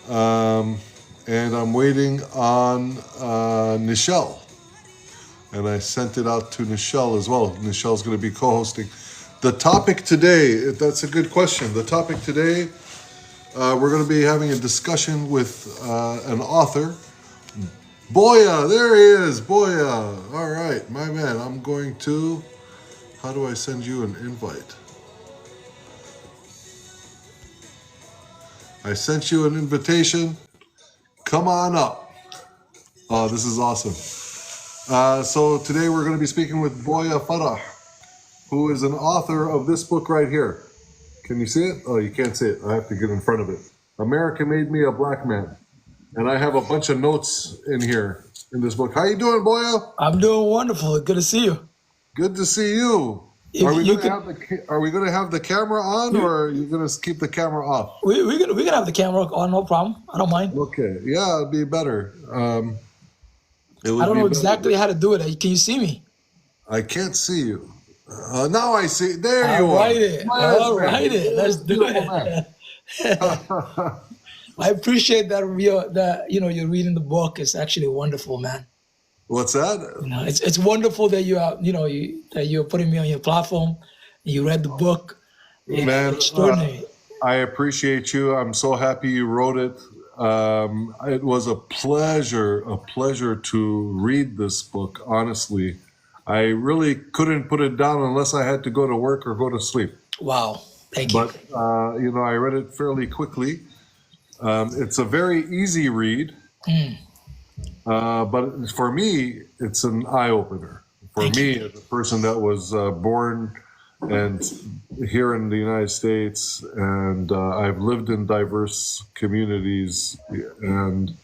and I'm waiting on Nichelle. And I sent it out to Nichelle as well. Nichelle's going to be co-hosting. The topic today, that's a good question. The topic today, we're going to be having a discussion with an author. Boyah, there he is, Boyah. All right, my man, I'm going to, how do I send you an invite? I sent you an invitation. Come on up. Oh, this is awesome. So today we're going to be speaking with Boyah Farah, who is an author of this book right here. Can you see it? Oh, you can't see it. I have to get in front of it. America Made Me a Black Man. And I have a bunch of notes in here in this book. How you doing, Boyah? I'm doing wonderful. Good to see you. Good to see you. Are we going to have the camera on, or are you going to keep the camera off? We're gonna have the camera on, no problem. I don't mind. Okay. Yeah, it'd be better. I don't know exactly how to do it. Can you see me? I can't see you. Now I see. There you are. All right. Let's do it. I appreciate that you're reading the book. It's actually wonderful, man. What's that? It's wonderful that that you're putting me on your platform. You read the book. Man, extraordinary. I appreciate you. I'm so happy you wrote it. It was a pleasure to read this book. Honestly, I really couldn't put it down unless I had to go to work or go to sleep. Wow, thank you. But I read it fairly quickly. It's a very easy read. But for me, it's an eye-opener. For me, as a person that was born and here in the United States, and I've lived in diverse communities, and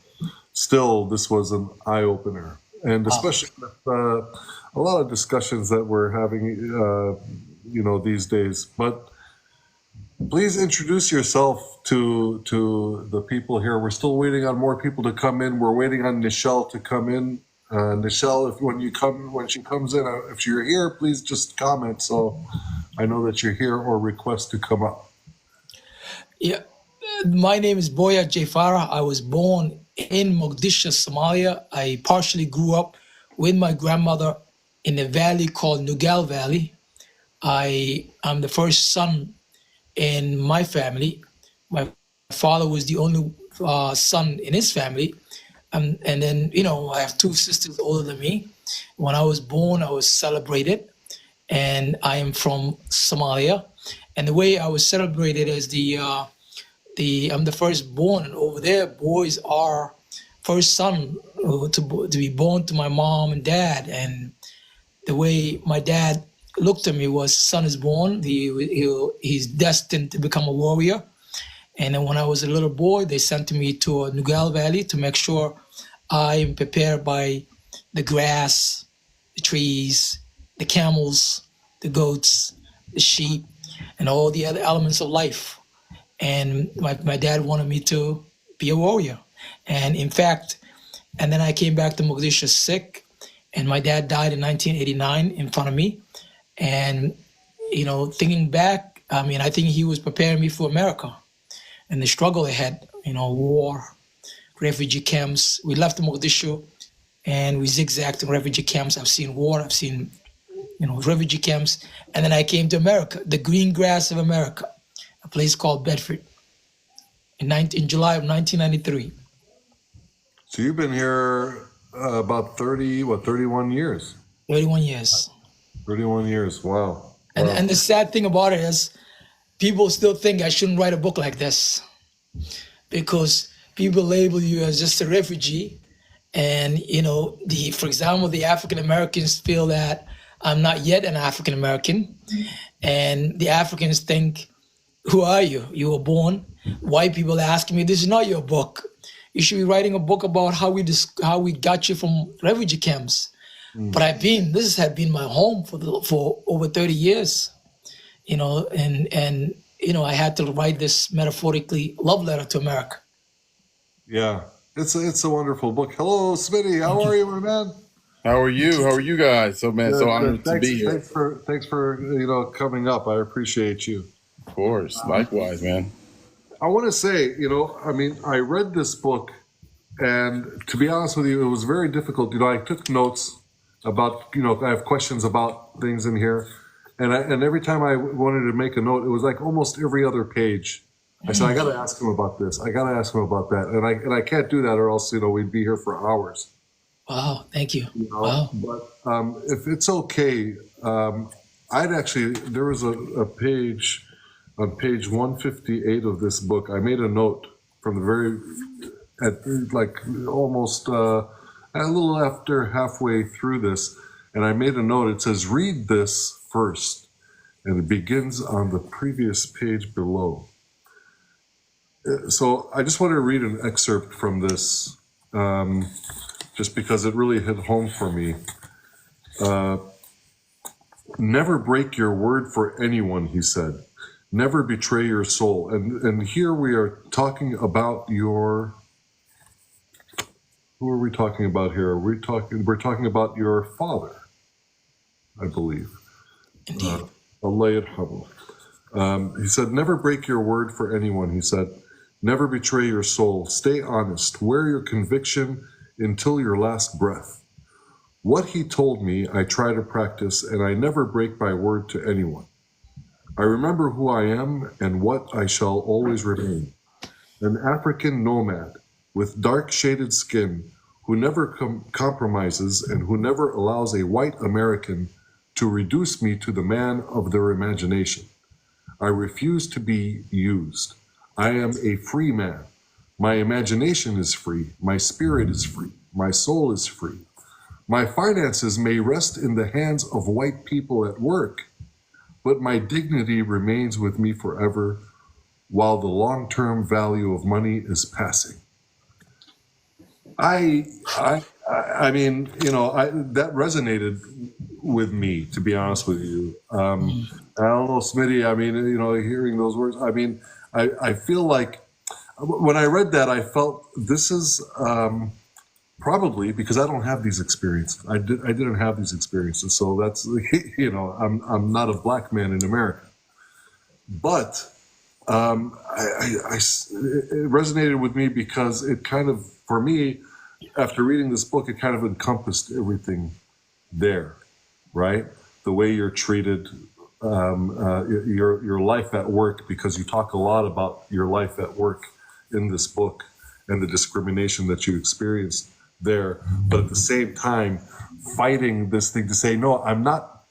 still this was an eye-opener. And especially with a lot of discussions that we're having, these days. But please introduce yourself to the people here. We're still waiting on more people to come in. We're waiting on Nichelle to come in. Nichelle, when she comes in, if you're here, please just comment so I know that you're here, or request to come up. Yeah, my name is Boyah Farah. I was born in Mogadishu, Somalia. I partially grew up with my grandmother in a valley called Nugal Valley. I'm the first son in my family. My father was the only son in his family. And then, I have two sisters older than me. When I was born, I was celebrated. And I am from Somalia. And the way I was celebrated is I'm the firstborn. And over there, boys are first son to be born to my mom and dad. And the way my dad looked at me was, son is born, he's destined to become a warrior. And then when I was a little boy, they sent me to Nugal Valley to make sure I am prepared by the grass, the trees, the camels, the goats, the sheep, and all the other elements of life. And my dad wanted me to be a warrior. And in fact, and then I came back to Mogadishu sick, and my dad died in 1989 in front of me. And, thinking back, I think he was preparing me for America and the struggle ahead, war, refugee camps. We left Mogadishu and we zigzagged in refugee camps. I've seen war, I've seen, refugee camps. And then I came to America, the green grass of America, a place called Bedford in July of 1993. So you've been here about 31 years? 31 years. 31 years, wow. And the sad thing about it is people still think I shouldn't write a book like this because people label you as just a refugee. And, for example, the African Americans feel that I'm not yet an African American. And the Africans think, who are you? You were born. White people asking me, this is not your book. You should be writing a book about how we got you from refugee camps. But this has been my home for over 30 years, and I had to write this metaphorically love letter to America. Yeah, it's a wonderful book. Hello, Smitty. How are you, my man? How are you? How are you guys? So honored to be here. Thanks for coming up. I appreciate you. Of course, likewise, man. I want to say, I mean, I read this book, and to be honest with you, it was very difficult. I took notes about, I have questions about things in here, and every time I wanted to make a note, it was like almost every other page. I said, I got to ask him about this. I got to ask him about that, and I can't do that, or else we'd be here for hours. Wow, thank you. Wow. But if it's okay, there was a page on page 158 of this book. I made a note from almost a little after halfway through this, and I made a note. It says, read this first, and it begins on the previous page below. So I just want to read an excerpt from this, just because it really hit home for me. Never break your word for anyone, he said. Never betray your soul. And here we are talking about who are we talking about here? We're talking about your father, I believe. Indeed. Allah yarhamu. He said, never break your word for anyone, he said. Never betray your soul. Stay honest. Wear your conviction until your last breath. What he told me, I try to practice, and I never break my word to anyone. I remember who I am and what I shall always remain. An African nomad with dark shaded skin who never compromises and who never allows a white American to reduce me to the man of their imagination. I refuse to be used. I am a free man. My imagination is free. My spirit is free. My soul is free. My finances may rest in the hands of white people at work, but my dignity remains with me forever while the long-term value of money is passing. I mean, that resonated with me, to be honest with you. I don't know, Smitty, I mean, hearing those words, I mean, I feel like when I read that, I felt this is probably because I don't have these experiences. I didn't have these experiences, so that's I'm not a black man in America, but it resonated with me because it kind of, for me, after reading this book, it kind of encompassed everything there, right? The way you're treated. Your life at work, because you talk a lot about your life at work in this book and the discrimination that you experienced there, but at the same time fighting this thing to say, no, I'm not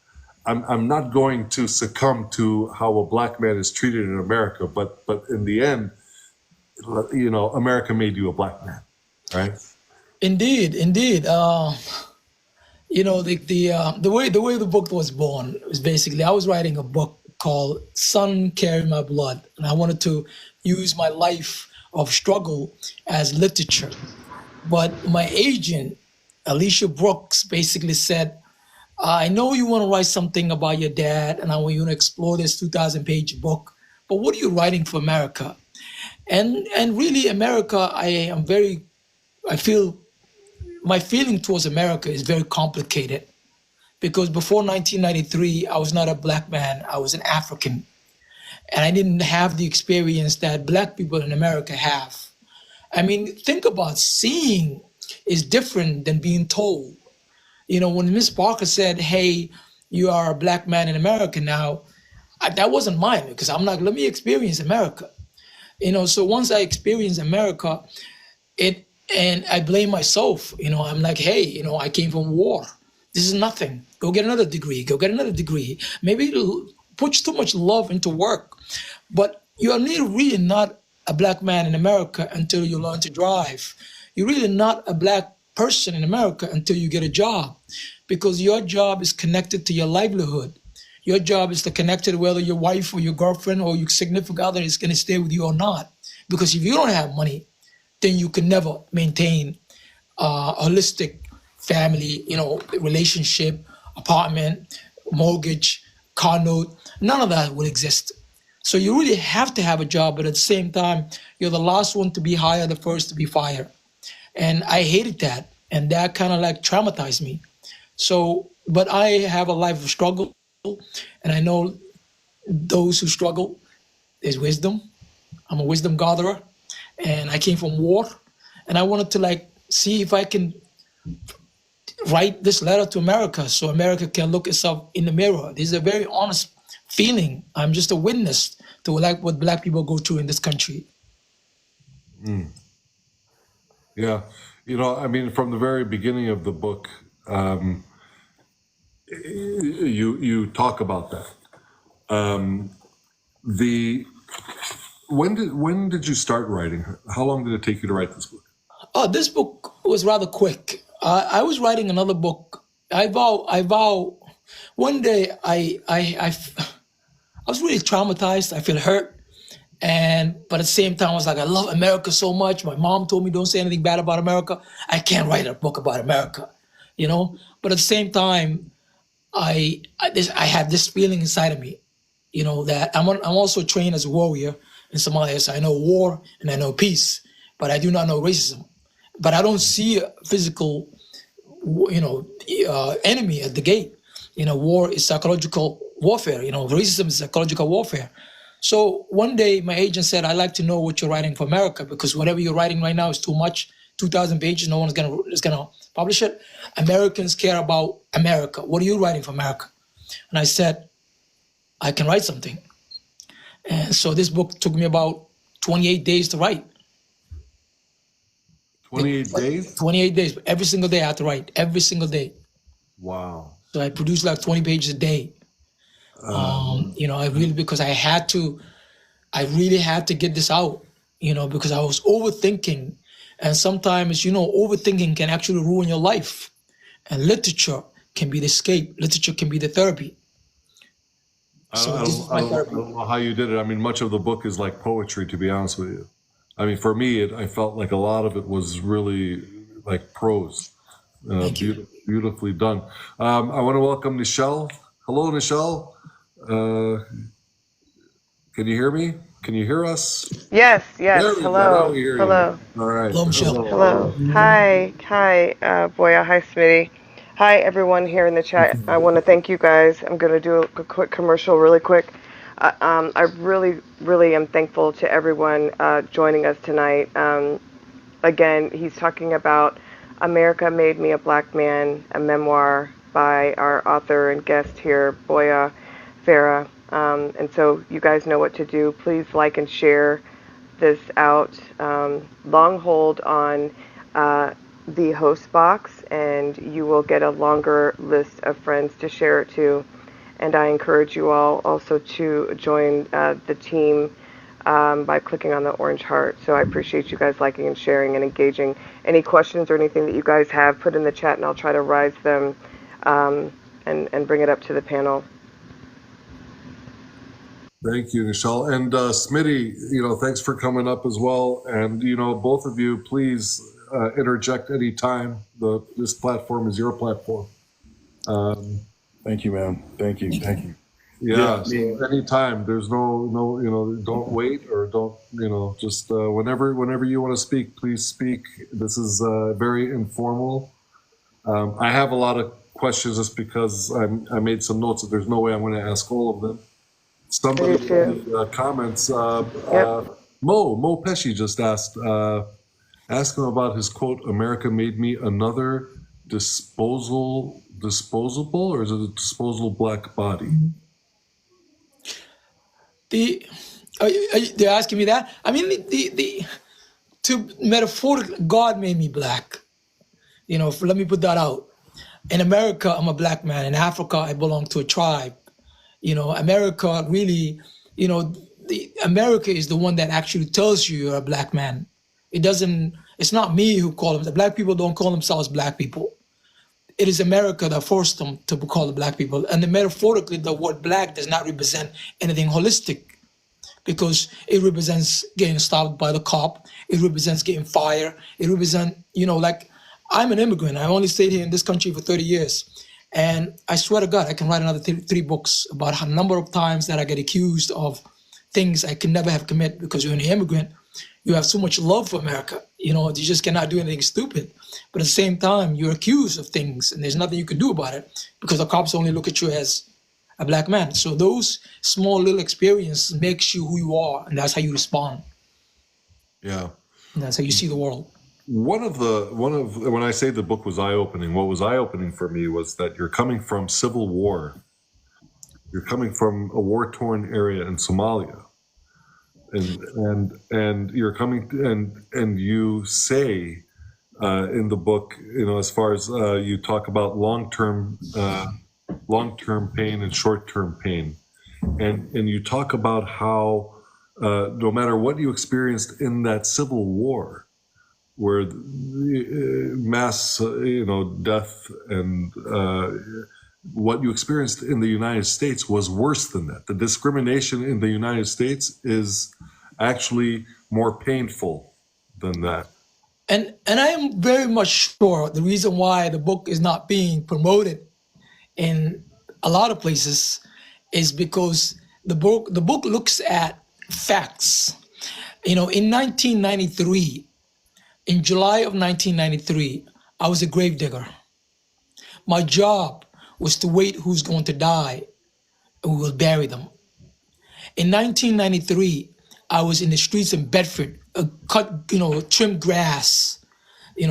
going to succumb to how a black man is treated in America, but in the end, America made you a black man, right? Indeed. The way the book was born was basically I was writing a book called Son Carry My Blood, and I wanted to use my life of struggle as literature. But my agent, Alicia Brooks, basically said, I know you want to write something about your dad, and I want you to explore this 2,000-page book, but what are you writing for America? And really, America, I feel my feeling towards America is very complicated because before 1993, I was not a black man, I was an African. And I didn't have the experience that black people in America have. I mean, think about seeing is different than being told. When Miss Parker said, hey, you are a black man in America now, that wasn't mine because I'm like, let me experience America. So once I experienced America, and I blame myself. I'm like, hey, I came from war. This is nothing. Go get another degree. Go get another degree. Maybe it'll put too much love into work. But you're really not a black man in America until you learn to drive. You're really not a black person in America until you get a job, because your job is connected to your livelihood. Your job is to connect to whether your wife or your girlfriend or your significant other is going to stay with you or not. Because if you don't have money, then you can never maintain a holistic family, relationship, apartment, mortgage, car note. None of that will exist. So you really have to have a job, but at the same time, you're the last one to be hired, the first to be fired. And I hated that. And that kind of traumatized me. So, but I have a life of struggle. And I know those who struggle, there's wisdom, I'm a wisdom gatherer, and I came from war, and I wanted to like see if I can write this letter to America so America can look itself in the mirror. This is a very honest feeling. I'm just a witness to like what Black people go through in this country. Yeah. You know, I mean, from the very beginning of the book, you talk about that. The when did you start writing? How long did it take you to write this book? Oh, this book was rather quick. I was writing another book. I vow. One day, I was really traumatized. I feel hurt, but at the same time, I was like, I love America so much. My mom told me don't say anything bad about America. I can't write a book about America, you know. But at the same time, I had this feeling inside of me, you know, that I'm also trained as a warrior in Somalia. So I know war and I know peace, but I do not know racism. But I don't see a physical, you know, enemy at the gate. You know, war is psychological warfare. You know, racism is psychological warfare. So one day my agent said, I'd like to know what you're writing for America, because whatever you're writing right now is too much. 2,000 pages, no one's gonna publish it. Americans care about America. What are you writing for America? And I said, I can write something. And so this book took me about 28 days to write. 28 days? 28 days. Every single day I had to write, every single day. Wow. So I produced like 20 pages a day. You know, because I really had to get this out, you know, because I was overthinking. And sometimes, you know, overthinking can actually ruin your life. And literature can be the escape. Literature can be the therapy. So this is my therapy. I don't know how you did it. I mean, much of the book is like poetry, to be honest with you. I mean, for me, I felt like a lot of it was really like prose. Beautifully done. I want to welcome Nichelle. Hello, Nichelle. Can you hear me? Can you hear us? Yes. Hello. Hello. All right. Hello, Michelle. Hello. Hi, Boyah. Hi, Smitty. Hi, everyone here in the chat. I want to thank you guys. I'm going to do a quick commercial really quick. I really am thankful to everyone joining us tonight. Again, he's talking about America Made Me a Black Man, a memoir by our author and guest here, Boyah Farah. And so you guys know what to do. Please like and share this out. Long hold on the host box, and you will get a longer list of friends to share it to. And I encourage you all also to join the team by clicking on the orange heart. So I appreciate you guys liking and sharing and engaging. Any questions or anything that you guys have, put in the chat, and I'll try to rise them and bring it up to the panel. Thank you, Nichelle. And Smitty, you know, thanks for coming up as well. And, you know, both of you, please interject anytime. This platform is your platform. Thank you, man. Thank you. Yeah, so anytime. There's no, you know, don't wait or don't, you know, just whenever you want to speak, please speak. This is very informal. I have a lot of questions just because I made some notes that there's no way I'm going to ask all of them. Somebody in the comments, Mo Pesci just asked him about his quote, America made me another disposable, or is it a disposable black body? They're asking me that. I mean, to metaphorically, God made me black. You know, let me put that out. In America, I'm a black man. In Africa, I belong to a tribe. You know, America really, you know, America is the one that actually tells you you're a black man. It's not me who call them. The black people don't call themselves black people. It is America that forced them to be called black people. And metaphorically, the word black does not represent anything holistic, because it represents getting stopped by the cop. It represents getting fired. It represents, you know, like, I'm an immigrant. I only stayed here in this country for 30 years. And I swear to God, I can write another three books about a number of times that I get accused of things I could never have committed, because you're an immigrant. You have so much love for America. You know, you just cannot do anything stupid. But at the same time, you're accused of things, and there's nothing you can do about it, because the cops only look at you as a black man. So those small little experiences makes you who you are, and that's how you respond. Yeah. And that's how you see the world. When I say the book was eye-opening, what was eye-opening for me was that you're coming from civil war. You're coming from a war-torn area in Somalia, and you're coming and you say in the book, as far as you talk about long-term pain and short-term pain, and you talk about how no matter what you experienced in that civil war, where mass, death and what you experienced in the United States was worse than that. The discrimination in the United States is actually more painful than that. And I am very much sure the reason why the book is not being promoted in a lot of places is because the book looks at facts. In 1993, in July of 1993, I was a grave digger. My job was to wait who's going to die, and we will bury them. In 1993, I was in the streets in Bedford, trim grass, I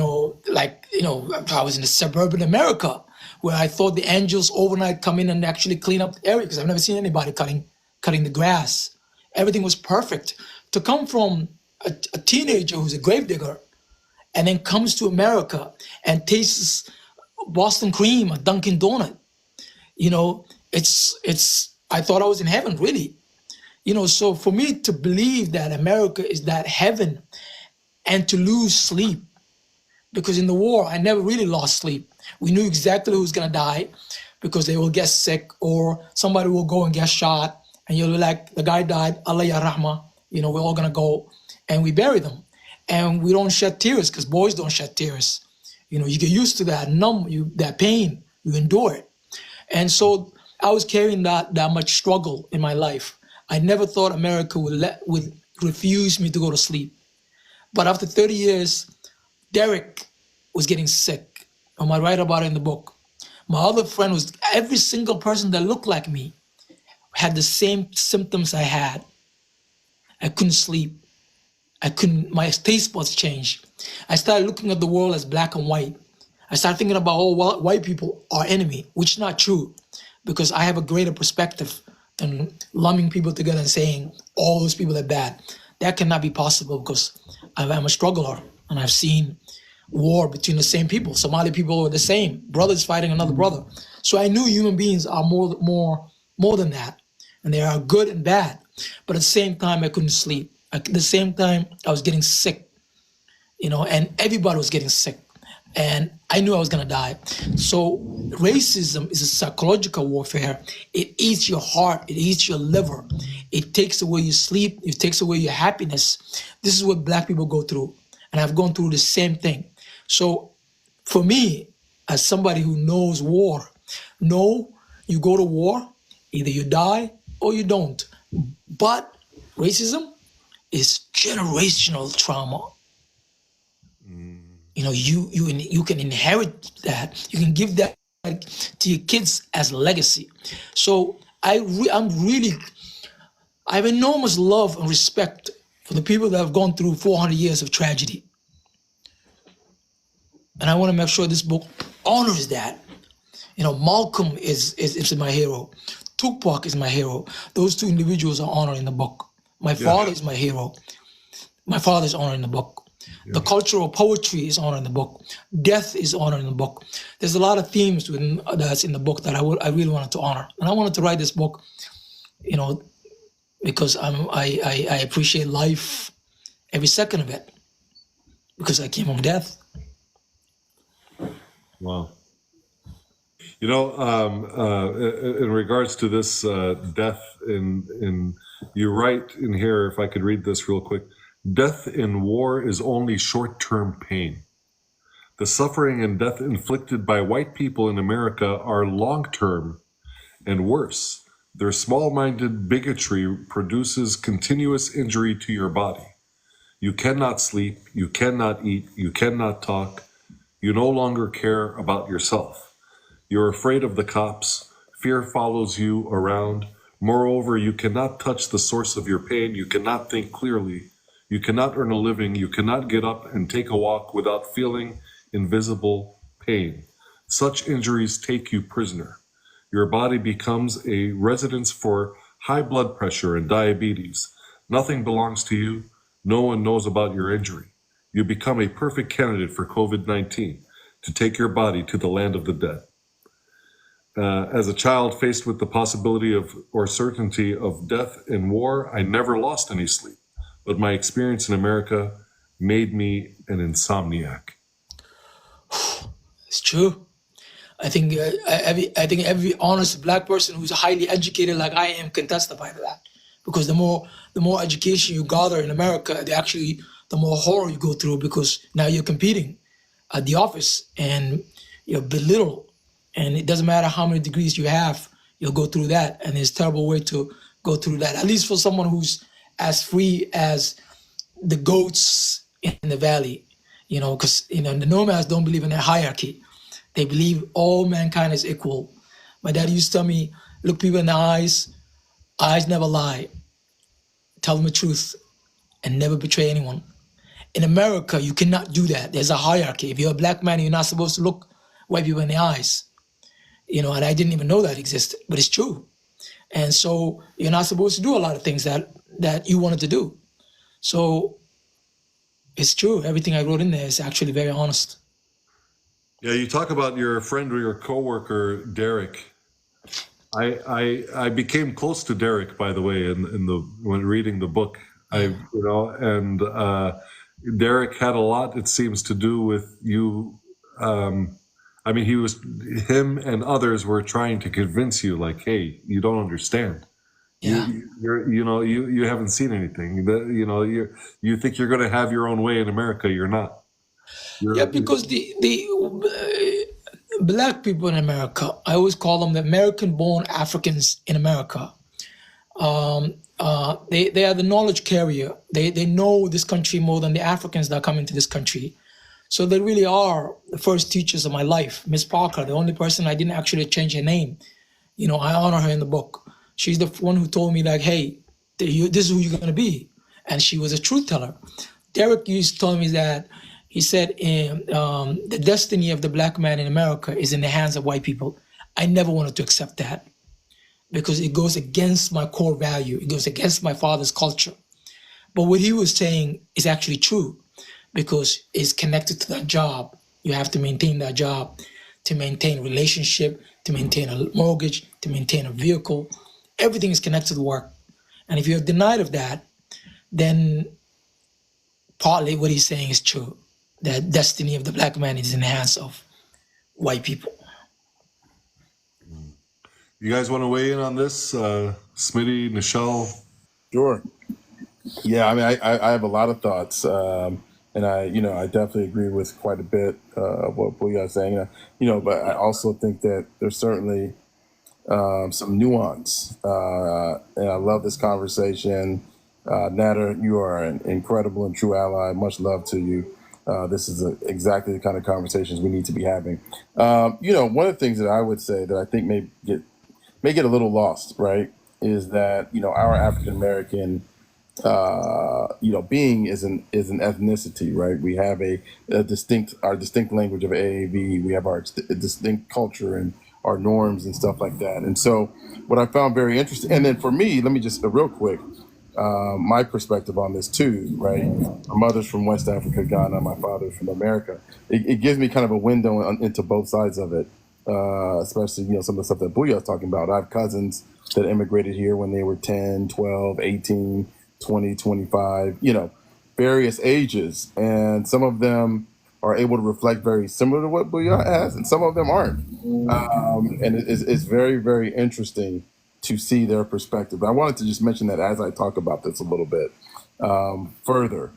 was in the suburban America where I thought the angels overnight come in and actually clean up the area because I've never seen anybody cutting the grass. Everything was perfect. To come from a teenager who's a gravedigger and then comes to America and tastes Boston cream or Dunkin' Donut, I thought I was in heaven, really. So for me to believe that America is that heaven and to lose sleep, because in the war, I never really lost sleep. We knew exactly who was gonna die because they will get sick or somebody will go and get shot and you'll be like, the guy died, Allah ya rahma, we're all gonna go and we bury them. And we don't shed tears because boys don't shed tears. You get used to that that pain, you endure it. And so I was carrying that much struggle in my life. I never thought America would refuse me to go to sleep. But after 30 years, Derek was getting sick. I write about it in the book. My other friend every single person that looked like me had the same symptoms I had. I couldn't sleep. My taste buds changed. I started looking at the world as black and white. I started thinking about all white people are enemy, which is not true because I have a greater perspective than lumping people together and saying all those people are bad. That cannot be possible because I'm a struggler and I've seen war between the same people. Somali people are the same, brothers fighting another brother. So I knew human beings are more than that, and they are good and bad. But at the same time, I couldn't sleep. At the same time, I was getting sick, and everybody was getting sick. And I knew I was gonna die. So racism is a psychological warfare. It eats your heart, it eats your liver. It takes away your sleep, it takes away your happiness. This is what black people go through. And I've gone through the same thing. So for me, as somebody who knows war, you go to war, either you die or you don't. But racism is generational trauma. You can inherit that. You can give that to your kids as legacy. So I have enormous love and respect for the people that have gone through 400 years of tragedy. And I want to make sure this book honors that. Malcolm is my hero. Tupac is my hero. Those two individuals are honored in the book. My father is my hero. My father's honored in the book. The cultural poetry is honored in the book. Death is honored in the book. There's a lot of themes that's in the book that I really wanted to honor. And I wanted to write this book, because I appreciate life, every second of it, because I came from death. Wow. In regards to this death, you write in here, if I could read this real quick, death in war is only short-term pain. The suffering and death inflicted by white people in America are long-term and worse. Their small-minded bigotry produces continuous injury to your body. You cannot sleep, you cannot eat, you cannot talk. You no longer care about yourself. You're afraid of the cops. Fear follows you around. Moreover, you cannot touch the source of your pain. You cannot think clearly. You cannot earn a living. You cannot get up and take a walk without feeling invisible pain. Such injuries take you prisoner. Your body becomes a residence for high blood pressure and diabetes. Nothing belongs to you. No one knows about your injury. You become a perfect candidate for COVID-19 to take your body to the land of the dead. As a child faced with the possibility of or certainty of death in war, I never lost any sleep. But my experience in America made me an insomniac. It's true. I think every honest black person who's highly educated like I am can testify to that, because the more education you gather in America, the more horror you go through, because now you're competing at the office and you're belittled, and it doesn't matter how many degrees you have, you'll go through that, and it's a terrible way to go through that. At least for someone who's as free as the goats in the valley, because the nomads don't believe in a hierarchy. They believe all mankind is equal. My dad used to tell me, look people in the eyes never lie. Tell them the truth and never betray anyone. In America, you cannot do that. There's a hierarchy. If you're a black man, you're not supposed to look white people in the eyes. And I didn't even know that existed, but it's true. And so you're not supposed to do a lot of things that you wanted to do. So it's true. Everything I wrote in there is actually very honest. Yeah, you talk about your friend or your coworker, Derek. I became close to Derek, by the way, when reading the book. Derek had a lot, it seems, to do with you. Him and others were trying to convince you, like, hey, you don't understand. Yeah. You haven't seen anything. You think you're going to have your own way in America. You're not. Because the black people in America, I always call them the American-born Africans in America. They are the knowledge carrier. They know this country more than the Africans that come into this country. So they really are the first teachers of my life. Miss Parker, the only person I didn't actually change her name. I honor her in the book. She's the one who told me, like, hey, this is who you're going to be. And she was a truth teller. Derek used to tell me that, he said, the destiny of the black man in America is in the hands of white people. I never wanted to accept that, because it goes against my core value. It goes against my father's culture. But what he was saying is actually true, because it's connected to that job. You have to maintain that job, to maintain a relationship, to maintain a mortgage, to maintain a vehicle. Everything is connected to work. And if you're denied of that, then partly what he's saying is true. The destiny of the black man is in the hands of white people. You guys want to weigh in on this? Smitty, Nichelle? Sure. Yeah, I mean, I have a lot of thoughts, and I definitely agree with quite a bit of what Boyah is saying. But I also think that there's certainly some nuance, and I love this conversation. Nader, you are an incredible and true ally. Much love to you. This is exactly the kind of conversations we need to be having. One of the things that I would say that I think may get a little lost, right, is that our African American being is an ethnicity, right? We have our distinct language of AAV. We have our distinct culture and our norms and stuff like that. And so, what I found very interesting, and then for me, let me just real quick. My perspective on this too, right? My mother's from West Africa, Ghana. My father's from America. It gives me kind of a window into both sides of it, especially, some of the stuff that Boyah's talking about. I have cousins that immigrated here when they were 10, 12, 18, 20, 25, various ages. And some of them are able to reflect very similar to what Boyah has, and some of them aren't. And it's very, very interesting to see their perspective. I wanted to just mention that as I talk about this a little bit further.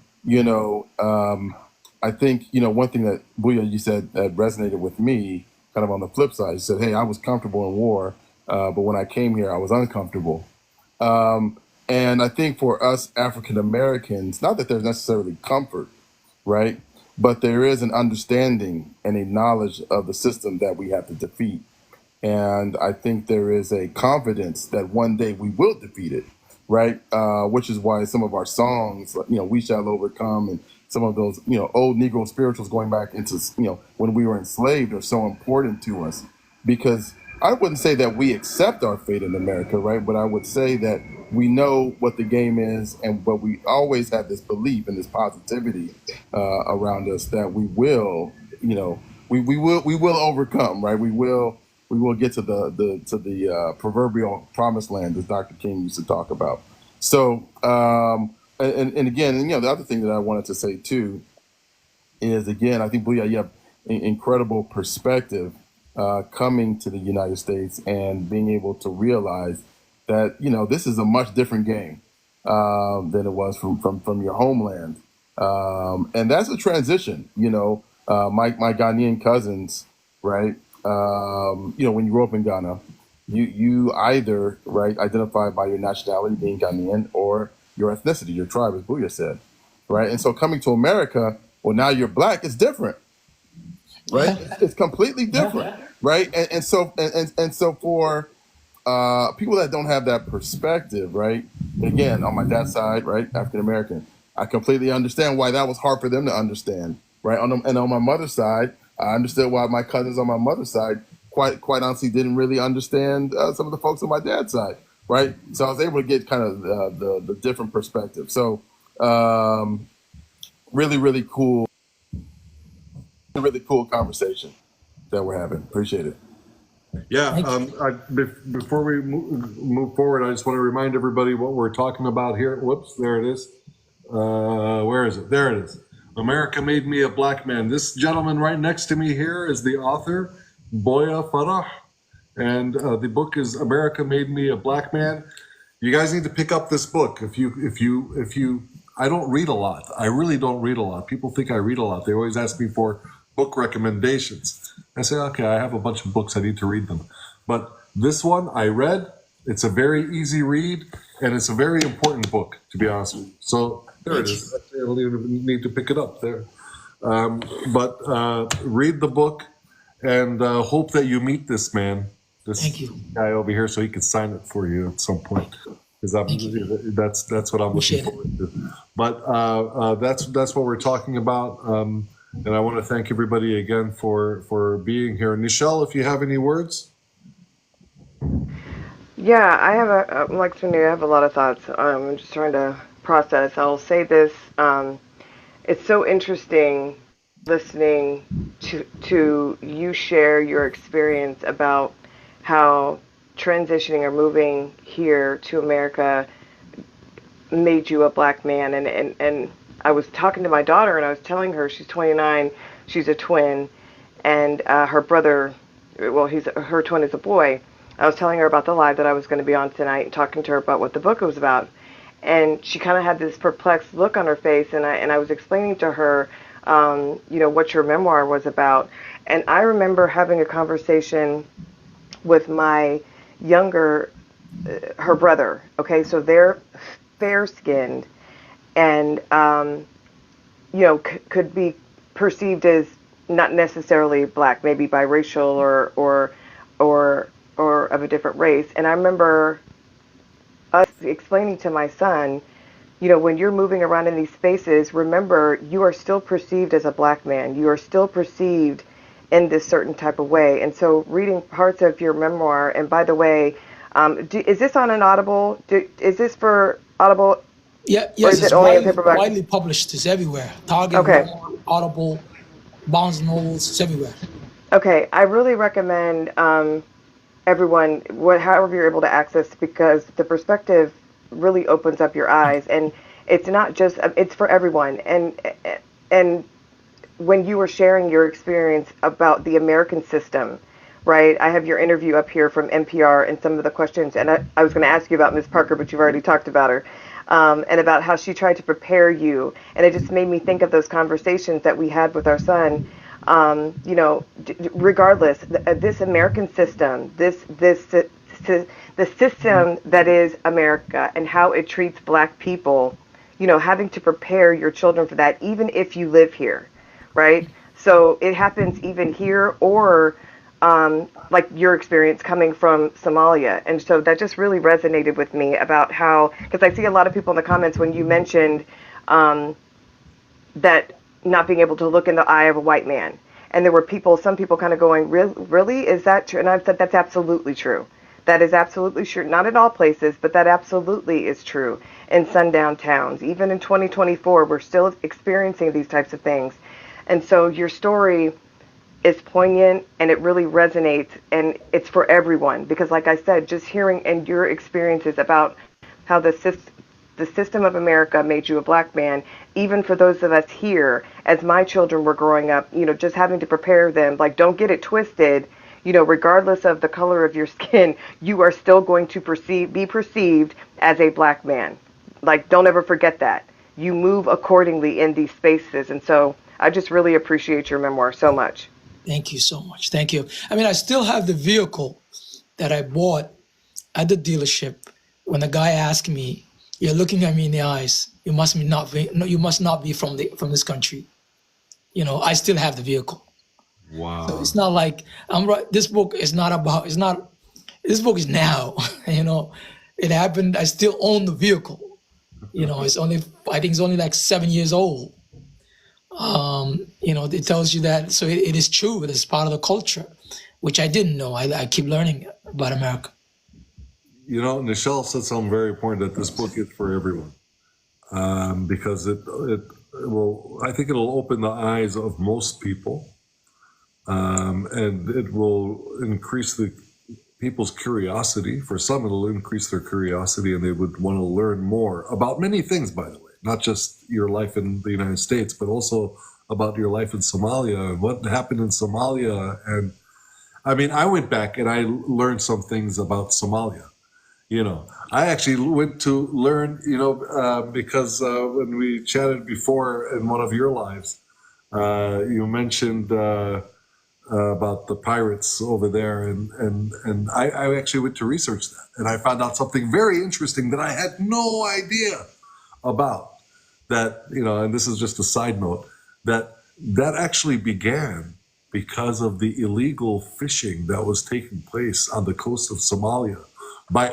I think, one thing that Boyah, you said that resonated with me, kind of on the flip side, you said, hey, I was comfortable in war, but when I came here, I was uncomfortable. And I think for us African Americans, not that there's necessarily comfort, right? But there is an understanding and a knowledge of the system that we have to defeat. And I think there is a confidence that one day we will defeat it. right? Which is why some of our songs, "We Shall Overcome," and some of those, old Negro spirituals going back into, when we were enslaved, are so important to us, because I wouldn't say that we accept our fate in America, right? But I would say that we know what the game is, but we always have this belief and this positivity around us that we will, we will overcome, right? We will get to the proverbial promised land, as Dr. King used to talk about. So, and again, the other thing that I wanted to say too is, again, I think, Booyah, you have incredible perspective coming to the United States and being able to realize that this is a much different game than it was from your homeland, and that's a transition. My Ghanaian cousins, right? When you grow up in Ghana, you either, right, identify by your nationality, being Ghanaian, or your ethnicity, your tribe, as Booyah said, right? And so coming to America, well, now you're black, it's different, right? Yeah. It's completely different, right? And so for people that don't have that perspective, right? Again, on my dad's side, right, African American, I completely understand why that was hard for them to understand, right? And on my mother's side, I understood why my cousins on my mother's side, quite honestly, didn't really understand some of the folks on my dad's side, right? So I was able to get kind of the different perspective. So really, really cool conversation that we're having. Appreciate it. Yeah. Before we move forward, I just want to remind everybody what we're talking about here. Whoops, there it is. Where is it? There it is. America Made Me a Black Man. This gentleman right next to me here is the author, Boyah Farah, and the book is America Made Me a Black Man. You guys need to pick up this book. If you, I don't read a lot. I really don't read a lot. People think I read a lot. They always ask me for book recommendations. I say, okay, I have a bunch of books. I need to read them. But this one I read. It's a very easy read, and it's a very important book, to be honest with you. So there it is. I don't even need to pick it up there. But read the book, and hope that you meet this man, this Thank you. guy over here, so he can sign it for you at some point. Because that's what I'm looking Appreciate it. forward to. But that's what we're talking about. And I want to thank everybody again for being here. Nichelle, if you have any words. Yeah, like Sunni, I have a lot of thoughts. I'm just trying to process. I'll say this. It's so interesting listening to you share your experience about how transitioning or moving here to America made you a black man. And I was talking to my daughter and I was telling her, she's 29, she's a twin, and her brother, well, her twin is a boy. I was telling her about the live that I was going to be on tonight and talking to her about what the book was about. And she kind of had this perplexed look on her face, and I was explaining to her, what your memoir was about. And I remember having a conversation with my younger, her brother. Okay, so they're fair-skinned, and could be perceived as not necessarily black, maybe biracial or of a different race. And I remember us explaining to my son, when you're moving around in these spaces, remember you are still perceived as a black man. You are still perceived in this certain type of way. And so reading parts of your memoir, and by the way, is this on an Audible? Is this for Audible? Yes, is it's it only paperback? widely published. It's everywhere. Target, Okay. Walmart, Audible, Barnes and Nobles, it's everywhere. Okay, I really recommend everyone, however you're able to access, because the perspective really opens up your eyes, and it's not just, it's for everyone. And when you were sharing your experience about the American system, right? I have your interview up here from NPR and some of the questions, and I was going to ask you about Ms. Parker, but you've already talked about her, and about how she tried to prepare you. And it just made me think of those conversations that we had with our son. Regardless, this American system, the system that is America and how it treats black people, having to prepare your children for that, even if you live here, right? So it happens even here or like your experience coming from Somalia. And so that just really resonated with me about how, because I see a lot of people in the comments when you mentioned that not being able to look in the eye of a white man. And there were people, some people kind of going, really? Is that true? And I've said that's absolutely true. That is absolutely true. Not in all places, but that absolutely is true in sundown towns. Even in 2024, we're still experiencing these types of things. And so your story is poignant and it really resonates, and it's for everyone because, like I said, just hearing and your experiences about how the system of America made you a black man, even for those of us here, as my children were growing up, just having to prepare them, like, don't get it twisted, regardless of the color of your skin, you are still going to be perceived as a black man. Like, don't ever forget that. You move accordingly in these spaces. And so I just really appreciate your memoir so much. Thank you so much. Thank you. I mean, I still have the vehicle that I bought at the dealership when the guy asked me, "You're looking at me in the eyes. You must not be from this country." I still have the vehicle. Wow. So it's not like I'm right. This book is not about. It's not. This book is now. It happened. I still own the vehicle. It's only. I think it's only like 7 years old. It tells you that. So it is true. It is part of the culture, which I didn't know. I keep learning about America. Nichelle said something very important, that this book is for everyone, because it will. I think it'll open the eyes of most people, and it will increase the people's curiosity. For some, it'll increase their curiosity, and they would want to learn more about many things. By the way, not just your life in the United States, but also about your life in Somalia and what happened in Somalia. And I mean, I went back and I learned some things about Somalia. I actually went to learn, because when we chatted before in one of your lives, you mentioned about the pirates over there, and I actually went to research that, and I found out something very interesting that I had no idea about. That, and this is just a side note, that actually began because of the illegal fishing that was taking place on the coast of Somalia by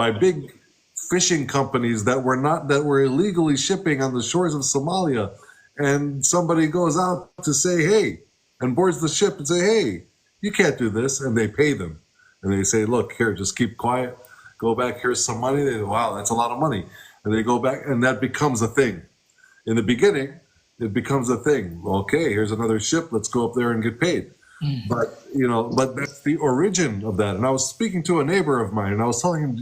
big fishing companies that were illegally shipping on the shores of Somalia. And somebody goes out to say, hey, and boards the ship and say, hey, you can't do this. And they pay them. And they say, look, here, just keep quiet. Go back, here's some money. They go, wow, that's a lot of money. And they go back, and that becomes a thing. In the beginning, it becomes a thing. Okay, here's another ship. Let's go up there and get paid. But that's the origin of that. And I was speaking to a neighbor of mine, and I was telling him,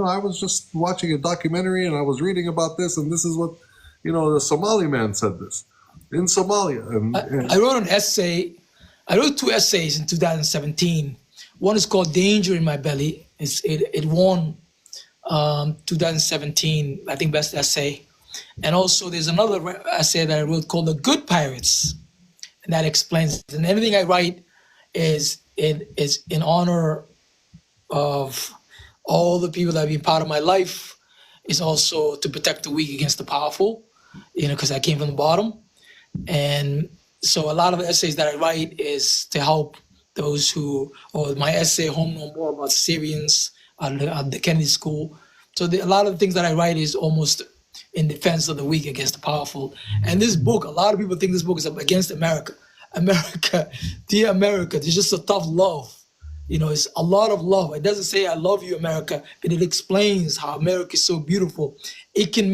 I was just watching a documentary, and I was reading about this, and this is what, the Somali man said this in Somalia. I wrote an essay. I wrote 2 essays in 2017. One is called "Danger in My Belly." It won 2017, I think, best essay. And also there's another essay that I wrote called "The Good Pirates." And that explains it. And everything I write is in honor of all the people that have been part of my life. Is also to protect the weak against the powerful, because I came from the bottom. And so a lot of the essays that I write is to help those or my essay, Home No More, about Syrians at the Kennedy School. So a lot of the things that I write is almost in defense of the weak against the powerful. And this book, a lot of people think this book is against America. America, dear America, there's just a tough love. It's a lot of love. It doesn't say I love you, America, but it explains how America is so beautiful. It can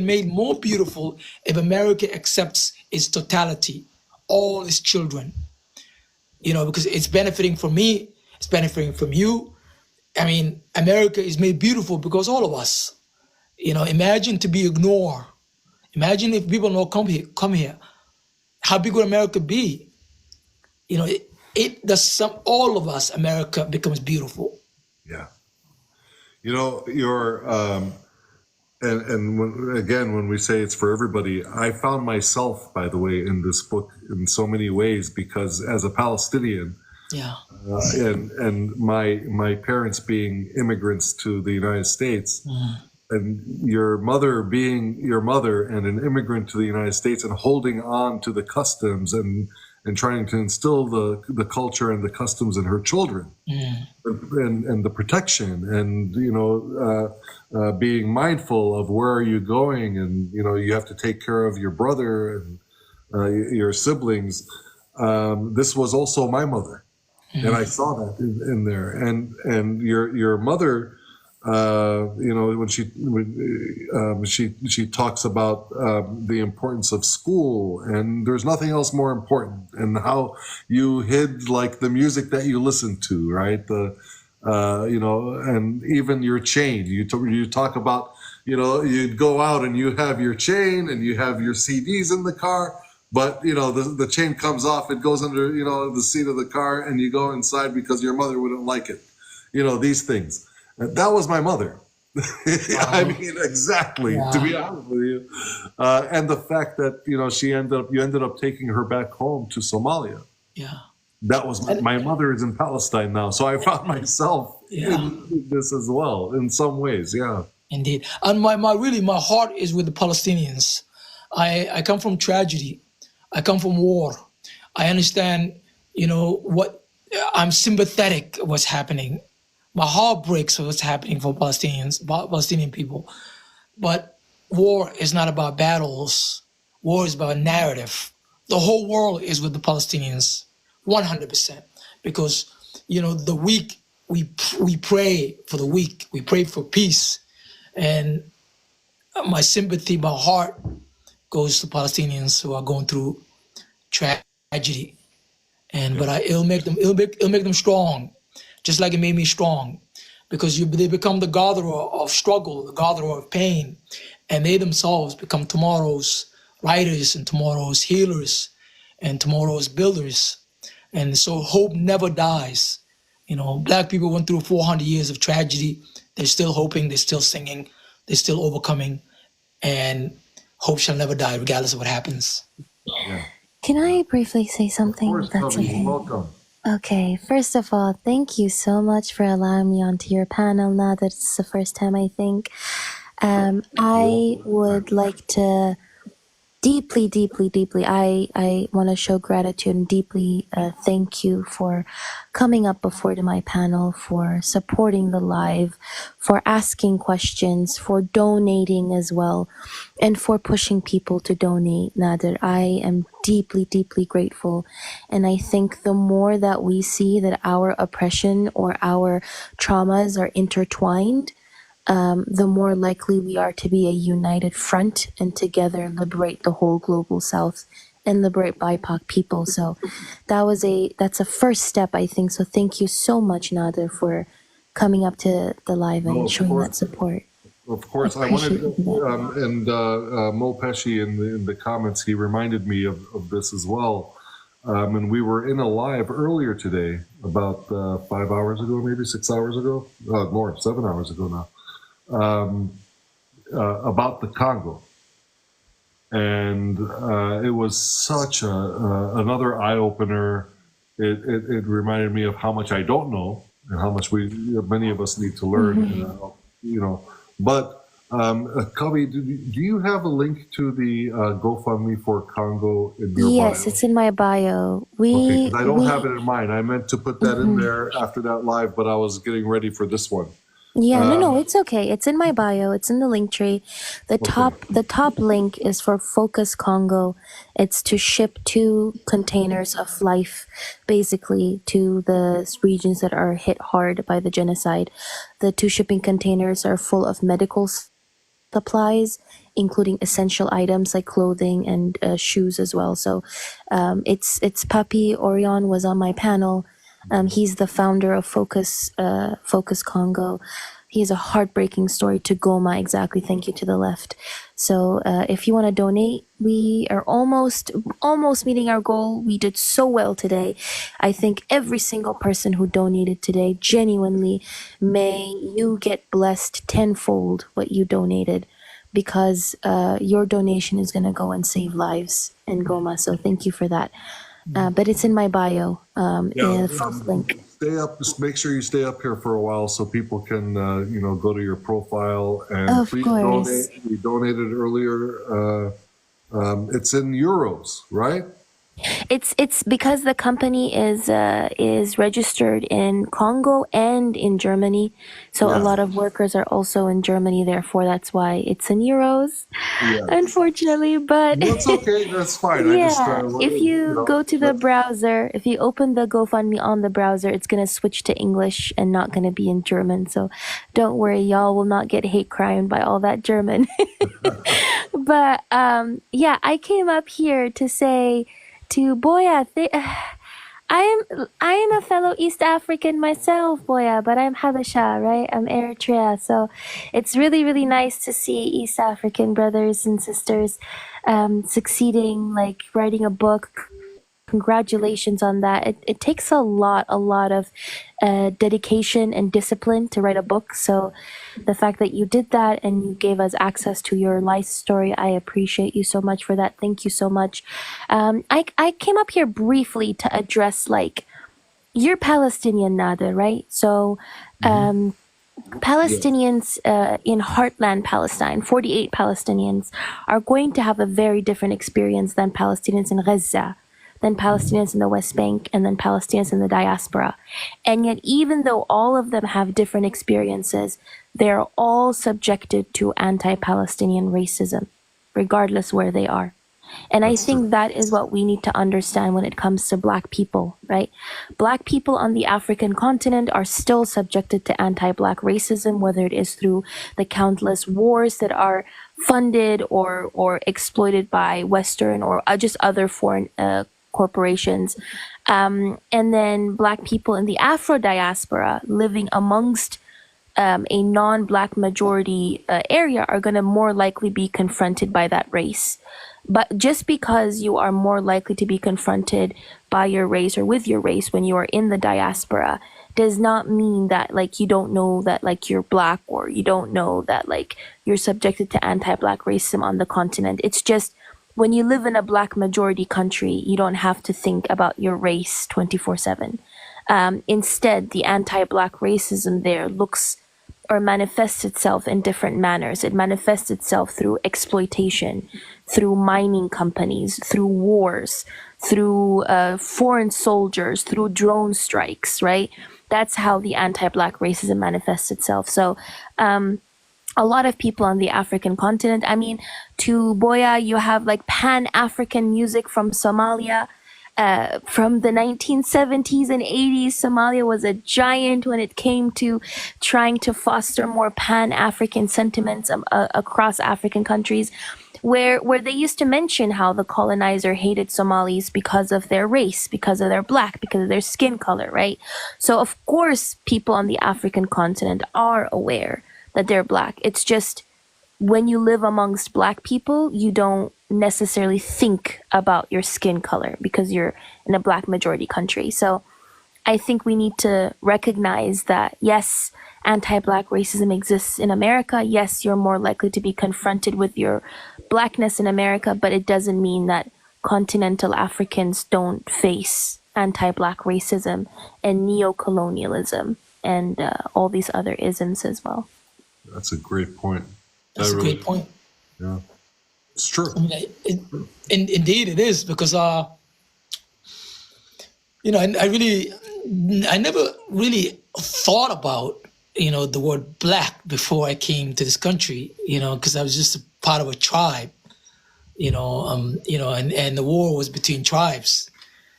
make more beautiful if America accepts its totality, all its children. Because it's benefiting from me, it's benefiting from you. I mean, America is made beautiful because all of us. Imagine to be ignored. Imagine if people don't come here. How big would America be? All of us, America becomes beautiful. Yeah. When we say it's for everybody, I found myself, by the way, in this book in so many ways, because as a Palestinian, yeah, and my parents being immigrants to the United States, and your mother being your mother and an immigrant to the United States and holding on to the customs and and trying to instill the culture and the customs in her children, and the protection, and being mindful of where are you going, and you have to take care of your brother and your siblings. This was also my mother, and I saw that in there. And your mother, when she talks about the importance of school, and there's nothing else more important, and how you hid like the music that you listened to, right? And even your chain. You talk about, you'd go out and you have your chain and you have your CDs in the car. But, the chain comes off, it goes under, the seat of the car, and you go inside because your mother wouldn't like it. These things. That was my mother. I mean, exactly, to be honest with you. And the fact that, you ended up taking her back home to Somalia. Yeah. That was my mother is in Palestine now. So I found myself in this as well, in some ways. Yeah. Indeed. And my heart is with the Palestinians. I come from tragedy. I come from war. I understand, I'm sympathetic what's happening. My heart breaks for what's happening for Palestinian people. But war is not about battles. War is about narrative. The whole world is with the Palestinians, 100%. Because, the weak, we pray for the weak. We pray for peace. And my sympathy, my heart goes to Palestinians who are going through tragedy, but it'll make them strong, just like it made me strong, because they become the gatherer of struggle, the gatherer of pain, and they themselves become tomorrow's writers and tomorrow's healers and tomorrow's builders. And so hope never dies. Black people went through 400 years of tragedy. They're still hoping, they're still singing, they're still overcoming, and hope shall never die, regardless of what happens. Yeah. Can I briefly say something? Of course, That's Cubby, okay. welcome. Okay, first of all, thank you so much for allowing me onto your panel. Now that it's the first time, I think. I would like to deeply, I want to show gratitude and deeply thank you for coming up before to my panel, for supporting the live, for asking questions, for donating as well, and for pushing people to donate, Nader. I am deeply grateful. And I think the more that we see that our oppression or our traumas are intertwined, the more likely we are to be a united front and together liberate the whole global South and liberate BIPOC people. So that's a first step, I think. So thank you so much, Nader, for coming up to the live and showing that support. Of course, I wanted Mo Pesci in the comments, he reminded me of this as well. And we were in a live earlier today, about 5 hours ago, maybe 6 hours ago, more, 7 hours ago now. About the Congo, and it was such another eye opener. It reminded me of how much I don't know and how much many of us need to learn. But Cubby, do you have a link to the GoFundMe for Congo in your bio? Yes, it's in my bio. Okay, 'cause I don't have it in mine. I meant to put that in there after that live, but I was getting ready for this one. Yeah, no, it's okay. It's in my bio. It's in the link tree. The top link is for Focus Congo. It's to ship 2 containers of life, basically, to the regions that are hit hard by the genocide. The 2 shipping containers are full of medical supplies, including essential items like clothing and shoes as well. So, it's Papi Orion was on my panel. He's the founder of Focus Congo. He has a heartbreaking story to Goma, exactly. Thank you to the left. So if you want to donate, we are almost meeting our goal. We did so well today. I think every single person who donated today, genuinely, may you get blessed tenfold what you donated, because your donation is going to go and save lives in Goma. So thank you for that. But it's in my bio, in the first link. Stay up. Just make sure you stay up here for a while so people can, go to your profile and Of please course. donate. We donated earlier. It's in euros, right? It's because the company is registered in Congo and in Germany, so a Yeah. lot of workers are also in Germany. Therefore, that's why it's in euros, Yeah. unfortunately. But That's okay. That's fine. I just, yeah, if you go to the browser, if you open the GoFundMe on the browser, it's gonna switch to English and not gonna be in German. So don't worry, y'all will not get hate crime by all that German. But yeah, I came up here to say to Boya, I am a fellow East African myself, Boya, but I'm Habesha, right? I'm Eritrea, so it's really really nice to see East African brothers and sisters succeeding, like writing a book. Congratulations on that. It takes a lot of dedication and discipline to write a book. So the fact that you did that and you gave us access to your life story, I appreciate you so much for that. Thank you so much. I came up here briefly to address, like, you're Palestinian, Nada, right? So Palestinians in heartland Palestine, 48 Palestinians, are going to have a very different experience than Palestinians in Gaza, than Palestinians in the West Bank, and then Palestinians in the diaspora. And yet, even though all of them have different experiences, they're all subjected to anti-Palestinian racism, regardless where they are. And I That's true. think that is what we need to understand when it comes to Black people, right? Black people on the African continent are still subjected to anti-Black racism, whether it is through the countless wars that are funded or exploited by Western or just other foreign corporations. And then Black people in the Afro diaspora living amongst a non-Black majority area are going to more likely be confronted by that race. But just because you are more likely to be confronted by your race or with your race when you are in the diaspora does not mean that, like, you don't know that, like, you're Black, or you don't know that, like, you're subjected to anti-Black racism on the continent. It's just when you live in a Black majority country, you don't have to think about your race 24/7. Instead, the anti-Black racism there looks or manifests itself in different manners. It manifests itself through exploitation, through mining companies, through wars, through foreign soldiers, through drone strikes, right? That's how the anti-Black racism manifests itself. So a lot of people on the African continent, I mean, to Boya, you have like Pan-African music from Somalia. From the 1970s and 80s, Somalia was a giant when it came to trying to foster more Pan-African sentiments across African countries, where they used to mention how the colonizer hated Somalis because of their race, because of their Black, because of their skin color, right? So of course, people on the African continent are aware that they're Black. It's just when you live amongst Black people, you don't necessarily think about your skin color because you're in a Black majority country. So I think we need to recognize that, yes, anti-Black racism exists in America. Yes, you're more likely to be confronted with your Blackness in America, but it doesn't mean that continental Africans don't face anti-Black racism and neo-colonialism and all these other isms as well. That's a great point. That's a great point. Yeah, it's true. I mean, indeed it is, because you know, I never really thought about, you know, the word Black before I came to this country, you know, because I was just a part of a tribe, you know, and the war was between tribes,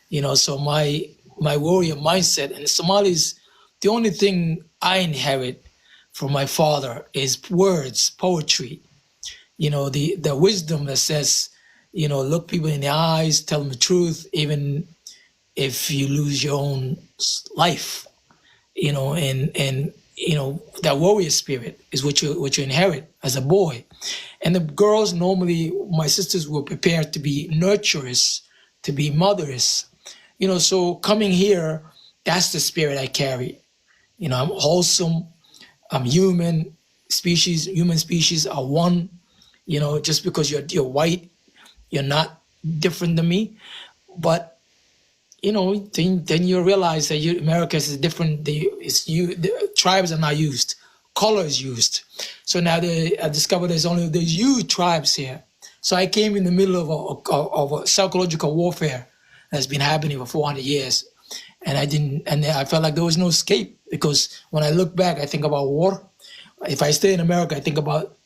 you know, so my warrior mindset, and Somalis, the only thing I inherit from my father is words, poetry, you know, the wisdom that says, you know, look people in the eyes, tell them the truth, even if you lose your own life, you know, and you know, that warrior spirit is what you inherit as a boy. And the girls, normally my sisters were prepared to be nurturers, to be mothers, you know, so coming here, that's the spirit I carry. You know, I'm wholesome, I'm human species are one, you know, just because you're white, you're not different than me. But you know, then you realize that America is different. The tribes are not used, color is used. So now I discovered there's huge tribes here. So I came in the middle of a psychological warfare that's been happening for 400 years. And I felt like there was no escape, because when I look back, I think about war. If I stay in America, I think about,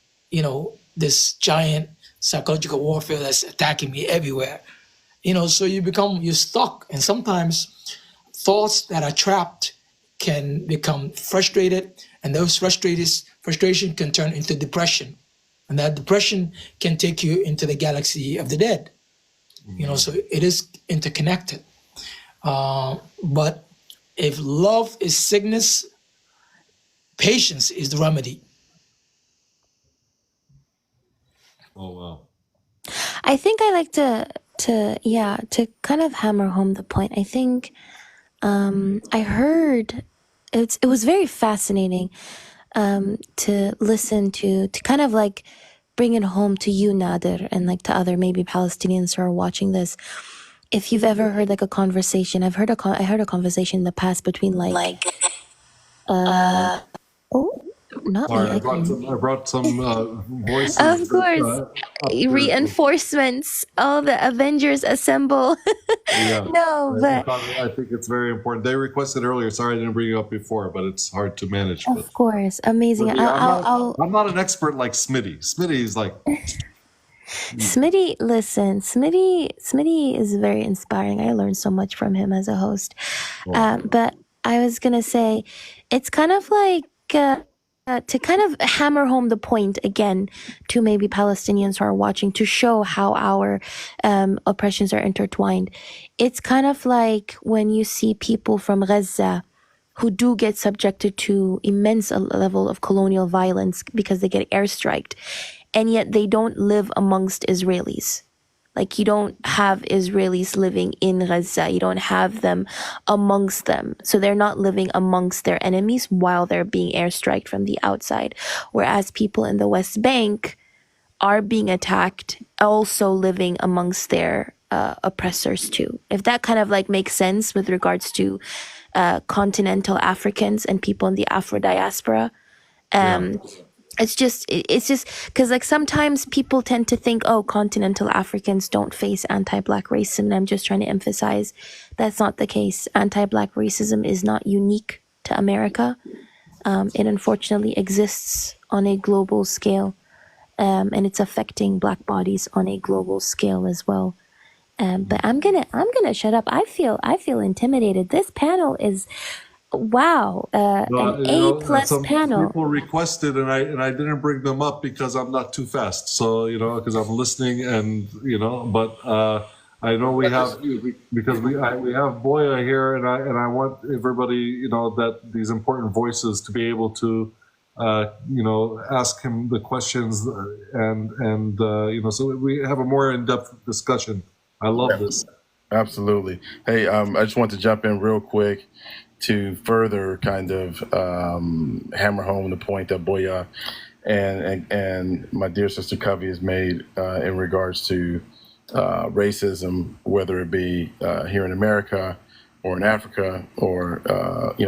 this giant psychological warfare that's attacking me everywhere. So you're stuck. And sometimes thoughts that are trapped can become frustrated, and those frustration can turn into depression. And that depression can take you into the galaxy of the dead. So it is interconnected. But if love is sickness, patience is the remedy. Oh, wow. I think I like to kind of hammer home the point. I think I heard it was very fascinating to listen to kind of like bring it home to you, Nader, and like to other maybe Palestinians who are watching this. If you've ever heard like a conversation, I heard a conversation in the past between oh, not me. Sorry, I brought some voices. Of course. Upstairs. Reinforcements. All the Avengers assemble. Yeah, No, but I think it's very important. They requested earlier. Sorry, I didn't bring it up before, but it's hard to manage. of course, amazing. I'm not an expert like Smitty. Smitty is like. Smitty, listen, Smitty is very inspiring. I learned so much from him as a host. But I was gonna say, it's kind of like to kind of hammer home the point again to maybe Palestinians who are watching, to show how our oppressions are intertwined. It's kind of like when you see people from Gaza who do get subjected to immense level of colonial violence because they get airstriked, and yet they don't live amongst Israelis. Like, you don't have Israelis living in Gaza. You don't have them amongst them. So they're not living amongst their enemies while they're being airstriked from the outside. Whereas people in the West Bank are being attacked, also living amongst their oppressors too. If that kind of like makes sense with regards to continental Africans and people in the Afro diaspora. It's just because like sometimes people tend to think, oh, continental Africans don't face anti-Black racism. And I'm just trying to emphasize that's not the case. Anti-Black racism is not unique to America. It unfortunately exists on a global scale, and it's affecting Black bodies on a global scale as well. But I'm gonna shut up. I feel intimidated. This panel is. Wow, an A+ panel. People requested, and I didn't bring them up because I'm not too fast. So because I'm listening, and but I know we have because we have Boyah here, and I want everybody that these important voices to be able to ask him the questions, and so we have a more in-depth discussion. I love this. Absolutely. Hey, I just want to jump in real quick to further kind of hammer home the point that Boyah and my dear sister Covey has made in regards to racism, whether it be here in America or in Africa or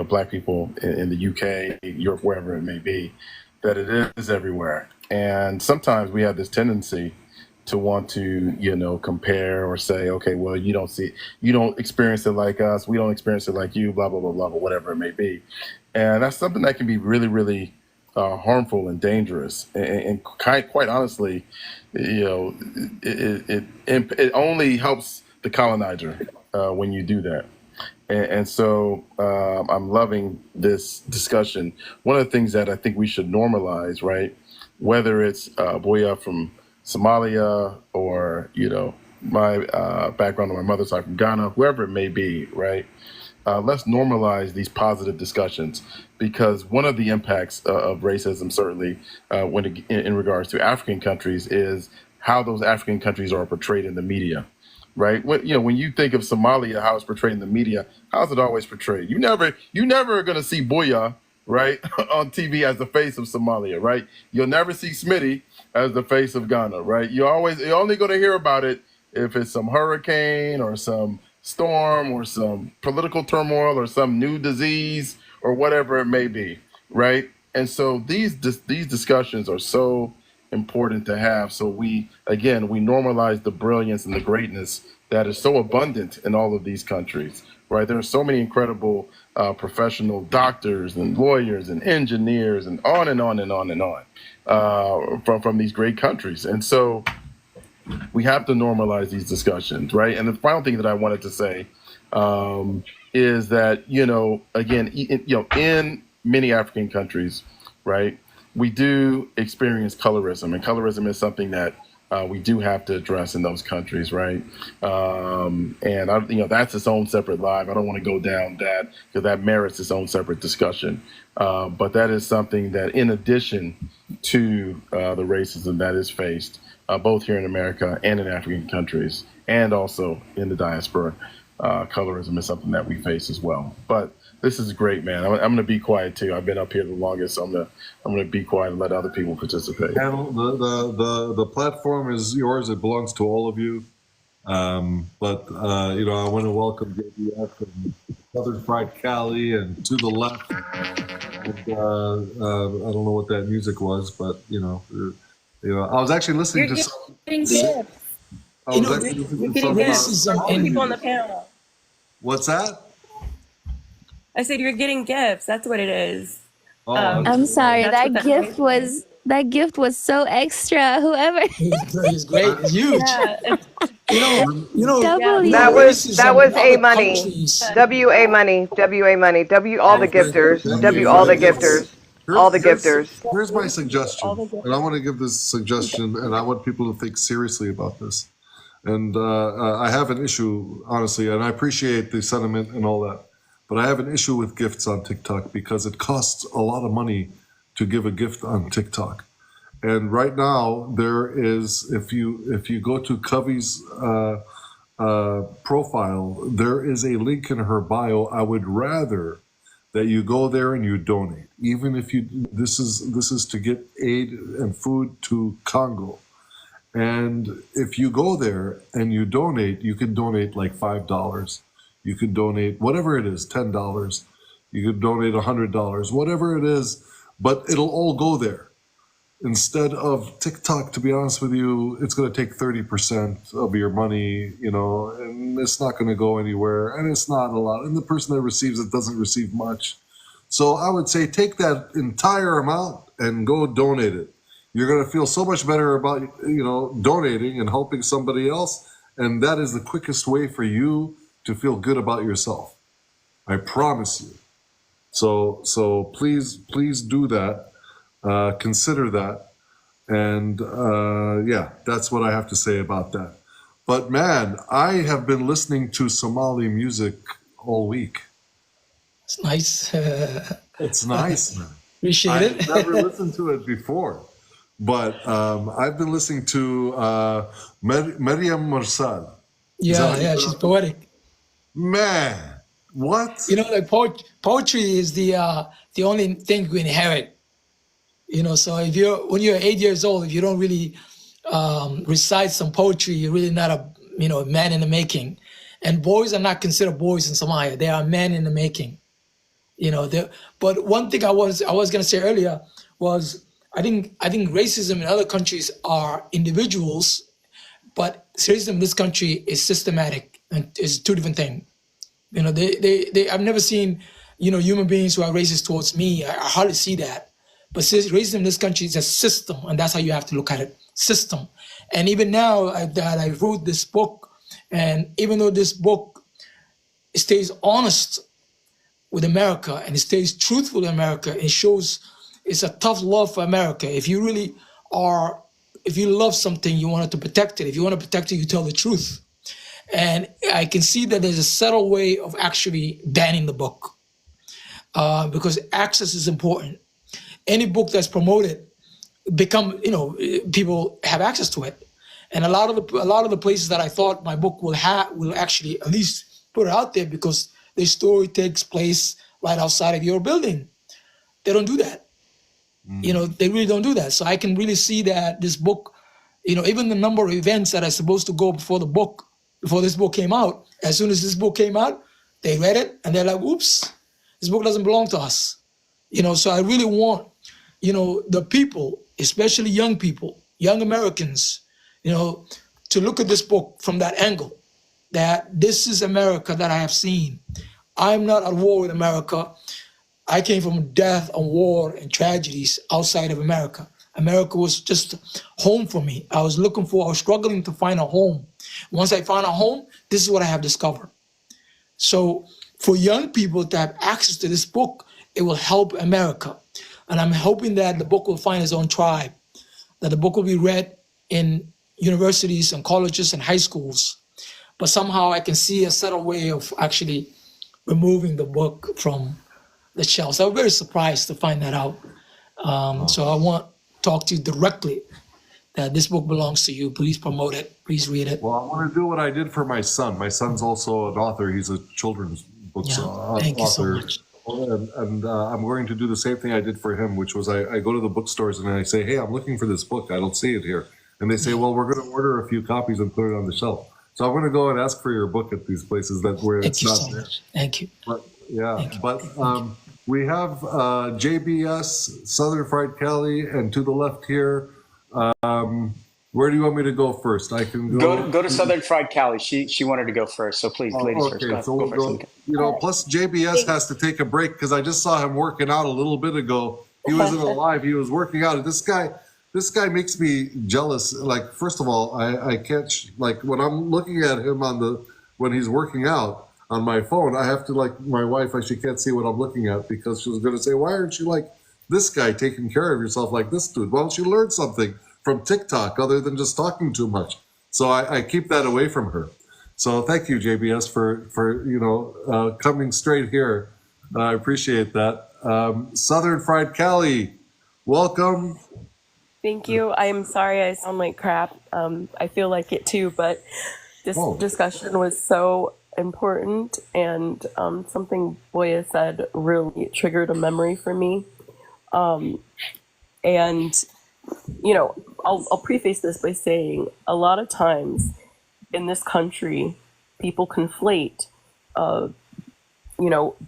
Black people in the UK, Europe, wherever it may be, that it is everywhere. And sometimes we have this tendency to want to, compare or say, okay, well, you don't experience it like us. We don't experience it like you, blah, blah, blah, blah, blah, whatever it may be. And that's something that can be really, really harmful and dangerous. And quite honestly, it only helps the colonizer when you do that. And so I'm loving this discussion. One of the things that I think we should normalize, right, whether it's Boyah from Somalia or, my background on my mother's side from Ghana, whoever it may be, right? Let's normalize these positive discussions, because one of the impacts of racism, certainly in regards to African countries, is how those African countries are portrayed in the media, right? When you think of Somalia, how it's portrayed in the media, how's it always portrayed? You never are going to see Boyah, right, on TV as the face of Somalia, right? You'll never see Smitty as the face of Ghana, right? You're only going to hear about it if it's some hurricane or some storm or some political turmoil or some new disease or whatever it may be, right? And so these discussions are so important to have. So we normalize the brilliance and the greatness that is so abundant in all of these countries, right? There are so many incredible professional doctors and lawyers and engineers and on and on and on and on from these great countries. And so we have to normalize these discussions, right? And the final thing that I wanted to say is that, again, in many African countries, right, we do experience colorism, and colorism is something that we do have to address in those countries, right? And that's its own separate live. I don't want to go down that because that merits its own separate discussion. But that is something that, in addition to the racism that is faced, both here in America and in African countries, and also in the diaspora, colorism is something that we face as well. But this is great, man. I'm going to be quiet too. I've been up here the longest, so I'm going to be quiet and let other people participate. And the platform is yours. It belongs to all of you. But I want to welcome JBF and Southern Fried Cali and To the Left. And, I don't know what that music was, but I was actually listening to some. Gifts. You're getting gifts. All the people on the panel. What's that? I said you're getting gifts. That's what it is. Oh, I'm sorry. That gift was so extra. Whoever. It's great. It's huge. Yeah, That was A money. WA money. WA money. All the gifters. All the gifters. All the gifters. Here's my suggestion, and I want to give this suggestion, and I want people to think seriously about this. And I have an issue, honestly, and I appreciate the sentiment and all that, but I have an issue with gifts on TikTok because it costs a lot of money to give a gift on TikTok. And right now, there is, if you go to Covey's profile, there is a link in her bio. I would rather that you go there and you donate, even if this is to get aid and food to Congo. And if you go there and you donate, you can donate like $5. You can donate whatever it is, $10. You could donate $100, whatever it is, but it'll all go there. Instead of TikTok, to be honest with you, it's going to take 30% of your money, and it's not going to go anywhere, and it's not a lot. And the person that receives it doesn't receive much. So I would say take that entire amount and go donate it. You're going to feel so much better about, donating and helping somebody else. And that is the quickest way for you to feel good about yourself. I promise you. So please do that. Consider that. And that's what I have to say about that. But man, I have been listening to Somali music all week. It's nice. It's nice, man. Appreciate it. I've never listened to it before. But I've been listening to Maryam Mursal. Yeah, she's poetic. Man, what? Poetry is the only thing we inherit. So when you're 8 years old, if you don't really recite some poetry, you're really not a man in the making. And boys are not considered boys in Somalia; they are men in the making. But one thing I was going to say earlier was I think racism in other countries are individuals, but racism in this country is systematic, and it's two different things. I've never seen human beings who are racist towards me. I hardly see that. But racism in this country is a system, and that's how you have to look at it, system. And even now that I wrote this book, and even though this book stays honest with America and it stays truthful to America, it shows it's a tough love for America. If you love something, you want to protect it. If you want to protect it, you tell the truth. And I can see that there's a subtle way of actually banning the book because access is important. Any book that's promoted people have access to it. And a lot of the places that I thought my book will actually at least put it out there because the story takes place right outside of your building. They don't do that. They really don't do that. So I can really see that this book, even the number of events that are supposed to go before this book came out, as soon as this book came out, they read it and they're like, oops, this book doesn't belong to us. So I really want the people, especially young people, young Americans, to look at this book from that angle. that this is America that I have seen. I'm not at war with America. I came from death and war and tragedies outside of America. America was just home for me. I was struggling to find a home. Once I found a home, this is what I have discovered. So for young people to have access to this book, it will help America. And I'm hoping that the book will find its own tribe, that the book will be read in universities and colleges and high schools. But somehow I can see a subtle way of actually removing the book from the shelves. I was very surprised to find that out. So I want to talk to you directly that this book belongs to you. Please promote it. Please read it. Well, I want to do what I did for my son. My son's also an author. He's a children's books Thank you so author. much. And I'm going to do the same thing I did for him, which was I go to the bookstores and I say, hey, I'm looking for this book. I don't see it here. And they say, well, we're going to order a few copies and put it on the shelf. So I'm going to go and ask for your book at these places where Thank it's you not so there. much. Thank you. But yeah, Thank you. but we have JBS, Southern Fried Cali, and to the left here, where do you want me to go first? I can Go to Southern Fried Cali. She wanted to go first, so please, ladies first. Okay, so we'll go go. Plus JBS has to take a break because I just saw him working out a little bit ago. He wasn't alive. He was working out. This guy makes me jealous. Like, first of all, I can't like when I'm looking at him when he's working out on my phone, I have to, like, my wife, she can't see what I'm looking at because she was going to say, why aren't you like this guy taking care of yourself like this dude? Well, she learned something from TikTok other than just talking too much. So I keep that away from her. So thank you, JBS, for coming straight here. I appreciate that. Southern Fried Cali, welcome. Thank you. I'm sorry I sound like crap. I feel like it too, but this discussion was so important, and something Boyah said really triggered a memory for me. And I'll preface this by saying a lot of times in this country, people conflate,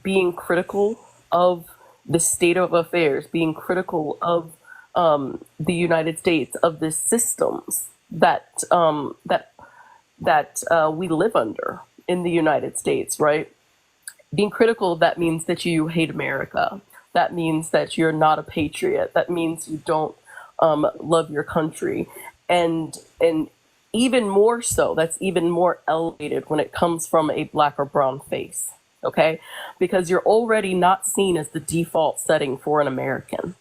being critical of the state of affairs, being critical of the United States, of the systems that we live under in the United States, right? Being critical, that means that you hate America. That means that you're not a patriot. That means you don't love your country. And even more so, that's even more elevated when it comes from a black or brown face, okay? Because you're already not seen as the default setting for an American.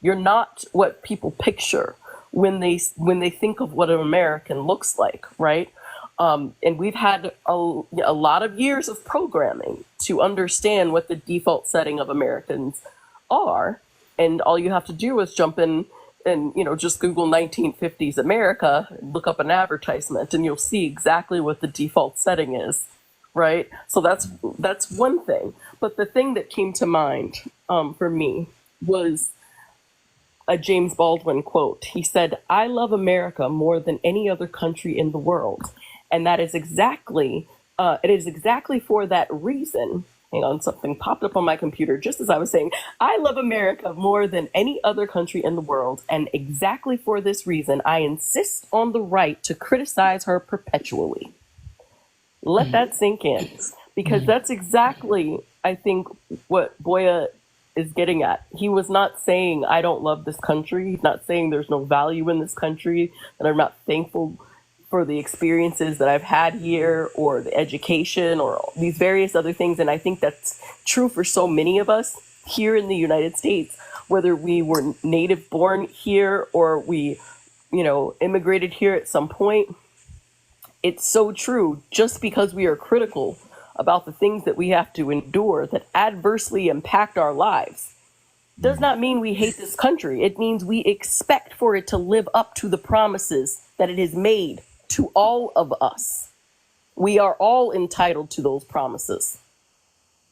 You're not what people picture when they think of what an American looks like, right? And we've had a lot of years of programming to understand what the default setting of Americans are. And all you have to do is jump in and, just Google 1950s America, look up an advertisement, and you'll see exactly what the default setting is, right? So that's one thing. But the thing that came to mind for me was a James Baldwin quote. He said, "I love America more than any other country in the world." And that is exactly, it is exactly for that reason. Hang on, something popped up on my computer just as I was saying, I love America more than any other country in the world. And exactly for this reason, I insist on the right to criticize her perpetually. Let that sink in, because that's exactly, I think, what Boyah is getting at. He was not saying, I don't love this country. He's not saying there's no value in this country, that I'm not thankful for the experiences that I've had here, or the education, or these various other things. And I think that's true for so many of us here in the United States, whether we were native born here or we, immigrated here at some point. It's so true. Just because we are critical about the things that we have to endure that adversely impact our lives does not mean we hate this country. It means we expect for it to live up to the promises that it has made to all of us. We are all entitled to those promises.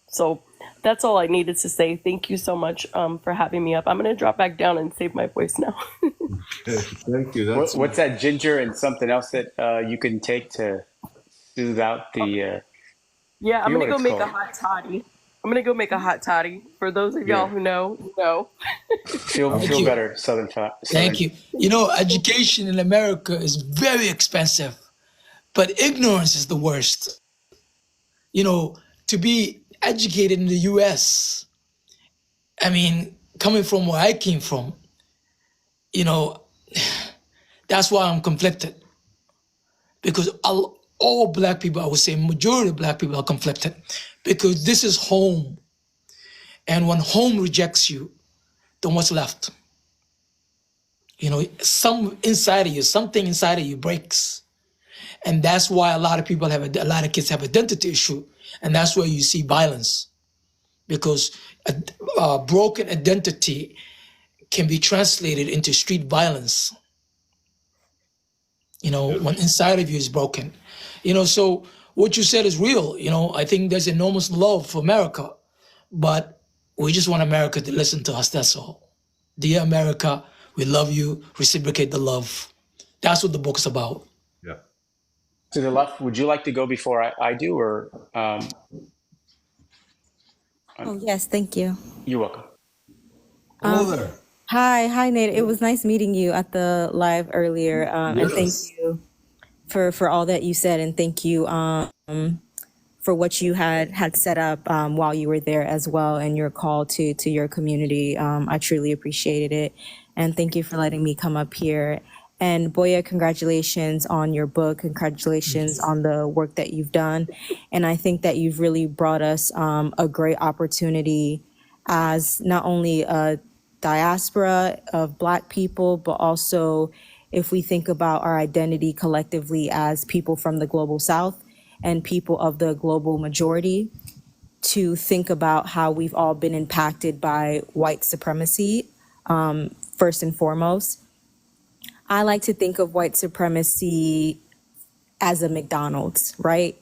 So that's all I needed to say. Thank you so much for having me up. I'm going to drop back down and save my voice now. Thank you. What's that ginger and something else that you can take to soothe out the... Yeah, I'm going to go make a hot toddy. For those of y'all who know. Feel better, Southern. Thank you. Education in America is very expensive. But ignorance is the worst. You know, to be educated in the US, I mean, coming from where I came from, you know, that's why I'm conflicted. Because all black people, I would say majority of black people are conflicted. Because this is home. And when home rejects you, then what's left? You know, something inside of you breaks. And that's why a lot of kids have identity issue. And that's where you see violence. Because a broken identity can be translated into street violence, you know, when inside of you is broken. You know, so what you said is real. You know, I think there's enormous love for America, but we just want America to listen to us, that's all. Dear America, we love you, reciprocate the love. That's what the book's about. Yeah. To the left, would you like to go before I do, or Oh, yes, thank you. you're welcome. Hello there. Hi, Nate. It was nice meeting you at the live earlier. And thank Yes. you for all that you said, and thank you for what you had set up while you were there as well, and your call to your community. I truly appreciated it, and thank you for letting me come up here. And Boyah, congratulations on your book. Congratulations on the work that you've done. And I think that you've really brought us a great opportunity as not only a diaspora of Black people, but also if we think about our identity collectively as people from the global South and people of the global majority, to think about how we've all been impacted by white supremacy, first and foremost. I like to think of white supremacy as a McDonald's, right?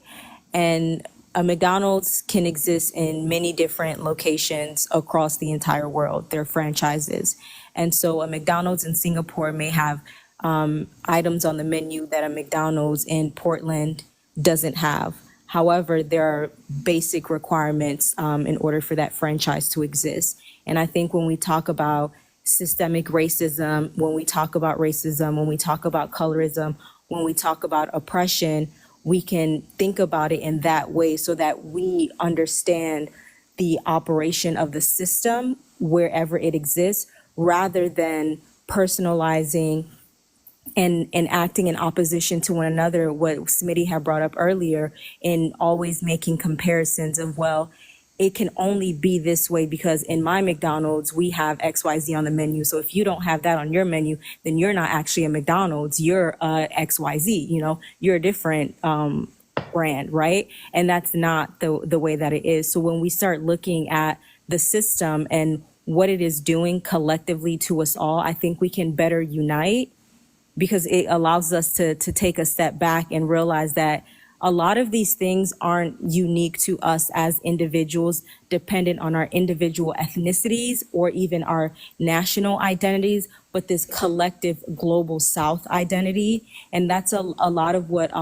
And a McDonald's can exist in many different locations across the entire world. They're franchises. And so a McDonald's in Singapore may have items on the menu that a McDonald's in Portland doesn't have. However, there are basic requirements in order for that franchise to exist. And I think when we talk about systemic racism, when we talk about racism, when we talk about colorism, when we talk about oppression, we can think about it in that way so that we understand the operation of the system wherever it exists, rather than personalizing and acting in opposition to one another, what Smitty had brought up earlier, in always making comparisons of, well, it can only be this way because in my McDonald's, we have XYZ on the menu. So if you don't have that on your menu, then you're not actually a McDonald's, you're XYZ, you know, you're a different brand, right? And that's not the way that it is. So when we start looking at the system and what it is doing collectively to us all, I think we can better unite, because it allows us to take a step back and realize that a lot of these things aren't unique to us as individuals, dependent on our individual ethnicities or even our national identities, but this collective global South identity. And that's a lot of what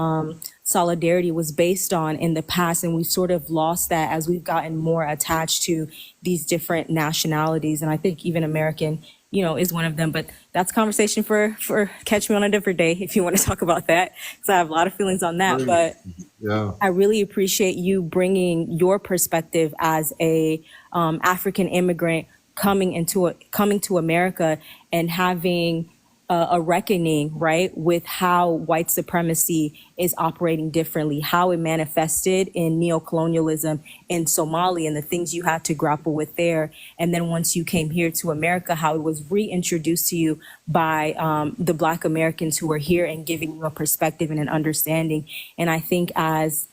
solidarity was based on in the past. And we've sort of lost that as we've gotten more attached to these different nationalities. And I think even American, you know, is one of them. But that's conversation for catch me on a different day if you want to talk about that, because I have a lot of feelings on that. But Yeah. I really appreciate you bringing your perspective as a African immigrant coming to America and having a reckoning, right, with how white supremacy is operating differently, how it manifested in neocolonialism in Somalia and the things you had to grapple with there. And then once you came here to America, how it was reintroduced to you by the Black Americans who were here and giving you a perspective and an understanding. And I think as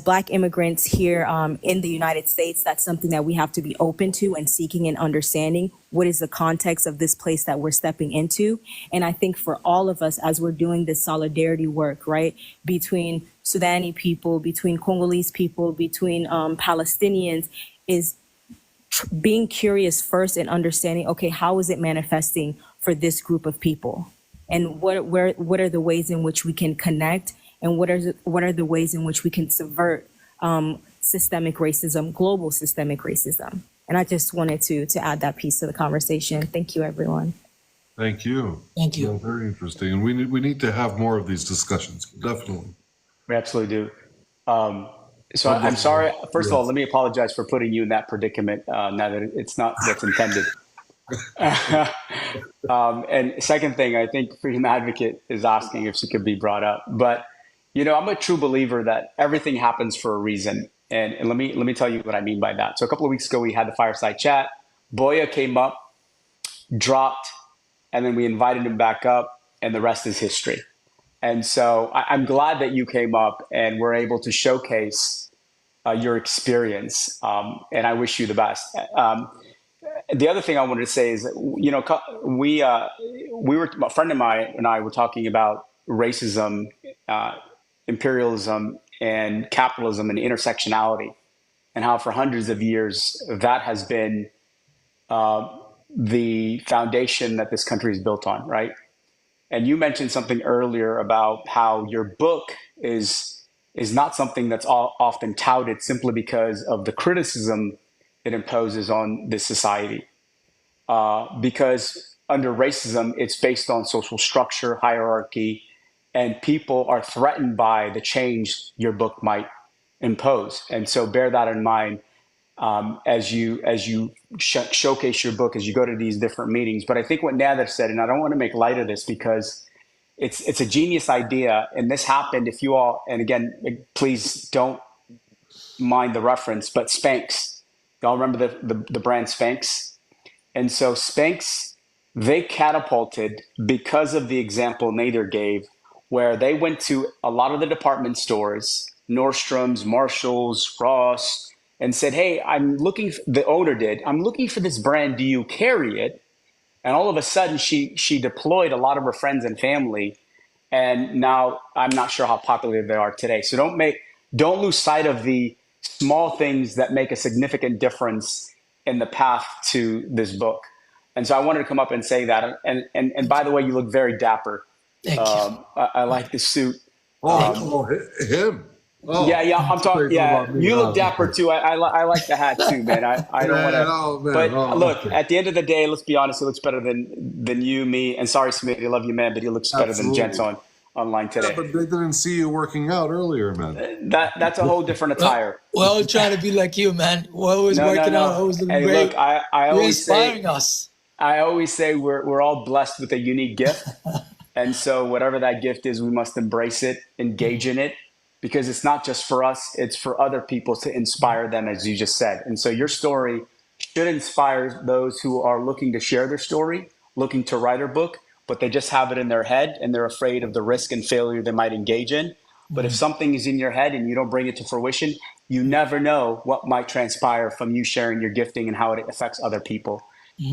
Black immigrants here in the United States, that's something that we have to be open to and seeking and understanding. What is the context of this place that we're stepping into? And I think for all of us, as we're doing this solidarity work, right, between Sudani people, between Congolese people, between Palestinians, is being curious first and understanding, okay, how is it manifesting for this group of people? And what are the ways in which we can connect? And what are the ways in which we can subvert systemic racism, global systemic racism? And I just wanted to add that piece to the conversation. Thank you, everyone. Thank you. Thank you. Yeah, very interesting. And we need to have more of these discussions, definitely. We absolutely do. So I'm Wonderful. sorry. First of all, Yes. let me apologize for putting you in that predicament. Now that it's not what's intended. And second thing, I think Freedom Advocate is asking if she could be brought up. But I'm a true believer that everything happens for a reason. And let me tell you what I mean by that. So a couple of weeks ago, we had the fireside chat. Boyah came up, dropped, and then we invited him back up, and the rest is history. And so I'm glad that you came up and were able to showcase your experience. And I wish you the best. The other thing I wanted to say is that we were a friend of mine and I were talking about racism, imperialism, and capitalism and intersectionality, and how for hundreds of years that has been the foundation that this country is built on, right? And you mentioned something earlier about how your book is not something that's often touted simply because of the criticism it imposes on this society. Because under racism, it's based on social structure, hierarchy, and people are threatened by the change your book might impose. And so bear that in mind as you showcase your book, as you go to these different meetings. But I think what Nader said, and I don't want to make light of this because it's a genius idea, and this happened. If you all, and again, please don't mind the reference, but Spanx, y'all remember the brand Spanx? And so Spanx, they catapulted because of the example Nader gave, where they went to a lot of the department stores, Nordstrom's, Marshall's, Ross, and said, "Hey, the owner did, I'm looking for this brand. Do you carry it?" And all of a sudden, she deployed a lot of her friends and family, and now I'm not sure how popular they are today. So don't lose sight of the small things that make a significant difference in the path to this book. And so I wanted to come up and say that. And by the way, you look very dapper. Thank you. I like the suit. Oh, him. Oh, Yeah, I'm talking. Yeah, about me. you look Oh, dapper okay. too. I like the hat too, man. I don't want Man, to. oh, man. But Oh, look, okay. at the end of the day, let's be honest. It looks better than you, me, and sorry, Smitty, I love you, man, but he looks better than gents Absolutely. online Yeah, today. but they didn't see you working out earlier, man. That's a whole different attire. We're all trying to be like you, man. We're always No, no, working out, no. always looking Hey, look, great. I You're always say inspiring us. we're all blessed with a unique gift. And so whatever that gift is, we must embrace it, engage in it, because it's not just for us, it's for other people to inspire them, as you just said. And so your story should inspire those who are looking to share their story, looking to write a book, but they just have it in their head and they're afraid of the risk and failure they might engage in. But if something is in your head and you don't bring it to fruition, you never know what might transpire from you sharing your gifting and how it affects other people.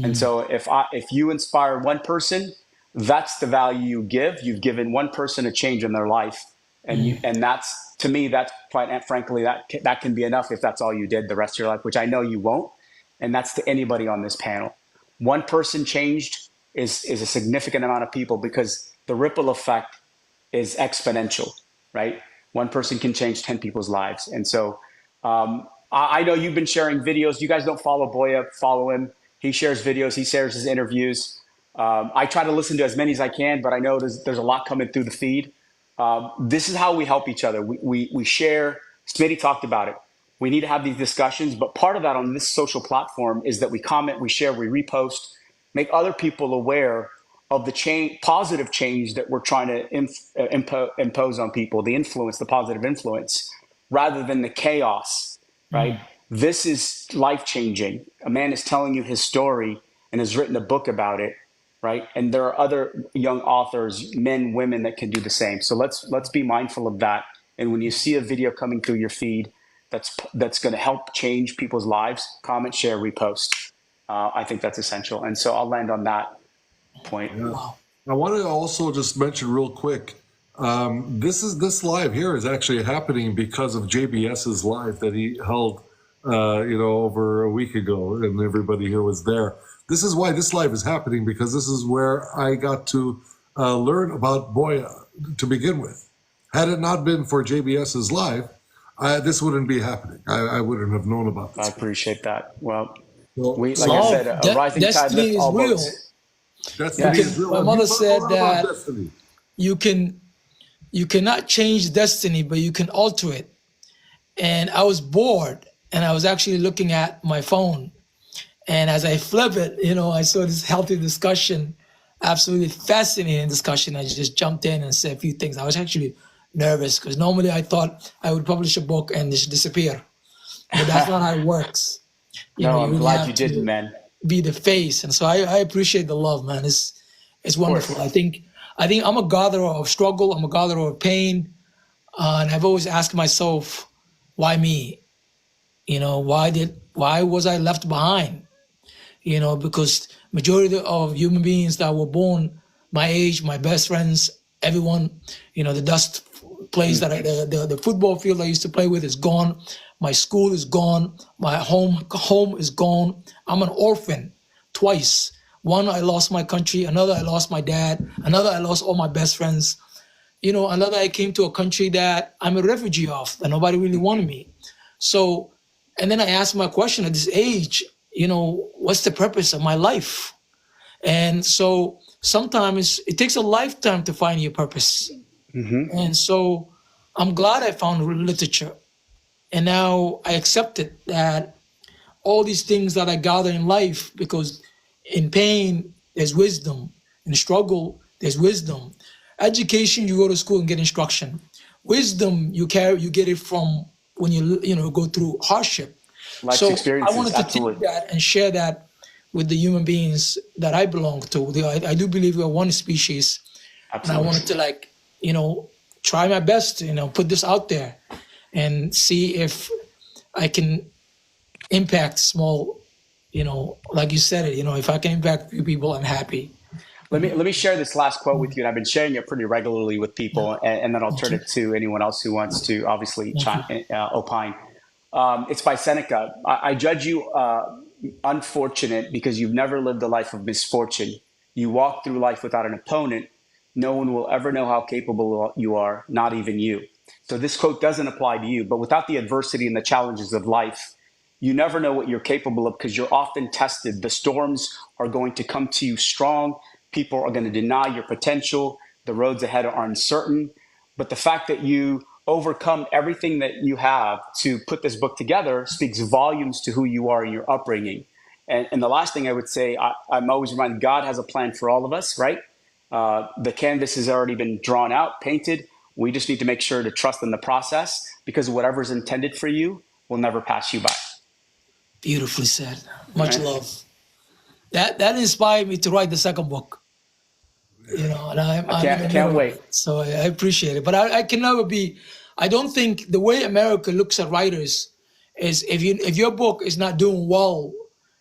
And so if you inspire one person, that's the value you give. You've given one person a change in their life, and that's, to me, that's quite frankly, that can be enough if that's all you did the rest of your life, which I know you won't. And that's to anybody on this panel. One person changed is a significant amount of people, because the ripple effect is exponential, right? One person can change 10 people's lives. And so I know you've been sharing videos. You guys don't follow Boyah, follow him. He shares videos, he shares his interviews. I try to listen to as many as I can, but I know there's a lot coming through the feed. This is how we help each other. We share. Smitty talked about it. We need to have these discussions, but part of that on this social platform is that we comment, we share, we repost, make other people aware of the positive change that we're trying to impose on people, the influence, the positive influence, rather than the chaos, right? This is life changing. A man is telling you his story and has written a book about it, right? And there are other young authors, men, women, that can do the same. So let's be mindful of that. And when you see a video coming through your feed that's going to help change people's lives, comment, share, repost. I think that's essential. And so I'll land on that point. Yeah. I want to also just mention real quick. This live here is actually happening because of JBS's live that he held, over a week ago, and everybody here was there. This is why this live is happening, because this is where I got to learn about Boyah to begin with. Had it not been for JBS's live, this wouldn't be happening. I wouldn't have known about this. I appreciate that. Well, So, like I said, a rising tide destiny lifts is all real. boats. Destiny Yes. is real. My You mother talk a said lot about that destiny. you cannot change destiny, but you can alter it. And I was bored, and I was actually looking at my phone. And as I flip it, I saw this healthy discussion, absolutely fascinating discussion. I just jumped in and said a few things. I was actually nervous because normally I thought I would publish a book and just disappear, but that's not how it works. No, You I'm really glad you have didn't, to man. be the face, and so I appreciate the love, man. It's Of wonderful. course. I think I'm a gatherer of struggle. I'm a gatherer of pain, and I've always asked myself, why me? Why was I left behind? Because majority of human beings that were born my age, my best friends, everyone, the dust place that the football field I used to play with is gone. My school is gone. My home is gone. I'm an orphan twice. One, I lost my country. Another, I lost my dad. Another, I lost all my best friends. Another, I came to a country that I'm a refugee of, that nobody really wanted me. So, and then I asked my question at this age, what's the purpose of my life? And so sometimes it takes a lifetime to find your purpose. And so I'm glad I found literature. And now I accepted that all these things that I gather in life, because in pain, there's wisdom. In struggle, there's wisdom. Education, you go to school and get instruction. Wisdom, you get it from when you go through hardship. Life's So I experiences, wanted to take absolutely. that and share that with the human beings that I belong to. I do believe we're one species, and I Absolutely. wanted to try my best to put this out there and see if I can impact small, like you said it, if I can impact a few people, I'm happy. Let me share this last quote with you, and I've been sharing it pretty regularly with Yeah. people, and then I'll Thank turn you. it to anyone else who wants to obviously Thank you. opine. It's by Seneca. I judge you unfortunate because you've never lived a life of misfortune. You walk through life without an opponent. No one will ever know how capable you are, not even you. So this quote doesn't apply to you, but without the adversity and the challenges of life, you never know what you're capable of because you're often tested. The storms are going to come to you strong. People are going to deny your potential. The roads ahead are uncertain. But the fact that you overcome everything that you have to put this book together speaks volumes to who you are in your upbringing. And the last thing I would say, I'm always reminded God has a plan for all of us, right? The canvas has already been drawn out, painted. We just need to make sure to trust in the process because whatever's intended for you will never pass you by. Beautifully said. Much Right? love. That inspired me to write the second book. And I I'm in can't the can't middle of wait. it, so I appreciate it. But I can never be. I don't think the way America looks at writers is if your book is not doing well,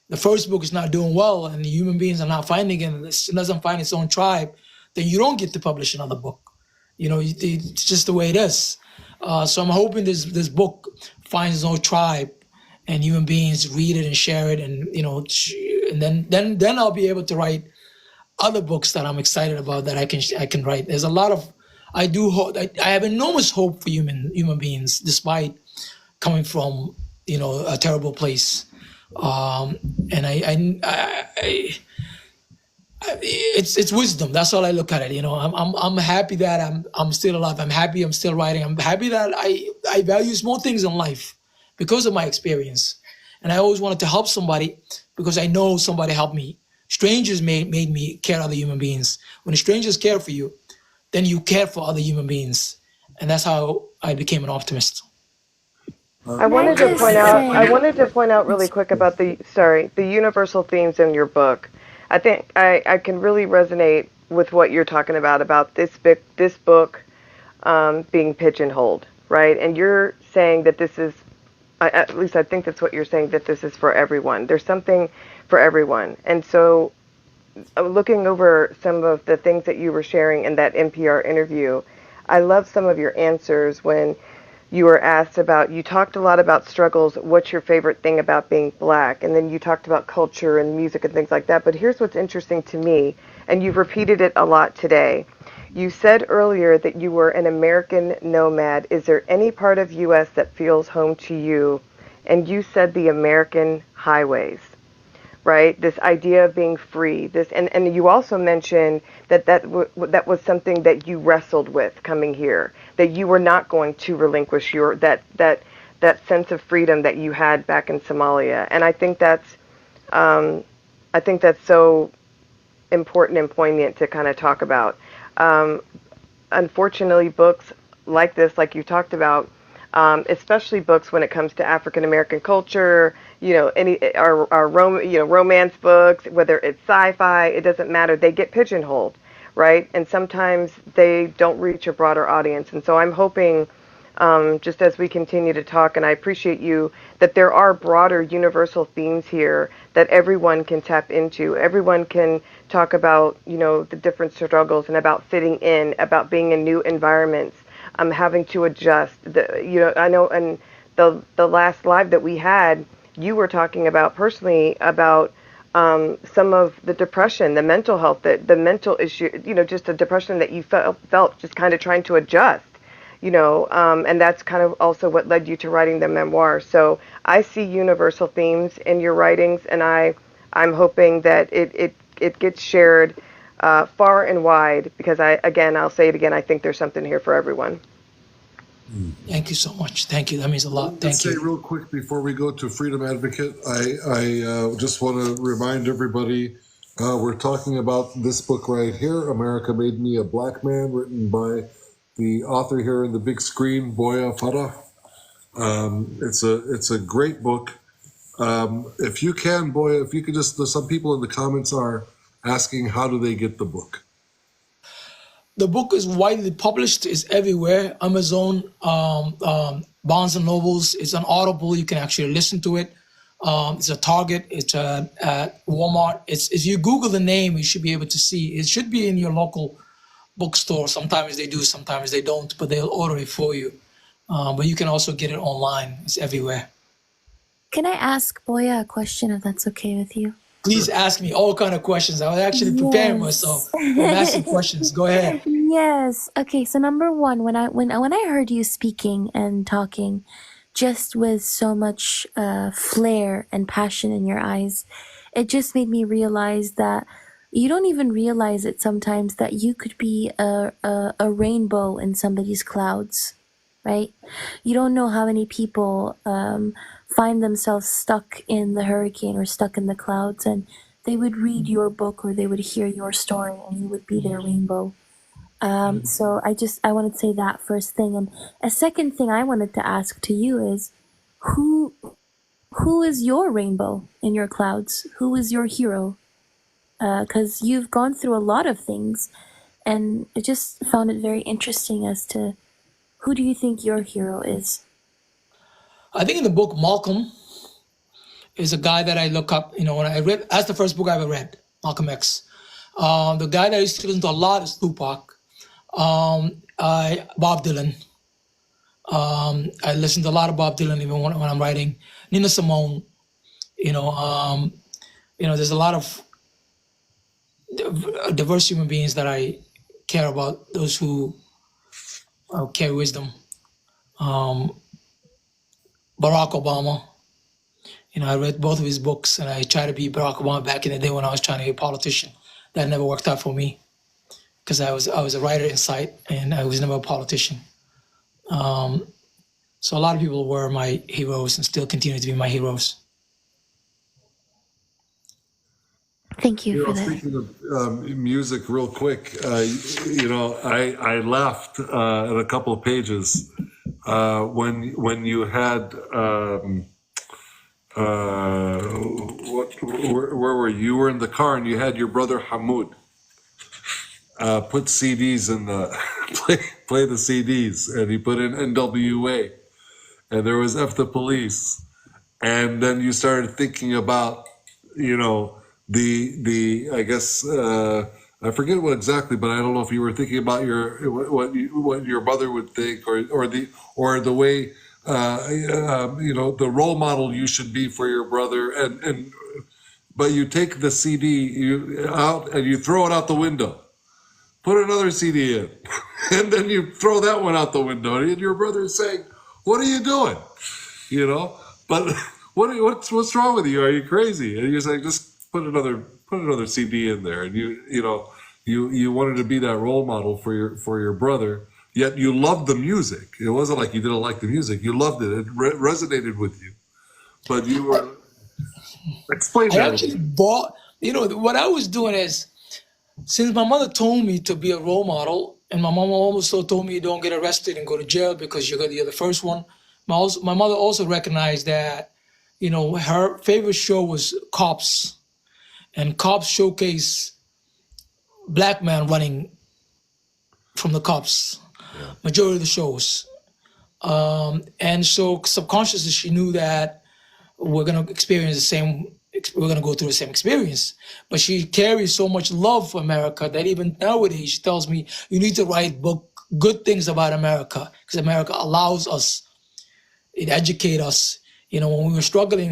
the first book is not doing well, and the human beings are not finding it, and it doesn't find its own tribe, then you don't get to publish another book. It's just the way it is. So I'm hoping this book finds its own tribe, and human beings read it and share it, and and then I'll be able to write other books that I'm excited about that I can write. There's a lot of I do hope I have enormous hope for human beings, despite coming from a terrible place. And it's wisdom. That's all I look at it. I'm happy that I'm still alive. I'm happy I'm still writing. I'm happy that I value small things in life because of my experience. And I always wanted to help somebody because I know somebody helped me. Strangers made me care other human beings. When strangers care for you, then you care for other human beings. And that's how I became an optimist. I Can I wanted to just point out. I say, wanted to point out really quick about the universal themes in your book. I think I can really resonate with what you're talking about this book being pigeonholed, right? And you're saying that this is, at least I think that's what you're saying, that this is for everyone. There's something for everyone. And so, looking over some of the things that you were sharing in that NPR interview, I love some of your answers when you were asked about, you talked a lot about struggles, what's your favorite thing about being black? And then you talked about culture and music and things like that. But here's what's interesting to me, and you've repeated it a lot today. You said earlier that you were an American nomad. Is there any part of U.S. that feels home to you? And you said the American highways. right? This idea of being free. And you also mentioned that was something that you wrestled with coming here, that you were not going to relinquish that sense of freedom that you had back in Somalia. And um, I think that's so important and poignant to kind of talk about. Um, Unfortunately, books like this, like you talked about, especially books when it comes to African American culture, romance books, whether it's sci-fi, it doesn't matter. They get pigeonholed, right? And sometimes they don't reach a broader audience. And so I'm hoping, just as we continue to talk, and I appreciate you, that there are broader universal themes here that everyone can tap into. Everyone can talk about, the different struggles and about fitting in, about being in new environments, having to adjust. I know, and the last live that we had, you were talking about personally about some of the depression, the mental health, the mental issue, just the depression that you felt just kind of trying to adjust, and that's kind of also what led you to writing the memoir. So I see universal themes in your writings, and I'm hoping that it gets shared far and wide, because I'll say it again, I think there's something here for everyone. Thank you so much. Thank you. That means a lot. Let's Thank say you. real quick before we go to Freedom Advocate, I just want to remind everybody we're talking about this book right here, America Made Me a Black Man, written by the author here in the big screen, Boyah Farah. It's a great book. If you can, Boyah, if you could just, some people in the comments are asking how do they get the book. The book is widely published. It's everywhere. Amazon, Barnes and Nobles. It's on Audible. You can actually listen to it. It's a Target. It's at Walmart. If you Google the name, you should be able to see. It should be in your local bookstore. Sometimes they do, sometimes they don't, but they'll order it for you. But you can also get it online. It's everywhere. Can I ask Boya a question if that's okay with you? Please ask me all kind of questions. I was actually preparing myself. I'm asking questions. Go ahead. Yes. Okay. So number one, when I heard you speaking and talking, just with so much flair and passion in your eyes, it just made me realize that you don't even realize it sometimes that you could be a rainbow in somebody's clouds, right? You don't know how many people find themselves stuck in the hurricane or stuck in the clouds, and they would read your book or they would hear your story and you would be their rainbow. So I wanted to say that first thing. And a second thing I wanted to ask to you is who is your rainbow in your clouds? Who is your hero? Because you've gone through a lot of things, and I just found it very interesting as to who do you think your hero is? I think in the book, Malcolm is a guy that I look up. When I read, that's the first book I ever read, Malcolm X. The guy that I used to listen to a lot is Tupac. Bob Dylan. I listen to a lot of Bob Dylan even when I'm writing. Nina Simone. There's a lot of diverse human beings that I care about. Those who carry wisdom. Barack Obama. I read both of his books, and I tried to be Barack Obama back in the day when I was trying to be a politician. That never worked out for me because I was a writer inside, and I was never a politician. So a lot of people were my heroes and still continue to be my heroes. Thank you for that. Speaking of music, real quick, I laughed at a couple of pages when you had where were you? You were in the car and you had your brother Hamoud put CDs in the play the CDs, and he put in NWA, and there was F the Police, and then you started thinking about the I guess I forget what exactly, but I don't know if you were thinking about what your brother would think, or the way the role model you should be for your brother, and but you take the CD out and you throw it out the window, put another CD in, and then you throw that one out the window, and your brother is saying, "What are you doing?" But what's wrong with you? Are you crazy? And he's like, just put another CD in there. And you wanted to be that role model for your brother, yet you loved the music. It wasn't like you didn't like the music. You loved it. It resonated with you. But you were explain I that. actually bought, what I was doing is, since my mother told me to be a role model, and my mom also told me don't get arrested and go to jail because you're the first one. My mother also recognized that, her favorite show was Cops, and Cops showcase black men running from the cops, majority of the shows. And so subconsciously she knew that we're gonna go through the same experience. But she carries so much love for America that even nowadays she tells me, you need to write good things about America, because America allows us, it educates us. When we were struggling,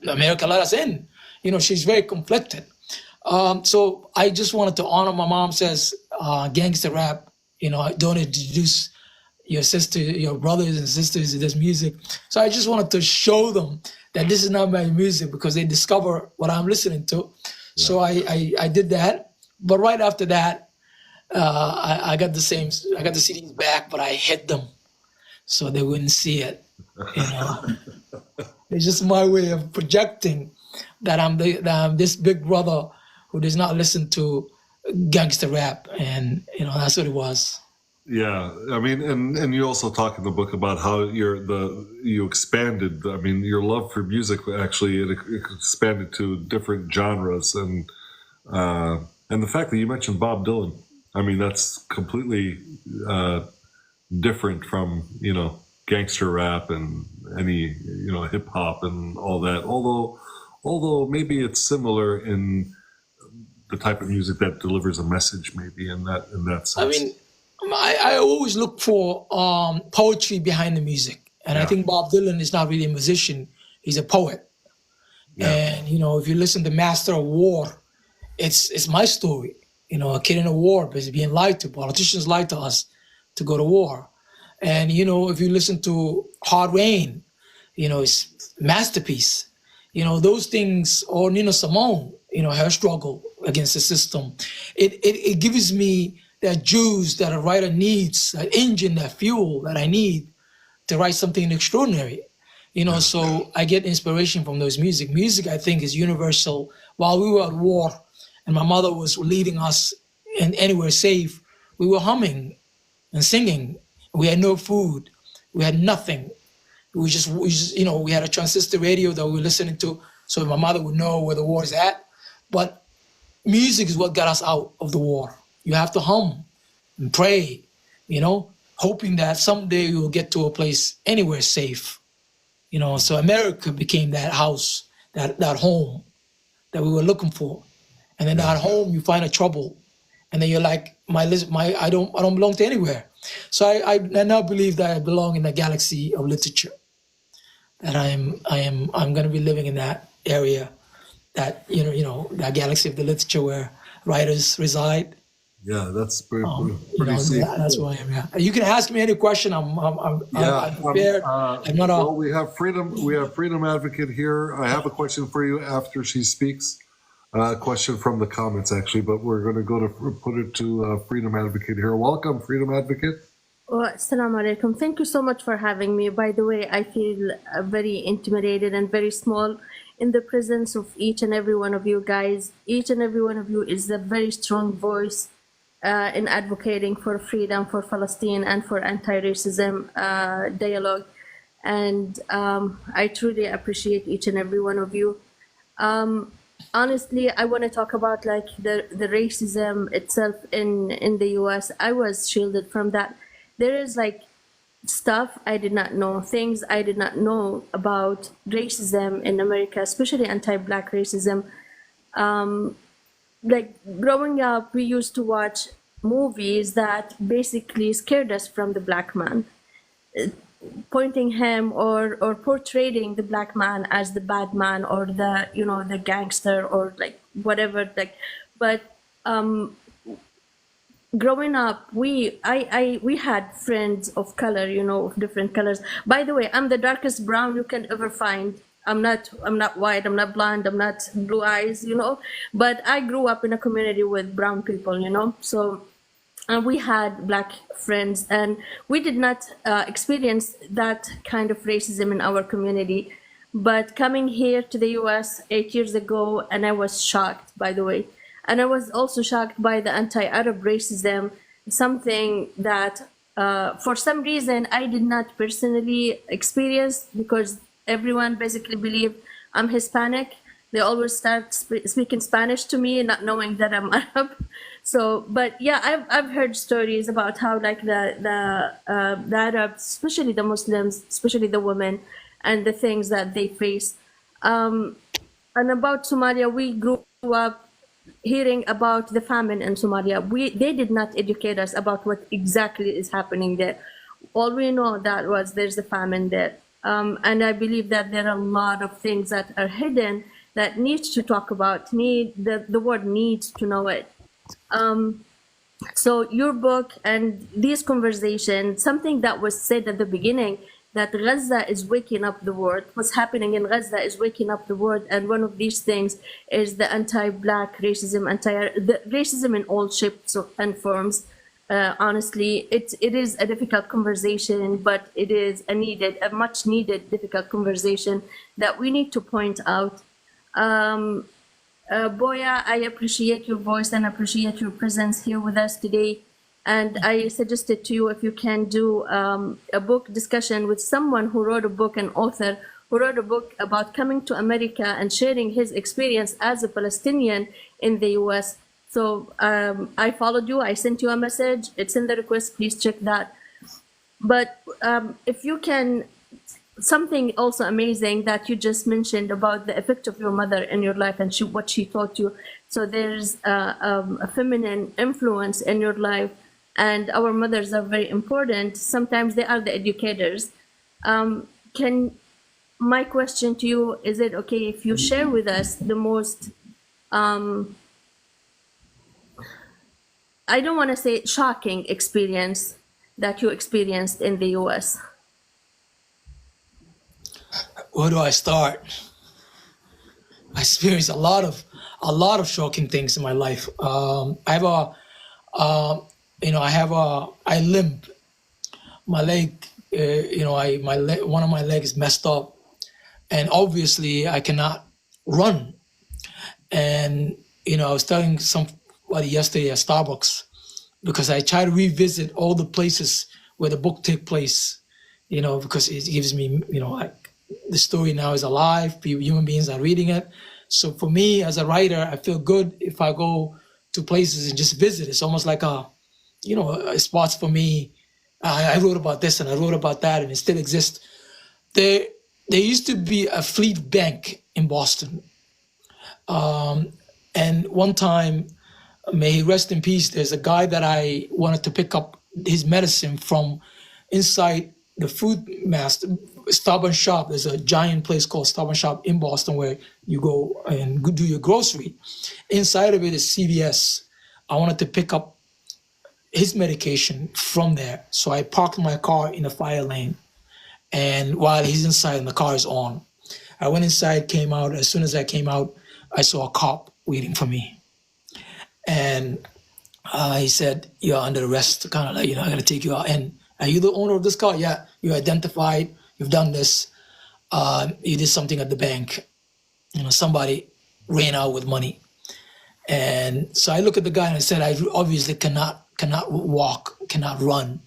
America let us in. She's very conflicted. So I just wanted to honor my mom says, gangster rap, don't introduce your brothers and sisters to this music. So I just wanted to show them that this is not my music, because they discover what I'm listening to. Yeah. So I did that. But right after that, I got the CDs back, but I hid them so they wouldn't see it. It's just my way of projecting that I'm this big brother who does not listen to gangster rap, and that's what it was. Yeah, I mean, and you also talk in the book about how you expanded. I mean, your love for music actually it expanded to different genres, and the fact that you mentioned Bob Dylan. I mean, that's completely different from gangster rap and any hip hop and all that. Although maybe it's similar in the type of music that delivers a message, maybe in that sense. I mean, I always look for poetry behind the music, and I think Bob Dylan is not really a musician; he's a poet. Yeah. And if you listen to Master of War, it's my story. A kid in a war is being lied to. Politicians lied to us to go to war. And if you listen to Hard Rain, it's masterpiece. Those things, or Nina Simone, her struggle against the system. It gives me that juice that a writer needs, that engine, that fuel that I need to write something extraordinary. So I get inspiration from those music. Music, I think, is universal. While we were at war and my mother was leading us in anywhere safe, we were humming and singing. We had no food. We had nothing. We just we had a transistor radio that we were listening to, so my mother would know where the war is at. But music is what got us out of the war. You have to hum and pray, hoping that someday you'll get to a place anywhere safe. So America became that house, that home that we were looking for. And then at home you find a trouble, and then you're like, I don't belong to anywhere. So I now believe that I belong in the galaxy of literature. That I'm going to be living in that area, that that galaxy of the literature where writers reside. Yeah, that's pretty safe. That's why I am. Yeah, you can ask me any question. I'm prepared. Well, we have freedom advocate here. I have a question for you after she speaks. A question from the comments actually, but we're going to go to put it to freedom advocate here. Welcome, freedom advocate. Assalamu alaikum. Thank you so much for having me. By the way, I feel very intimidated and very small in the presence of each and every one of you guys. Each and every one of you is a very strong voice in advocating for freedom for Palestine and for anti-racism dialogue. And I truly appreciate each and every one of you. Honestly, I want to talk about like the racism itself in the US. I was shielded from that. There is like stuff I did not know, things I did not know about racism in America, especially anti-Black racism. Like growing up, we used to watch movies that basically scared us from the Black man, pointing him or portraying the Black man as the bad man or the the gangster or like whatever. Like, but growing up, we had friends of color, of different colors. By the way, I'm the darkest brown you can ever find I'm not white, I'm not blonde, I'm not blue eyes, you know, but I grew up in a community with brown people, you know, so and we had black friends, and we did not experience that kind of racism in our community. But coming here to the US 8 years ago, and I was shocked, by the way, and I was also shocked by the anti-Arab racism, something that for some reason I did not personally experience, because everyone basically believed I'm Hispanic. They always start speaking Spanish to me, not knowing that I'm Arab. So, but yeah, I've heard stories about how like the Arabs, especially the Muslims, especially the women, and the things that they face. And about Somalia, we grew up hearing about the famine in Somalia. They did not educate us about what exactly is happening there. All we know that was there's a famine there. And I believe that there are a lot of things that are hidden that needs to talk about, the world needs to know it. So your book and these conversations, something that was said at the beginning, that Gaza is waking up the world. What's happening in Gaza is waking up the world, and one of these things is the anti-black racism, the racism in all shapes and forms. Honestly, it is a difficult conversation, but it is a much needed difficult conversation that we need to point out. Boyah, I appreciate your voice and appreciate your presence here with us today. And I suggested to you if you can do a book discussion with someone who wrote a book, an author who wrote a book about coming to America and sharing his experience as a Palestinian in the US. So I followed you, I sent you a message, it's in the request, please check that. But if you can, something also amazing that you just mentioned about the effect of your mother in your life and what she taught you. So there's a feminine influence in your life, and our mothers are very important. Sometimes they are the educators. My question to you, is it okay if you share with us the most, I don't want to say shocking experience that you experienced in the US? Where do I start? I experienced a lot of shocking things in my life. I limp. My leg, one of my legs is messed up, and obviously I cannot run. And I was telling somebody yesterday at Starbucks, because I try to revisit all the places where the book took place, because it gives me, like, the story now is alive. Human beings are reading it. So for me as a writer, I feel good if I go to places and just visit. It's almost like a spots for me. I wrote about this and I wrote about that, and it still exists. There used to be a Fleet Bank in Boston. And one time, may he rest in peace, there's a guy that I wanted to pick up his medicine from inside the food master, Stop and Shop. There's a giant place called Stop and Shop in Boston where you go and do your grocery. Inside of it is CVS. I wanted to pick up his medication from there. So I parked my car in the fire lane. And while he's inside and the car is on, I went inside, came out. As soon as I came out, I saw a cop waiting for me. And he said, "You're under arrest, kind of like, I got to take you out. And are you the owner of this car? Yeah, you identified, you've done this. You did something at the bank. Somebody ran out with money." And so I look at the guy and I said, "I obviously cannot walk, cannot run.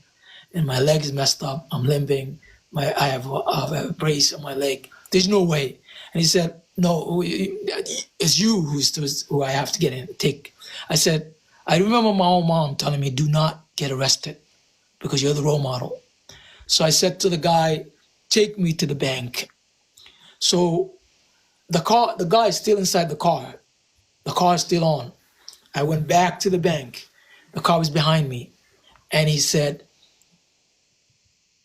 And my leg is messed up. I'm limping. I have a brace on my leg. There's no way." And he said, "No, it's you who I have to get in, take." I said, "I remember my own mom telling me, do not get arrested because you're the role model." So I said to the guy, "Take me to the bank." So the guy is still inside the car. The car is still on. I went back to the bank. The car was behind me. And he said,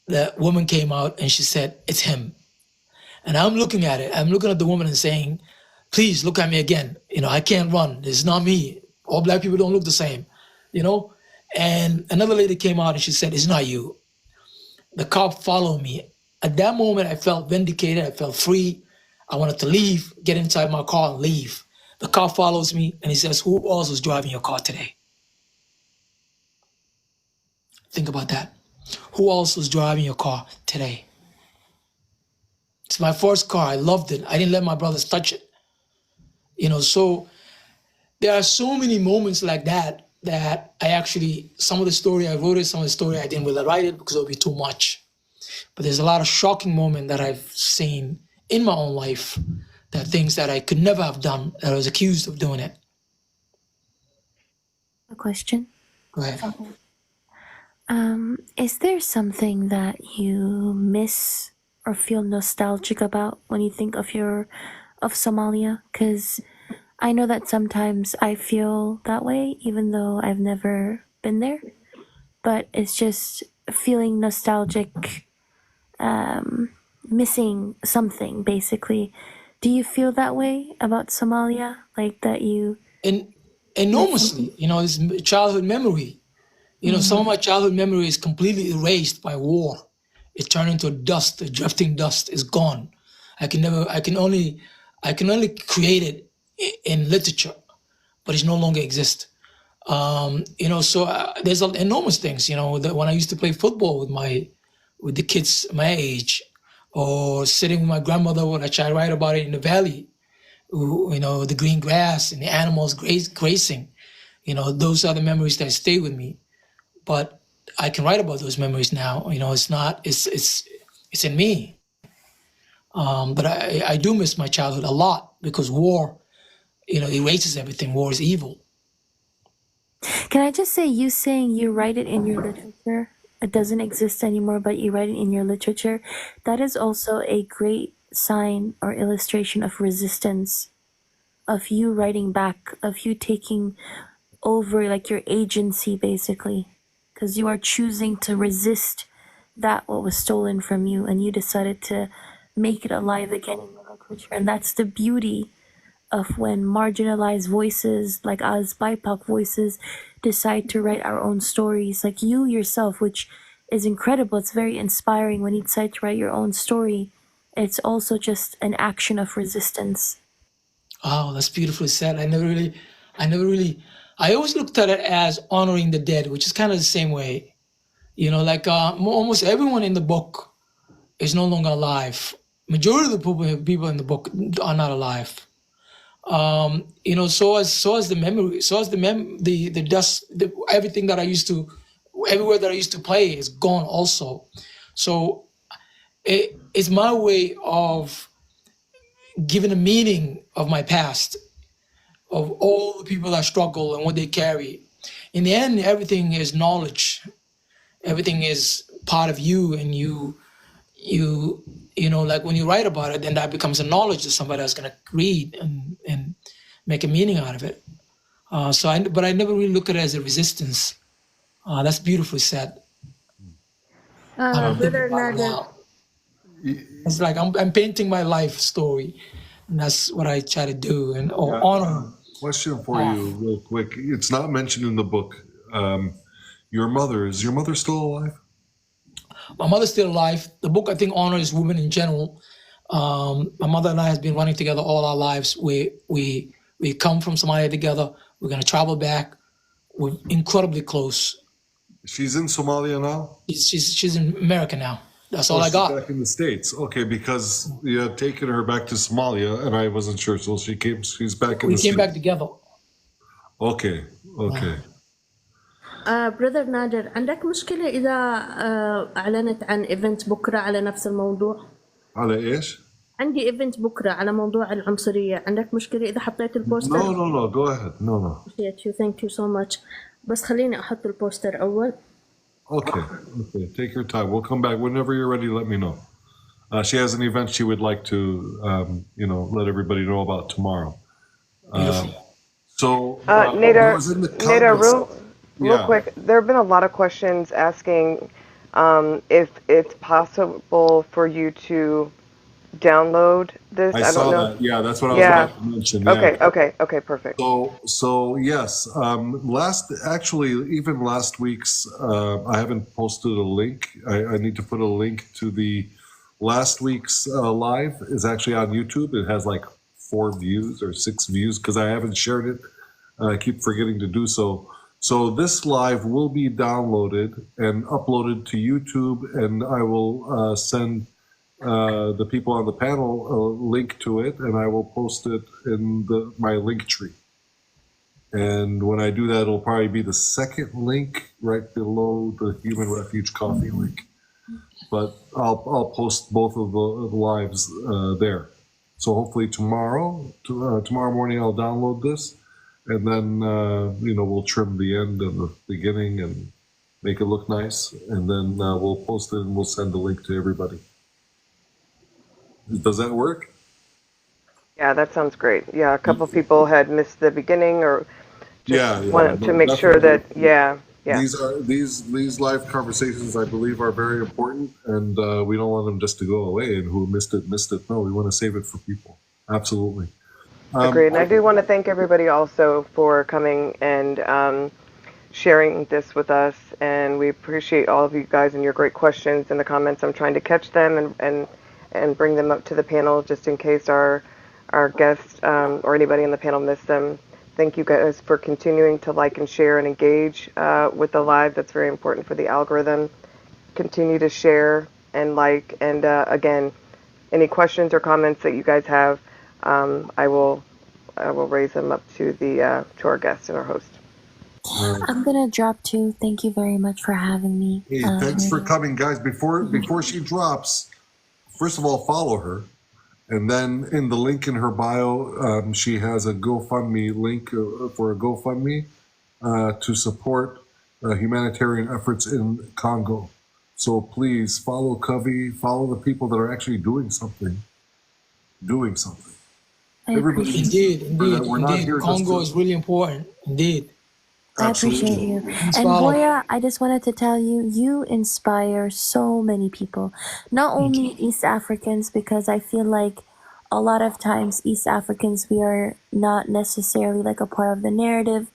the woman came out and she said, "It's him." And I'm looking at it. I'm looking at the woman and saying, "Please look at me again. I can't run. It's not me. All black people don't look the same, And another lady came out and she said, "It's not you." The cop followed me. At that moment, I felt vindicated. I felt free. I wanted to leave, get inside my car and leave. The car follows me and he says, who else was driving your car today? Think about that. Who else was driving your car today? It's my first car. I loved it. I didn't let my brothers touch it. So there are so many moments like that I actually, some of the story I wrote it, some of the story I didn't really write it because it would be too much. But there's a lot of shocking moments that I've seen in my own life, that things that I could never have done, that I was accused of doing it. A question. Go ahead. Is there something that you miss or feel nostalgic about when you think of Somalia? Because I know that sometimes I feel that way, even though I've never been there. But it's just feeling nostalgic, missing something, basically. Do you feel that way about Somalia? Like that you... Enormously, it's childhood memory. Some of my childhood memory is completely erased by war. It turned into dust, a drifting dust is gone. I can only create it in literature, but it no longer exists. So there's enormous things, that when I used to play football with the kids my age, or sitting with my grandmother when I try to write about it in the valley, the green grass and the animals grazing, those are the memories that stay with me. But I can write about those memories now. It's in me. But I do miss my childhood a lot because war, erases everything. War is evil. Can I just say, you saying you write it in your literature, it doesn't exist anymore, but you write it in your literature, that is also a great sign or illustration of resistance, of you writing back, of you taking over, like, your agency, basically. Because you are choosing to resist that what was stolen from you, and you decided to make it alive again in your literature. And that's the beauty of when marginalized voices like us, BIPOC voices, decide to write our own stories. Like you yourself, which is incredible. It's very inspiring when you decide to write your own story. It's also just an action of resistance. Oh, that's beautifully said. I always looked at it as honoring the dead, which is kind of the same way. Almost everyone in the book is no longer alive. Majority of the people in the book are not alive. So as the memory, so as the dust, everything that everywhere that I used to play is gone also. So it's my way of giving a meaning of my past, of all the people that struggle and what they carry. In the end, everything is knowledge. Everything is part of you, and like when you write about it, then that becomes a knowledge that somebody else going to read and make a meaning out of it. But I never really look at it as a resistance. That's beautifully said. I'm thinking about it now. It's like I'm painting my life story, and that's what I try to do. And honor. Question for you, real quick. It's not mentioned in the book. Is your mother still alive? My mother's still alive. The book, I think, honors women in general. My mother and I have been running together all our lives. We come from Somalia together. We're going to travel back. We're incredibly close. She's in Somalia now? She's in America now. That's all I got. Back in the States. Okay, because you had taken her back to Somalia, and I wasn't sure. So she's back in the States. We came back together. Okay. برادر نادر، عندك مشكلة إذا أعلنت عن إيفنت بكرة على نفس الموضوع؟ على إيش؟ عندي إيفنت بكرة على موضوع العنصرية، عندك مشكلة إذا حطيت البوستر؟ No, go ahead. No. Thank you so much. بس خليني أحط البوستر أول. Okay, take your time. We'll come back whenever you're ready. Let me know. She has an event she would like to, let everybody know about tomorrow. Nader, real quick, there have been a lot of questions asking if it's possible for you to download this. I saw that. Yeah, that's what I was about to mention. Okay, perfect. So yes, even last week's, I haven't posted a link. I need to put a link to the Last week's live is actually on YouTube. It has like 4 views or 6 views because I haven't shared it. I keep forgetting to do so. So this live will be downloaded and uploaded to YouTube, and I will send the people on the panel a link to it, and I will post it in my link tree. And when I do that, it'll probably be the second link right below the Human Refuge Coffee link. But I'll post both of the lives there. So hopefully tomorrow morning I'll download this, and then we'll trim the end and the beginning and make it look nice, and then we'll post it and we'll send the link to everybody. Does that work? Yeah, that sounds great. Yeah, a couple people had missed the beginning or just wanted to make sure that, yeah. These live conversations, I believe, are very important, and we don't want them just to go away, and who missed it. No, we want to save it for people. Absolutely. Agreed. And I do want to thank everybody also for coming and sharing this with us, and we appreciate all of you guys and your great questions in the comments. I'm trying to catch them and bring them up to the panel just in case our guests or anybody in the panel missed them. Thank you guys for continuing to like and share and engage with the live. That's very important for the algorithm. Continue to share and like. And again, any questions or comments that you guys have, I will raise them up to our guests and our host. I'm gonna drop too. Thank you very much for having me. Hey, thanks for coming, guys. Before she drops, first of all, follow her. And then in the link in her bio, she has a GoFundMe link for a GoFundMe to support humanitarian efforts in Congo. So please follow Covey, follow the people that are actually doing something. Indeed. Congo is really important. Indeed. I appreciate you. And Boyah, I just wanted to tell you, you inspire so many people. Not only East Africans, because I feel like a lot of times East Africans, we are not necessarily like a part of the narrative.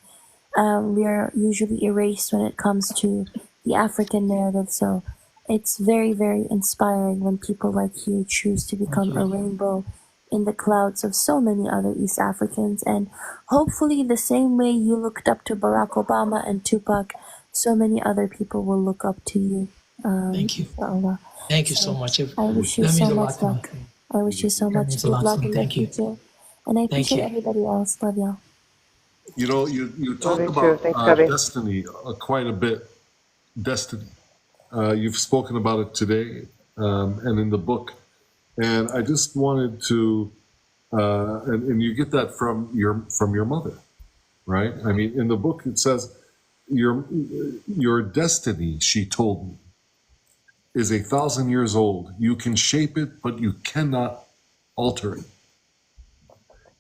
We are usually erased when it comes to the African narrative. So it's very, very inspiring when people like you choose to become a rainbow in the clouds of so many other East Africans. And hopefully the same way you looked up to Barack Obama and Tupac, so many other people will look up to you. Thank you. Inshallah. Thank you so much. I wish you so much luck. I wish you so much good luck in the future. And I appreciate everybody else. Love y'all. You talk about destiny quite a bit. Destiny. You've spoken about it today and in the book. And I just wanted to, and you get that from your mother, right? I mean, in the book it says, your destiny, she told me, is 1,000 years old. You can shape it, but you cannot alter it.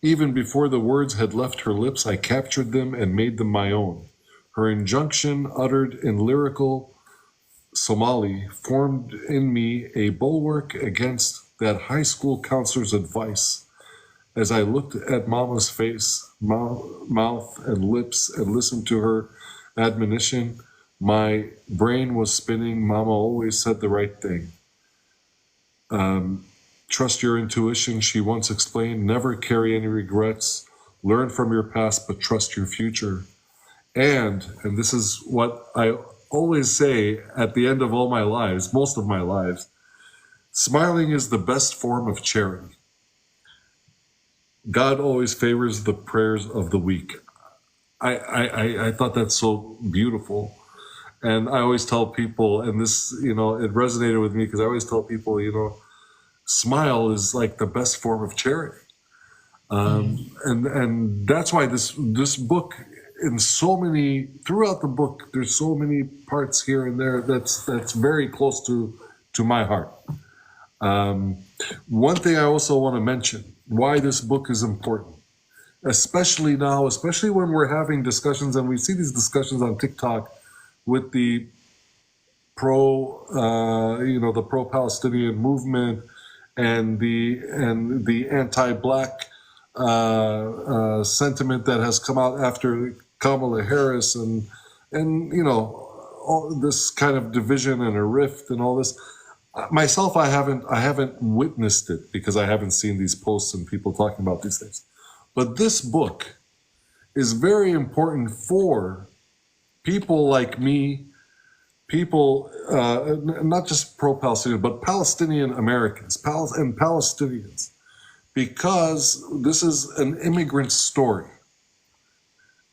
Even before the words had left her lips, I captured them and made them my own. Her injunction, uttered in lyrical Somali, formed in me a bulwark against that high school counselor's advice. As I looked at Mama's face, mouth and lips, and listened to her admonition, my brain was spinning. Mama always said the right thing. Trust your intuition, she once explained. Never carry any regrets. Learn from your past, but trust your future. And this is what I always say at the end of all my lives, most of my lives, smiling is the best form of charity. God always favors the prayers of the weak. I thought that's so beautiful. And I always tell people, and this, it resonated with me because I always tell people, smile is like the best form of charity. And that's why this book, throughout the book, there's so many parts here and there that's very close to my heart. One thing I also want to mention, why this book is important, especially now, especially when we're having discussions, and we see these discussions on TikTok with the pro-Palestinian movement and the anti-black sentiment that has come out after Kamala Harris and all this kind of division and a rift and all this. myself, I haven't witnessed it because I haven't seen these posts and people talking about these things. But this book is very important for people like me, people, not just pro-Palestinian, but Palestinian Americans, and Palestinians, because this is an immigrant story.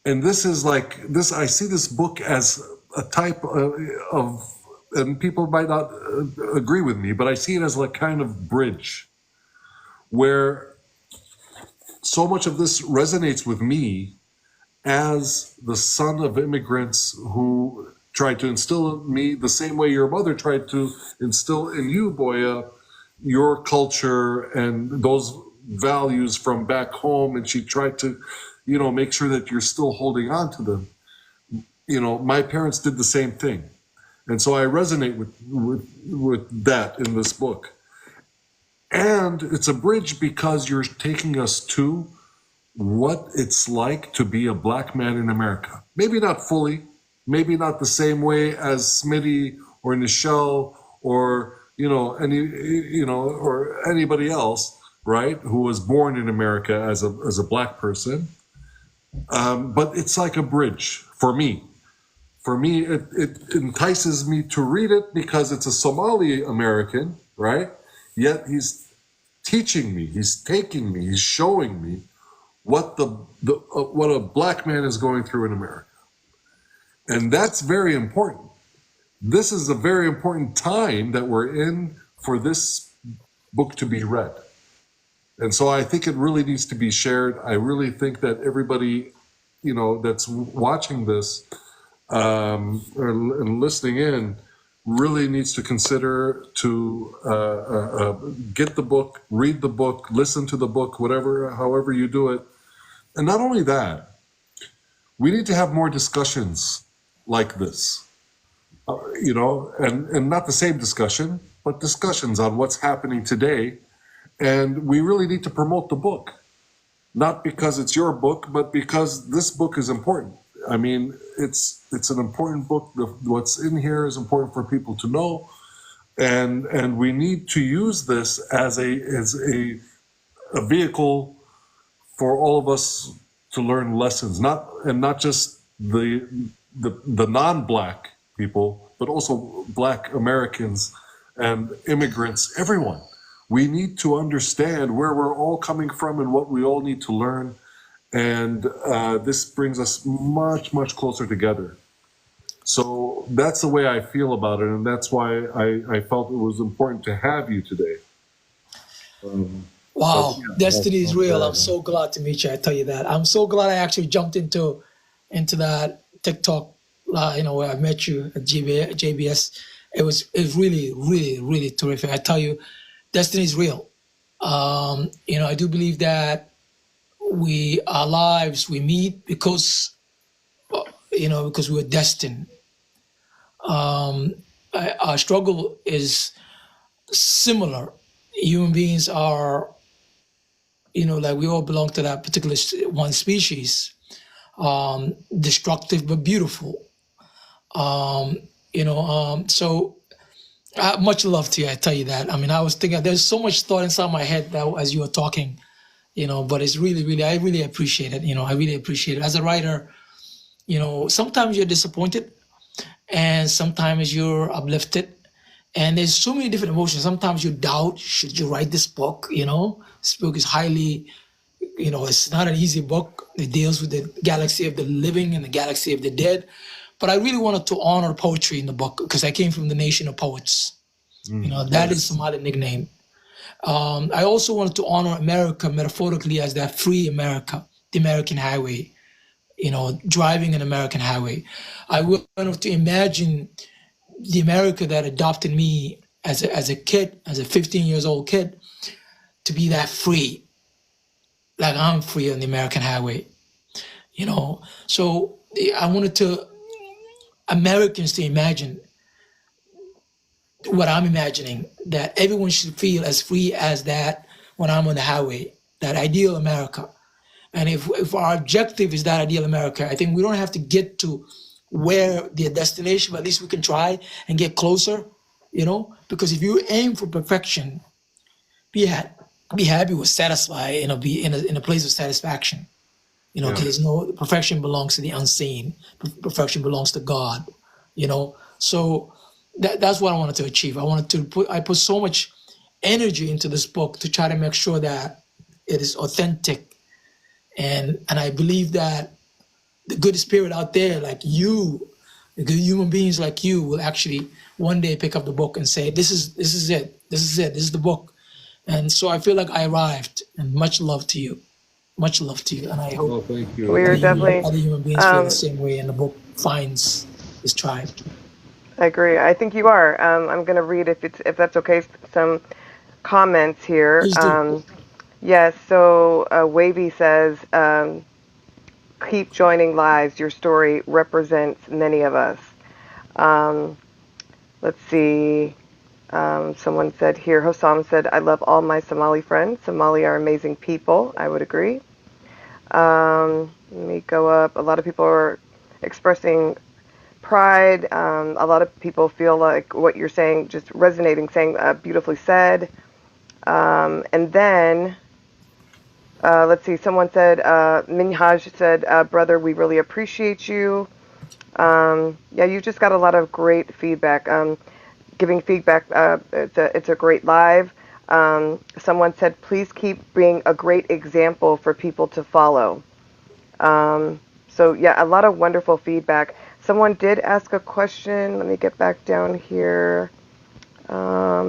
And this is like this. I see this book as a type of, and people might not agree with me, but I see it as like kind of bridge, where so much of this resonates with me as the son of immigrants who tried to instill in me the same way your mother tried to instill in you, Boyah, your culture and those values from back home, and she tried to, make sure that you're still holding on to them. My parents did the same thing, and so I resonate with that in this book. And it's a bridge because you're taking us to what it's like to be a black man in America. Maybe not fully, maybe not the same way as Smitty or Nichelle or or anybody else, right, who was born in America as a black person. But it's like a bridge for me. For me, it entices me to read it because it's a Somali American, right? Yet he's teaching me, he's taking me, he's showing me what what a black man is going through in America. And that's very important. This is a very important time that we're in for this book to be read. And so I think it really needs to be shared. I really think that everybody, that's watching this and listening in really needs to consider to get the book, read the book, listen to the book, however you do it. And not only that, we need to have more discussions like this, and not the same discussion, but discussions on what's happening today. And we really need to promote the book, not because it's your book, but because this book is important. I mean, it's an important book. What's in here is important for people to know, and we need to use this as a vehicle for all of us to learn lessons, not just the non-black people, but also black Americans and immigrants, everyone. We need to understand where we're all coming from and what we all need to learn. And this brings us much, much closer together. So that's the way I feel about it. And that's why I felt it was important to have you today. Wow, yeah, destiny is real. okay. I'm so glad to meet you. I tell you that. I'm so glad I actually jumped into that TikTok, where I met you at JBS. It was really, really, really terrific. I tell you, destiny is real. I do believe that our lives we meet because we were destined. Our struggle is similar. Human beings are, like we all belong to that particular one species, destructive but beautiful. So much love to you. I tell you that. I mean, I was thinking there's so much thought inside my head that as you were talking, but it's really, really, I really appreciate it. I really appreciate it. As a writer, sometimes you're disappointed and sometimes you're uplifted. And there's so many different emotions. Sometimes you doubt, should you write this book? This book is highly, it's not an easy book. It deals with the galaxy of the living and the galaxy of the dead. But I really wanted to honor poetry in the book because I came from the nation of poets. That is Somali nickname. I also wanted to honor America metaphorically as that free America, the American highway, driving an American highway. I wanted to imagine the America that adopted me as a kid, as a 15 years old kid, to be that free, like I'm free on the American highway, So I wanted Americans to imagine what I'm imagining, that everyone should feel as free as that when I'm on the highway, that ideal America. And if our objective is that ideal America, I think we don't have to get to where the destination, but at least we can try and get closer because if you aim for perfection, be happy with satisfied, be in a place of satisfaction, because no perfection belongs to the unseen. Perfection belongs to God, So that's what I wanted to achieve. I put so much energy into this book to try to make sure that it is authentic, and I believe that the good spirit out there, like you, the good human beings like you, will actually one day pick up the book and say, "This is it. This is the book." And so I feel like I arrived. And much love to you, and I hope Well, thank you. We are definitely. other human beings feel the same way, and the book finds its tribe. I agree. I think you are. I'm going to read, if that's okay, some comments here. Please do. Yes. So Wavy says, "Keep joining lives. Your story represents many of us." Let's see. Someone said here, Hossam said, "I love all my Somali friends. Somali are amazing people." I would agree. Let me go up. A lot of people are expressing pride. A lot of people feel like what you're saying, just resonating, saying beautifully said. And then, let's see, someone said, Minhaj said, "Brother, we really appreciate you." Yeah, you just got a lot of great feedback. Giving feedback, it's a great live. Someone said, "Please keep being a great example for people to follow." So yeah, a lot of wonderful feedback. Someone did ask a question. Let me get back down here.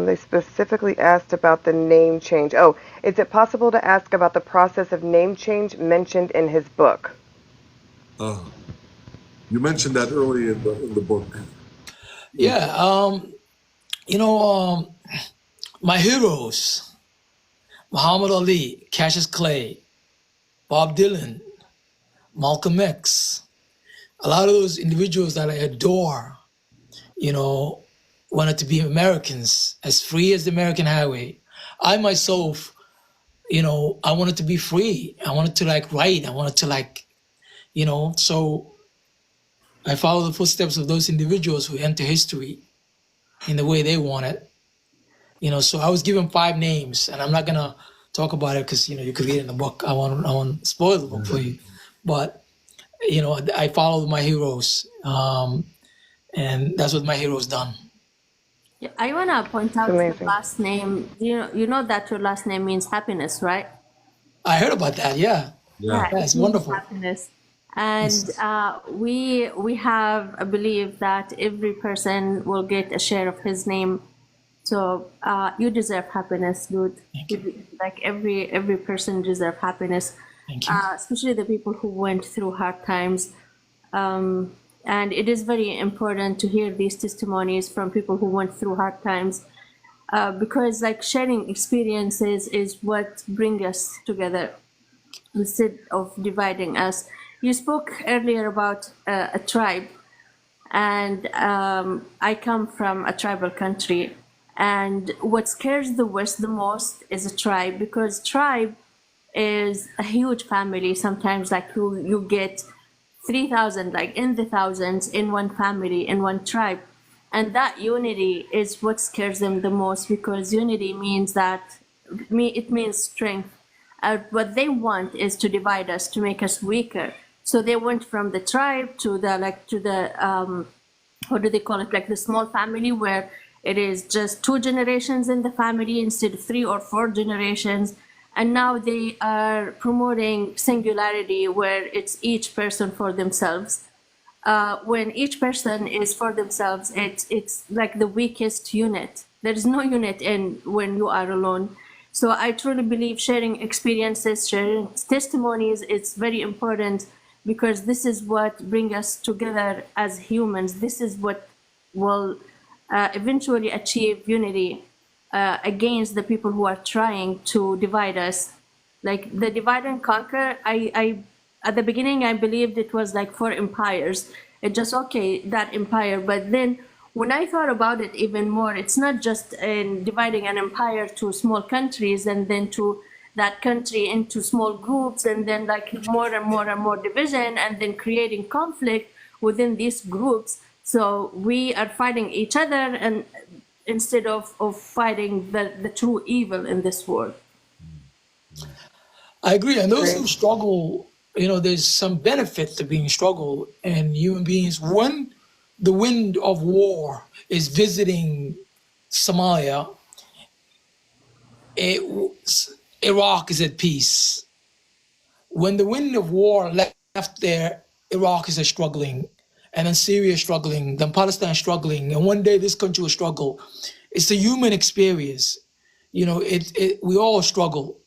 They specifically asked about the name change. Oh, is it possible to ask about the process of name change mentioned in his book? You mentioned that early in the book. Yeah. My heroes: Muhammad Ali, Cassius Clay, Bob Dylan, Malcolm X. A lot of those individuals that I adore, wanted to be Americans, as free as the American highway. I myself, I wanted to be free. I wanted to write. I wanted to so I follow the footsteps of those individuals who enter history in the way they want it. So I was given 5 names, and I'm not gonna talk about it because you could read it in the book. I won't spoil the book for you, but I followed my heroes, and that's what my heroes done. Yeah, I wanna point It's out your amazing. last name. You know that your last name means happiness, right? I heard about that. Yeah, Yeah, yeah, it it's means wonderful. happiness. And It's, we have a belief that every person will get a share of his name. So you deserve happiness, dude. Thank you. Like every person deserve happiness, Thank you. especially the people who went through hard times. And it is very important to hear these testimonies from people who went through hard times, because sharing experiences is what bring us together instead of dividing us. You spoke earlier about a tribe, and I come from a tribal country. And what scares the West the most is a tribe, because tribe is a huge family. Sometimes you get 3,000, in the thousands, in one family, in one tribe. And that unity is what scares them the most, because unity means it means strength. What they want is to divide us, to make us weaker. So they went from the tribe to the what do they call it, the small family, where it is just 2 generations in the family instead of 3 or 4 generations. And now they are promoting singularity, where it's each person for themselves. When each person is for themselves, it's like the weakest unit. There is no unit in when you are alone. So I truly believe sharing experiences, sharing testimonies, it's very important, because this is what brings us together as humans. This is what will eventually achieve unity against the people who are trying to divide us. Like the divide and conquer, I at the beginning I believed it was for empires. It just okay, that empire. But then when I thought about it even more, it's not just in dividing an empire to small countries and then to that country into small groups, and then more and more and more division, and then creating conflict within these groups. So we are fighting each other, and instead of fighting the true evil in this world. I agree. And those Agree. who struggle, there's some benefit to being struggle and human beings. When the wind of war is visiting Somalia, it, Iraq is at peace. When the wind of war left there, Iraq is struggling, and then Syria is struggling, then Palestine is struggling, and one day this country will struggle. It's a human experience. We all struggle.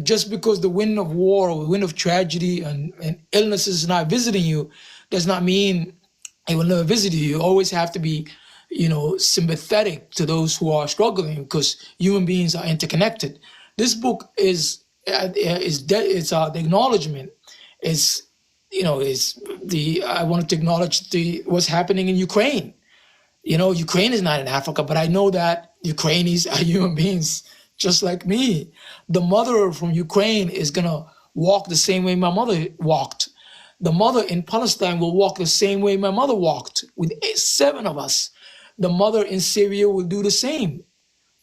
Just because the wind of war or the wind of tragedy and illness is not visiting you, does not mean it will never visit you. You always have to be, sympathetic to those who are struggling because human beings are interconnected. This book the acknowledgement is, I wanted to acknowledge what's happening in Ukraine. Ukraine is not in Africa, but I know that Ukrainians are human beings just like me. The mother from Ukraine is going to walk the same way my mother walked. The mother in Palestine will walk the same way my mother walked, with 7 of us. The mother in Syria will do the same.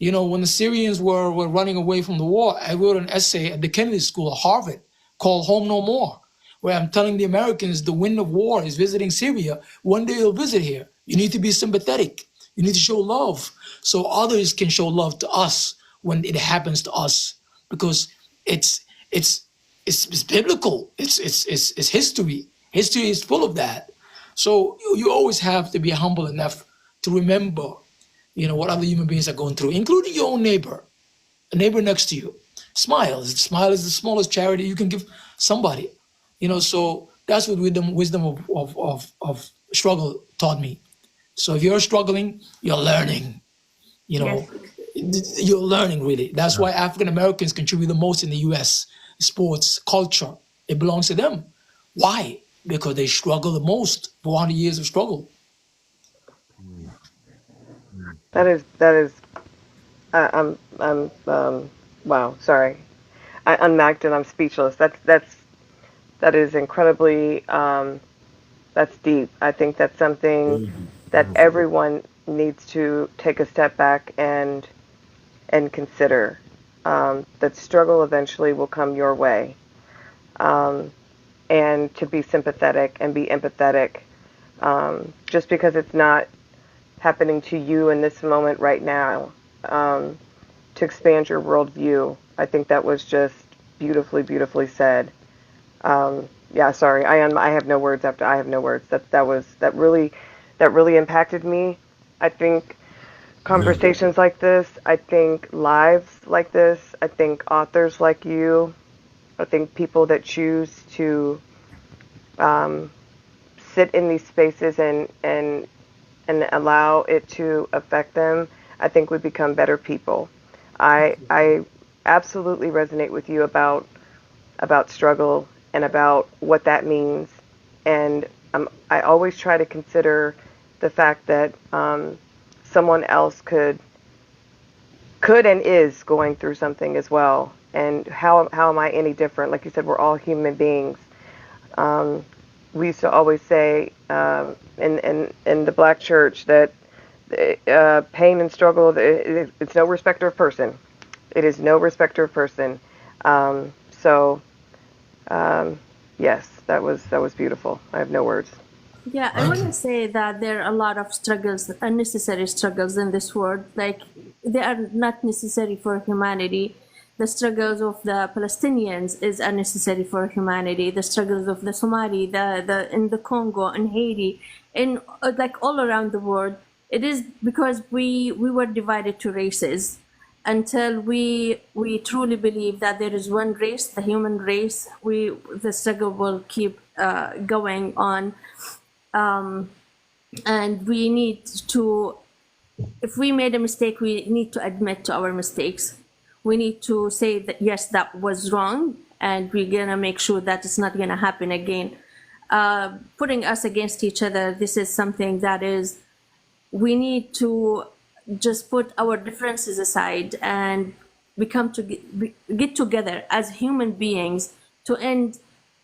When the Syrians were running away from the war, I wrote an essay at the Kennedy School at Harvard called Home No More, where I'm telling the Americans the wind of war is visiting Syria. One day it'll visit here. You need to be sympathetic. You need to show love so others can show love to us when it happens to us, because it's biblical. It's history. History is full of that. So you always have to be humble enough to remember, what other human beings are going through, including your own neighbor, a neighbor next to you. Smile. Smile is the smallest charity you can give somebody. So that's what wisdom of struggle taught me. So if you're struggling, you're learning. Yes. You're learning, really. That's why African Americans contribute the most in the U.S. Sports, culture. It belongs to them. Why? Because they struggle the most. 400 years of struggle. That is. Wow. Sorry, I unmiked and I'm speechless. That is incredibly. That's deep. I think that's something that everyone needs to take a step back and consider. That struggle eventually will come your way, and to be sympathetic and be empathetic. Just because it's not happening to you in this moment right now, to expand your worldview. I think that was just beautifully said. Yeah, sorry, I have no words after. I have no words. That really impacted me. I think conversations like this, I think lives like this, I think authors like you, I think people that choose to sit in these spaces and allow it to affect them, I think we become better people. I absolutely resonate with you about struggle and about what that means, and I always try to consider the fact that someone else could and is going through something as well, and how am I any different? Like you said, we're all human beings. We used to always say in the Black church that pain and struggle, it's no respecter of person. It is no respecter of person. Yes, that was beautiful. I have no words. Yeah, I want to say that there are a lot of struggles, unnecessary struggles in this world. Like, they are not necessary for humanity. The struggles of the Palestinians is unnecessary for humanity. The struggles of the Somali, the in the Congo, in Haiti, in like all around the world. It is because we were divided to races. Until we truly believe that there is one race, the human race, the struggle will keep going on. And we need to, if we made a mistake, we need to admit to our mistakes. We need to say that, yes, that was wrong, and we're gonna make sure that it's not gonna happen again. Putting us against each other, this is something that is, we need to just put our differences aside and get together as human beings to end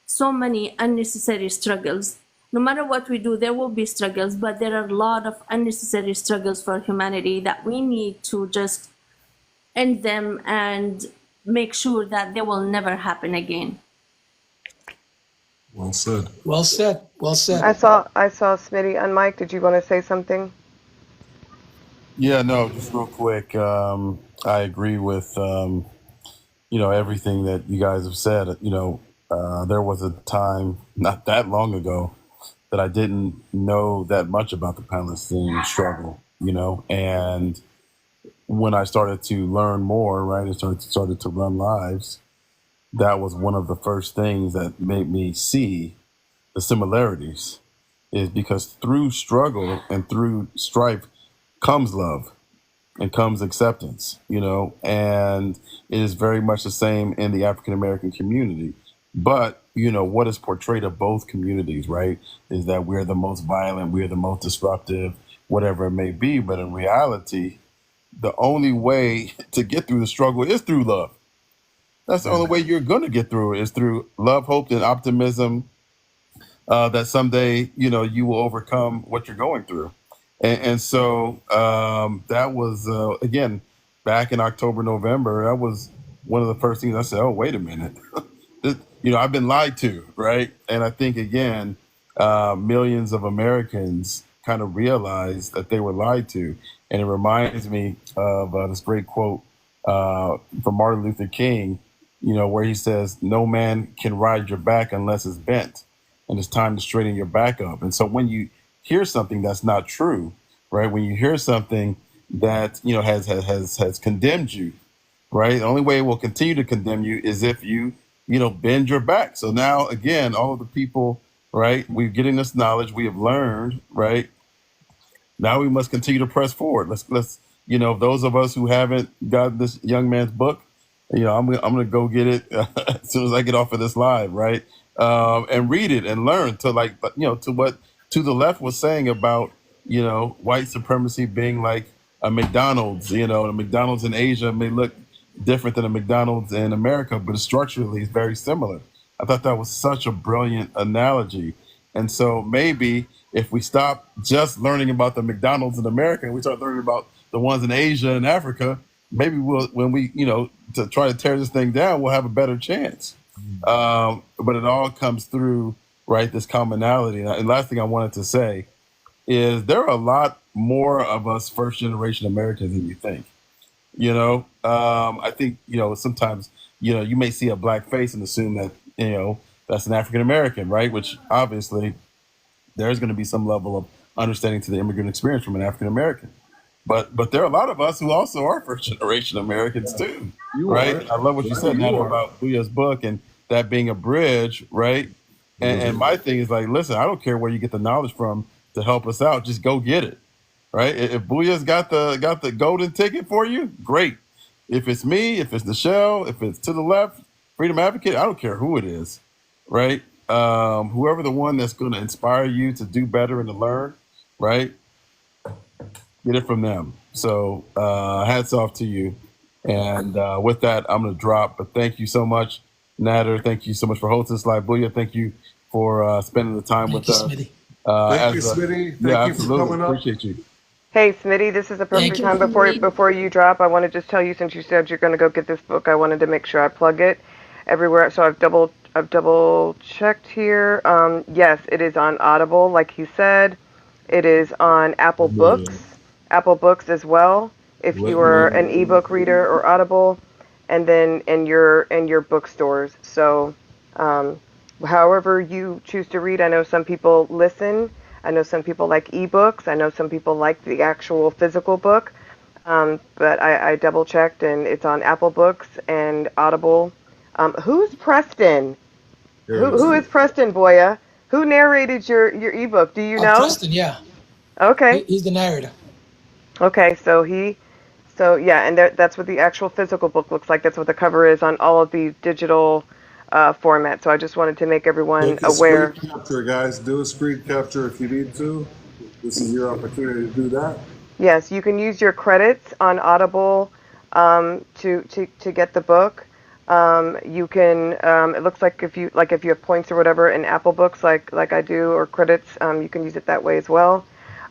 so many unnecessary struggles. no matter what we do, there will be struggles, but there are a lot of unnecessary struggles for humanity that we need to just end them and make sure that they will never happen again. Well said. Well said. Well said. I saw Smitty on mic. Did you want to say something? Yeah, no, just real quick. I agree with everything that you guys have said. There was a time not that long ago that I didn't know that much about the Palestinian struggle. And when I started to learn more, right, and started to run lives, that was one of the first things that made me see the similarities. Is because through struggle and through strife comes love and comes acceptance, and it is very much the same in the African American community. But, what is portrayed of both communities, right, is that we're the most violent, we're the most disruptive, whatever it may be. But in reality, the only way to get through the struggle is through love. That's the only way you're going to get through it, is through love, hope, and optimism, that someday, you will overcome what you're going through. And so that was, again, back in October, November, that was one of the first things I said, oh, wait a minute. I've been lied to, right? And I think, again, millions of Americans kind of realized that they were lied to. And it reminds me of this great quote from Martin Luther King, where he says, no man can ride your back unless it's bent, and it's time to straighten your back up. And so when you hear something that's not true, right? When you hear something that, has condemned you, right? The only way it will continue to condemn you is if you, bend your back. So now, again, all of the people, right? We're getting this knowledge, we have learned, right? Now we must continue to press forward. Let's those of us who haven't got this young man's book, I'm gonna go get it as soon as I get off of this live, right? And read it and learn to to what to the left was saying about white supremacy being like a McDonald's. A McDonald's in Asia may look different than a McDonald's in America, but structurally it's very similar. I thought that was such a brilliant analogy. And so maybe if we stop just learning about the McDonald's in America and we start learning about the ones in Asia and Africa, maybe when we, to try to tear this thing down, we'll have a better chance. But it all comes through, right, this commonality. And last thing I wanted to say is there are a lot more of us first generation Americans than you think. I think, sometimes, you may see a black face and assume that, that's an African American, right? Which obviously there's going to be some level of understanding to the immigrant experience from an African American. But there are a lot of us who also are first generation Americans too, right? I love what you said, Nana, about Boyah's book and that being a bridge, right? And my thing is like, listen, I don't care where you get the knowledge from to help us out, just go get it, right? If Boyah's got the golden ticket for you, great. If it's me, if it's Nichelle, if it's to the left, Freedom Advocate, I don't care who it is, right? Whoever the one that's going to inspire you to do better and to learn, right? Get it from them. So hats off to you. And with that, I'm going to drop. But thank you so much, Nader. Thank you so much for hosting this live. Boyah, thank you for spending the time with us. Thank you, Smitty. Thank you for coming up. Appreciate you. Hey, Smitty, this is the perfect time before you drop. I want to just tell you, since you said you're going to go get this book, I wanted to make sure I plug it everywhere. So I've double checked here. Yes, it is on Audible, like he said. It is on Apple Books as well, if you are an ebook reader or Audible, and then in your bookstores. So however you choose to read, I know some people listen. I know some people like ebooks. I know some people like the actual physical book. But I double checked, and it's on Apple Books and Audible. Who's Preston? Who is Preston, Boyah? Who narrated your ebook? Do you know? Preston, yeah. Okay. He's the narrator. Okay, so yeah, and that's what the actual physical book looks like. That's what the cover is on all of the digital formats. So I just wanted to make everyone aware. Screen capture, guys. Do a screen capture if you need to. This is your opportunity to do that. Yes, you can use your credits on Audible to get the book. You can, it looks like if you have points or whatever in Apple Books, like I do, or credits, you can use it that way as well.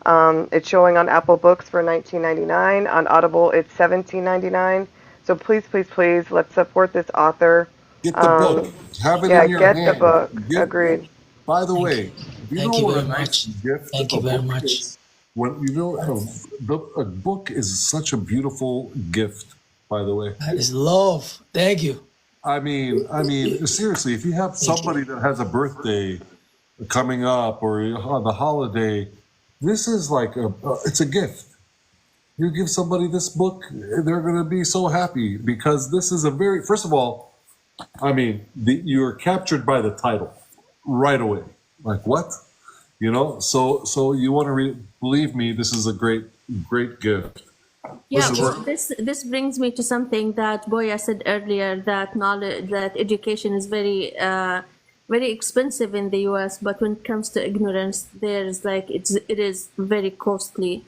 It's showing on Apple Books for $19.99. On Audible, it's $17.99. So please, please, please, let's support this author. Get the book. Have it Yeah, in your get the hand. book. Agreed. By the Thank way, you. do you Thank know you what very a nice much. gift Thank a you very book much. is? When you know a book is such a beautiful gift. By the way, That is love. Thank you. I mean, seriously, if you have Thank you. somebody that has a birthday coming up or on the holiday, this is like it's a gift. You give somebody this book, they're going to be so happy because this is a very, first of all, I mean, you're captured by the title right away. Like what? You know, so you want to believe me, this is a great, great gift. Yeah, Listen, well, this brings me to something that Boya said earlier, that knowledge, that education is very expensive in the U.S. But when it comes to ignorance, there's like it is very costly.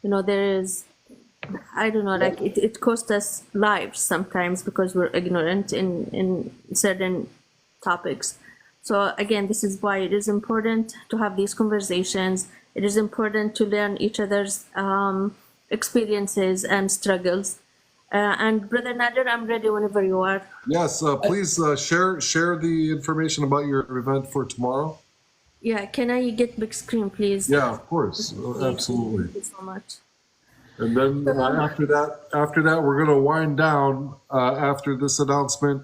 You know, there is, I don't know, like it costs us lives sometimes because we're ignorant in certain topics. So again, this is why it is important to have these conversations. It is important to learn each other's experiences and struggles. And Brother Nader, I'm ready whenever you are. yes, please share the information about your event for tomorrow. Yeah, can I get big screen, please? Yeah, of course, absolutely. Thank you so much. And then after that, we're going to wind down after this announcement.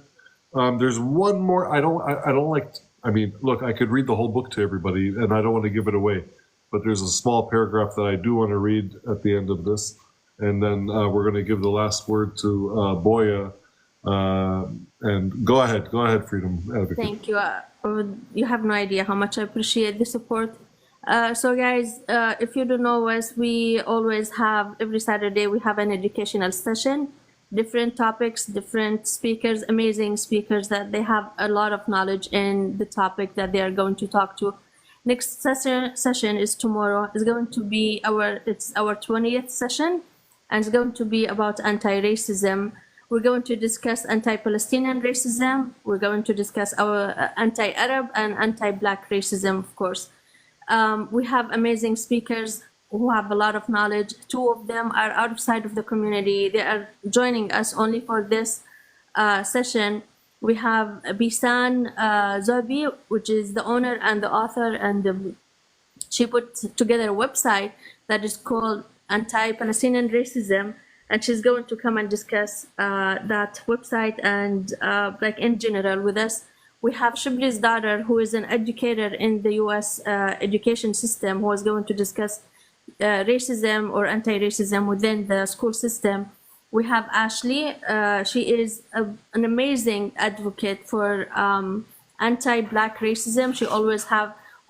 There's one more. I don't like. I mean, look, I could read the whole book to everybody, and I don't want to give it away. But there's a small paragraph that I do want to read at the end of this, and then we're going to give the last word to Boya. And go ahead, Freedom Advocate. Thank you. You have no idea how much I appreciate the support. So guys, if you don't know us, we always have, every Saturday, we have an educational session, different topics, different speakers, amazing speakers that they have a lot of knowledge in the topic that they are going to talk to. Next session is tomorrow. It's going to be our 20th session, and it's going to be about anti-racism. We're going to discuss anti-Palestinian racism. We're going to discuss our anti-Arab and anti-Black racism, of course. We have amazing speakers who have a lot of knowledge. Two of them are outside of the community. They are joining us only for this session. We have Bisan Zobi, which is the owner and the author, and she put together a website that is called Anti-Palestinian Racism, and she's going to come and discuss that website and like in general with us. We have Shibli's daughter, who is an educator in the U.S. Education system, who is going to discuss racism or anti-racism within the school system. We have Ashley. She is an amazing advocate for anti-Black racism. She always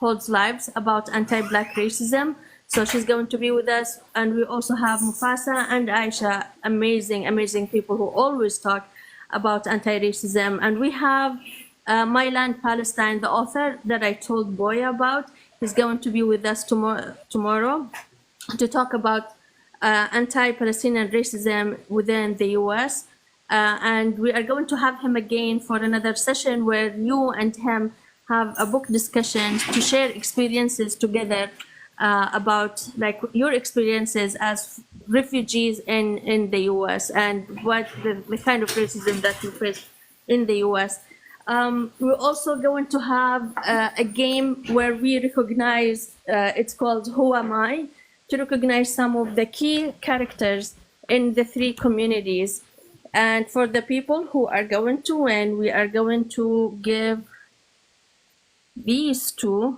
holds lives about anti-Black racism. So she's going to be with us. And we also have Mufasa and Aisha, amazing, amazing people who always talk about anti-racism. And we have My Land Palestine, the author that I told Boya about. He's going to be with us tomorrow to talk about anti-Palestinian racism within the US. And we are going to have him again for another session where you and him have a book discussion to share experiences together about like your experiences as refugees in the US and what the kind of racism that you face in the US. We're also going to have a game where we recognize, it's called Who Am I? To recognize some of the key characters in the three communities. And for the people who are going to win, we are going to give these two.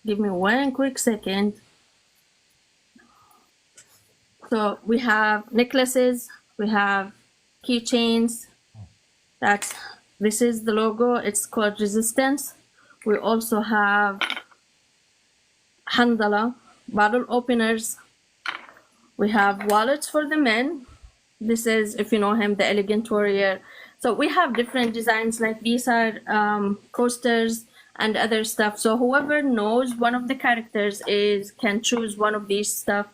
Give me one quick second. So we have necklaces, we have keychains. This is the logo, it's called Resistance. We also have handala, bottle openers. We have wallets for the men. This is, if you know him, the Elegant Warrior. So we have different designs, like these are coasters and other stuff. So whoever knows one of the characters can choose one of these stuff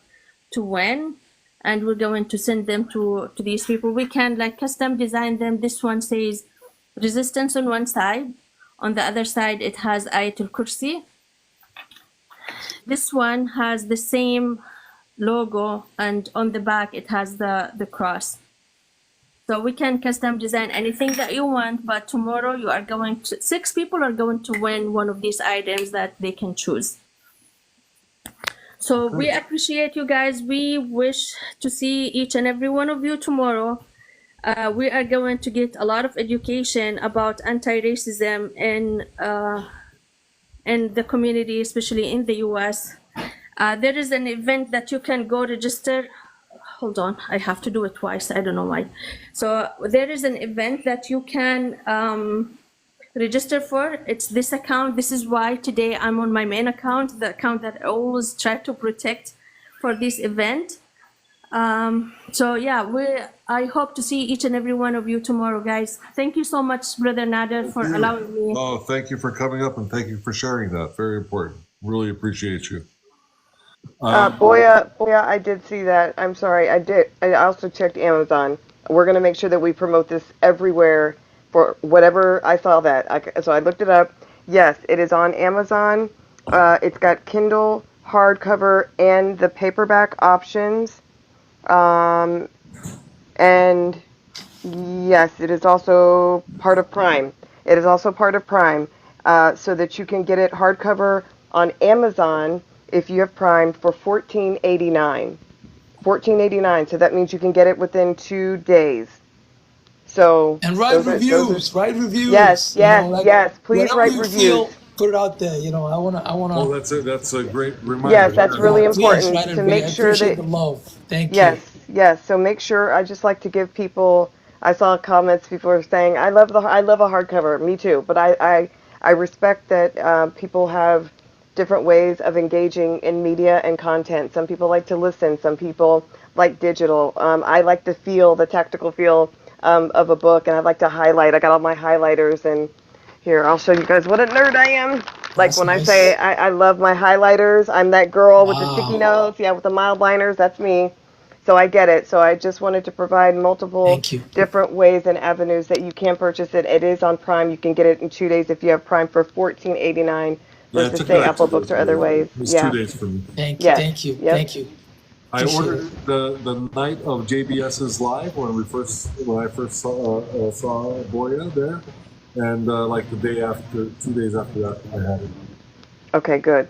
to win. and we're going to send them to these people. We can like custom design them. This one says resistance on one side. On the other side, it has Ayatul Kursi. This one has the same logo, and on the back, it has the cross. So we can custom design anything that you want, but tomorrow you are going to, 6 people are going to win one of these items that they can choose. So we appreciate you guys. We wish to see each and every one of you tomorrow. We are going to get a lot of education about anti-racism in the community, especially in the US. There is an event that you can go register. Hold on, I have to do it twice. I don't know why. So there is an event that you can register for. It's this account. This is why today I'm on my main account, the account that I always try to protect for this event. So yeah, I hope to see each and every one of you tomorrow, guys. Thank you so much, Brother Nader, for allowing me. Oh, thank you for coming up and thank you for sharing that. Very important. Really appreciate you. Boyah, I did see that. I'm sorry, I did. I also checked Amazon. We're going to make sure that we promote this everywhere for whatever I saw that. So I looked it up. Yes, it is on Amazon. It's got Kindle, hardcover, and the paperback options. And yes, it is also part of Prime. It is also part of Prime, so that you can get it hardcover on Amazon if you have Prime for $14.89. $14.89. So that means you can get it within 2 days. So And write reviews. Write reviews. Yes, yes, yes. Please whatever write you reviews. feel, put it out there. I wanna. Oh, that's a great reminder. Yes, that's really Please important write a to review. make I sure appreciate that. the love. Thank Yes, you. yes. So make sure. I just like to give people. I saw comments. People are saying, "I love a hardcover." Me too. But I respect that people have different ways of engaging in media and content. Some people like to listen. Some people like digital. I like the tactical feel of a book, and I like to highlight. I got all my highlighters, and here I'll show you guys what a nerd I am. Like That's when I nice. say I love my highlighters, I'm that girl with the sticky Wow. notes, yeah, with the mild liners. That's me. So I get it. So I just wanted to provide multiple Thank you. different ways and avenues that you can purchase it. It is on Prime. You can get it in 2 days if you have Prime for $14.89 Yeah, it versus took me say like 2 Apple days Books or for other me. ways. It was Yeah. 2 days for me. Thank you. Yes. Thank you. Yep. Thank you. I Appreciate ordered it. the night of JBS's live when I first saw Boyah there, and like the day after, 2 days after that, I had it. Okay, good.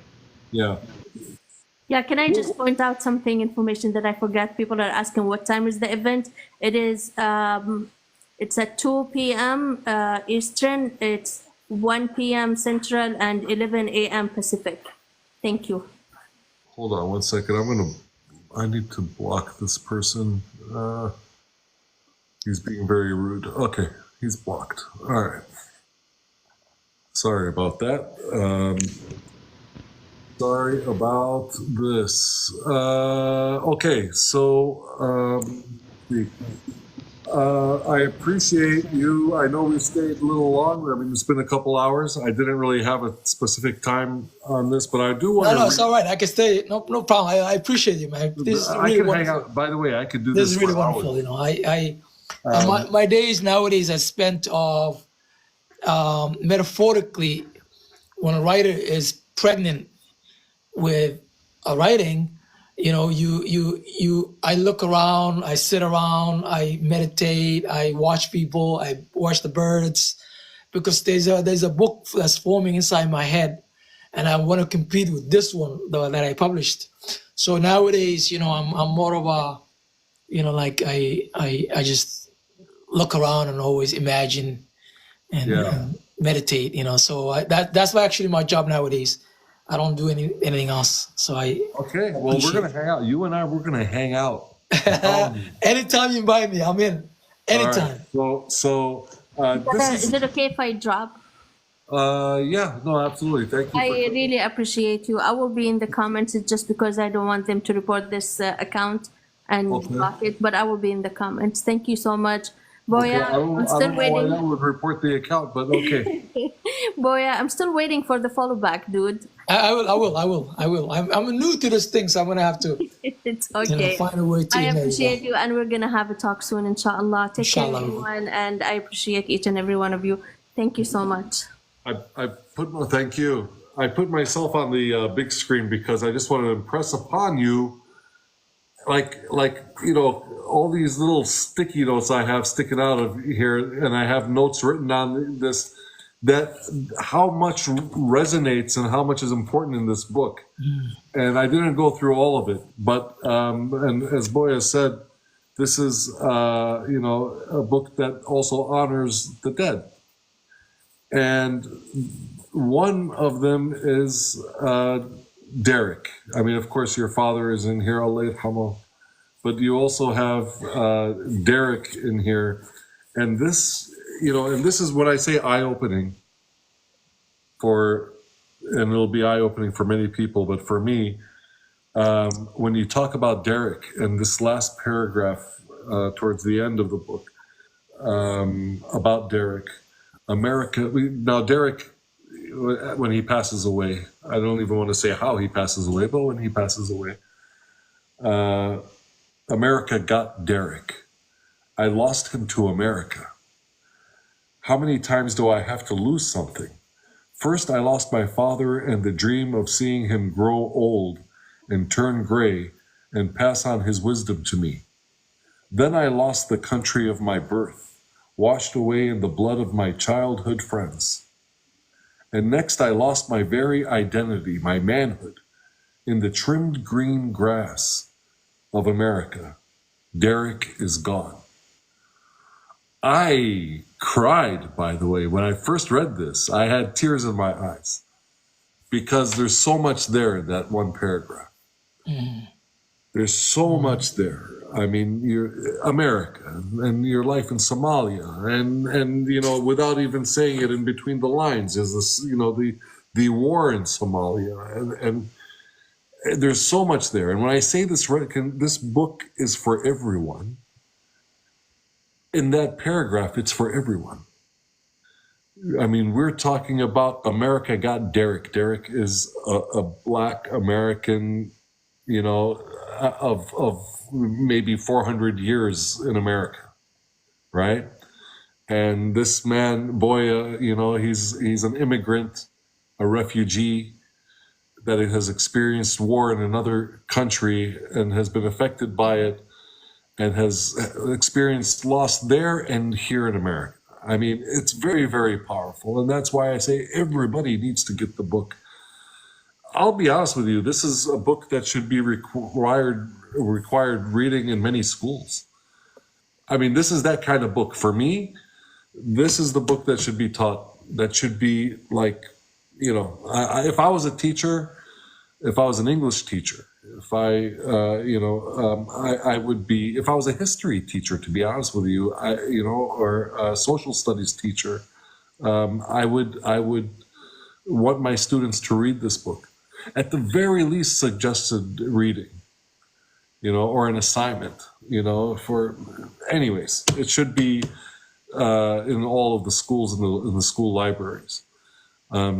Yeah. Yeah, can I just point out information that I forgot? People are asking what time is the event. It is it's at 2 p.m. Eastern. It's 1 p.m. Central and 11 a.m. Pacific. Thank you. Hold on 1 second. I need to block this person. He's being very rude. Okay, he's blocked. All right. Sorry about that. Sorry about this. Okay, so I appreciate you. I know we stayed a little long. I mean, it's been a couple hours. I didn't really have a specific time on this, but I do want No, to. it's all right. I can stay. No problem. I appreciate you, man. This is I really can hang wonderful. out. By the way, I could do This this is really for hours. wonderful. My days nowadays are spent of metaphorically when a writer is pregnant with a writing. I look around, I sit around, I meditate, I watch people, I watch the birds, because there's a book that's forming inside my head, and I want to compete with this one that I published. So nowadays, I'm more of a, like I just look around and always imagine and meditate. So that's actually my job nowadays. I don't do anything else. So Okay, well, we're gonna hang out. You and we're gonna hang out. Anytime you invite me, I'm in. Anytime. Right. So Is it okay if I drop? yeah, no, absolutely. Thank you. I really appreciate you. I will be in the comments. It's just because I don't want them to report this account and block it, but I will be in the comments. Thank you so much. Boyah, I'm still waiting. I don't know why I would report the account, but okay. Boyah, I'm still waiting for the follow back, dude. I will. I'm new to this thing, so I'm gonna have to It's okay. Find a way to I email appreciate you, and we're gonna have a talk soon, inshallah. Take care, Inshallah. everyone, and I appreciate each and every one of you. Thank you so much. Thank you. I put myself on the big screen because I just want to impress upon you, like all these little sticky notes I have sticking out of here, and I have notes written on this, that how much resonates and how much is important in this book. And I didn't go through all of it, but and as Boyah said, this is a book that also honors the dead. And one of them is Derek. I mean, of course, your father is in here, Allah yarhamu, but you also have Derek in here. And this, and this is what I say eye-opening and it'll be eye-opening for many people, but for me, when you talk about Derek and this last paragraph towards the end of the book about Derek, Derek, when he passes away, I don't even want to say how he passes away, but when he passes away, America got Derek. I lost him to America. How many times do I have to lose something? First, I lost my father and the dream of seeing him grow old and turn gray and pass on his wisdom to me. Then I lost the country of my birth, washed away in the blood of my childhood friends. And next I lost my very identity, my manhood, in the trimmed green grass of America. Derek is gone. I cried, by the way, when I first read this. I had tears in my eyes because there's so much there in that one paragraph. There's so much there. I mean, America and your life in Somalia, and without even saying it in between the lines, is this, the war in Somalia, and there's so much there. And when I say this book is for everyone, in that paragraph, it's for everyone. I mean, we're talking about America got Derek. Derek is a Black American, of maybe 400 years in America, right? And this man, Boyah, he's an immigrant, a refugee that has experienced war in another country and has been affected by it and has experienced loss there and here in America. I mean, it's very, very powerful. And that's why I say everybody needs to get the book. I'll be honest with you, this is a book that should be required reading in many schools. I mean, this is that kind of book. For me, this is the book that should be taught, that should be like, if I was a teacher, if I was an English teacher, if I would be, if I was a history teacher, to be honest with you, or a social studies teacher, I would want my students to read this book. At the very least, suggested reading, or an assignment, anyways, it should be in all of the schools, in the school libraries.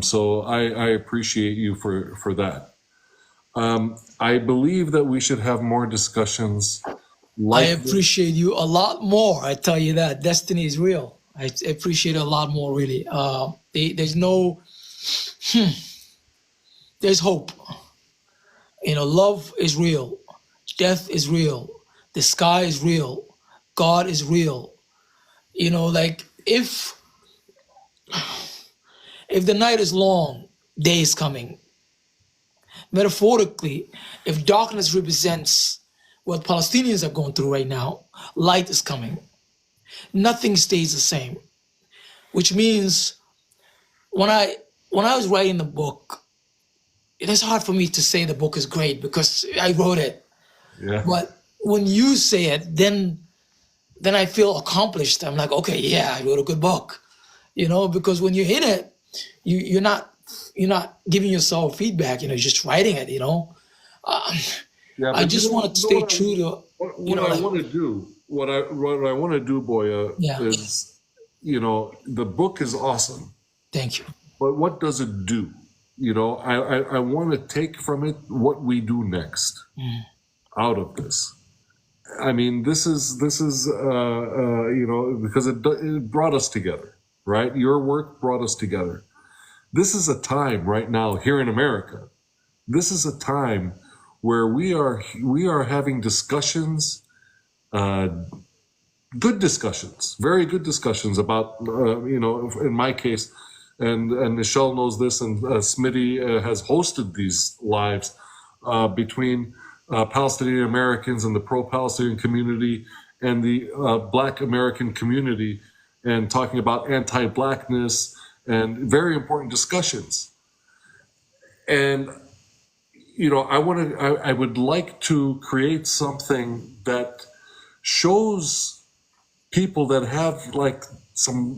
So I appreciate you for that. I believe that we should have more discussions. I appreciate you a lot more. I tell you that. Destiny is real. I appreciate it a lot more, really. There's hope. Love is real. Death is real. The sky is real. God is real. If the night is long, day is coming. Metaphorically, if darkness represents what Palestinians are going through right now, light is coming. Nothing stays the same. Which means when I was writing the book, it is hard for me to say the book is great because I wrote it. Yeah. But when you say it, then I feel accomplished. I'm like, okay, yeah, I wrote a good book. Because when you're in it, you're not giving yourself feedback. You're just writing it. I just want to stay true to what I want to do. What I want to do, Boyah, is the book is awesome. Thank you. But what does it do? I want to take from it what we do next. out of this. I mean, this is because it brought us together, right? Your work brought us together. This is a time right now here in America. This is a time where we are having discussions, good discussions, very good discussions about in my case, and Michelle knows this, and Smitty has hosted these lives between Palestinian Americans and the pro-Palestinian community and the Black American community, and talking about anti-Blackness and very important discussions. And I would like to create something that shows people that have like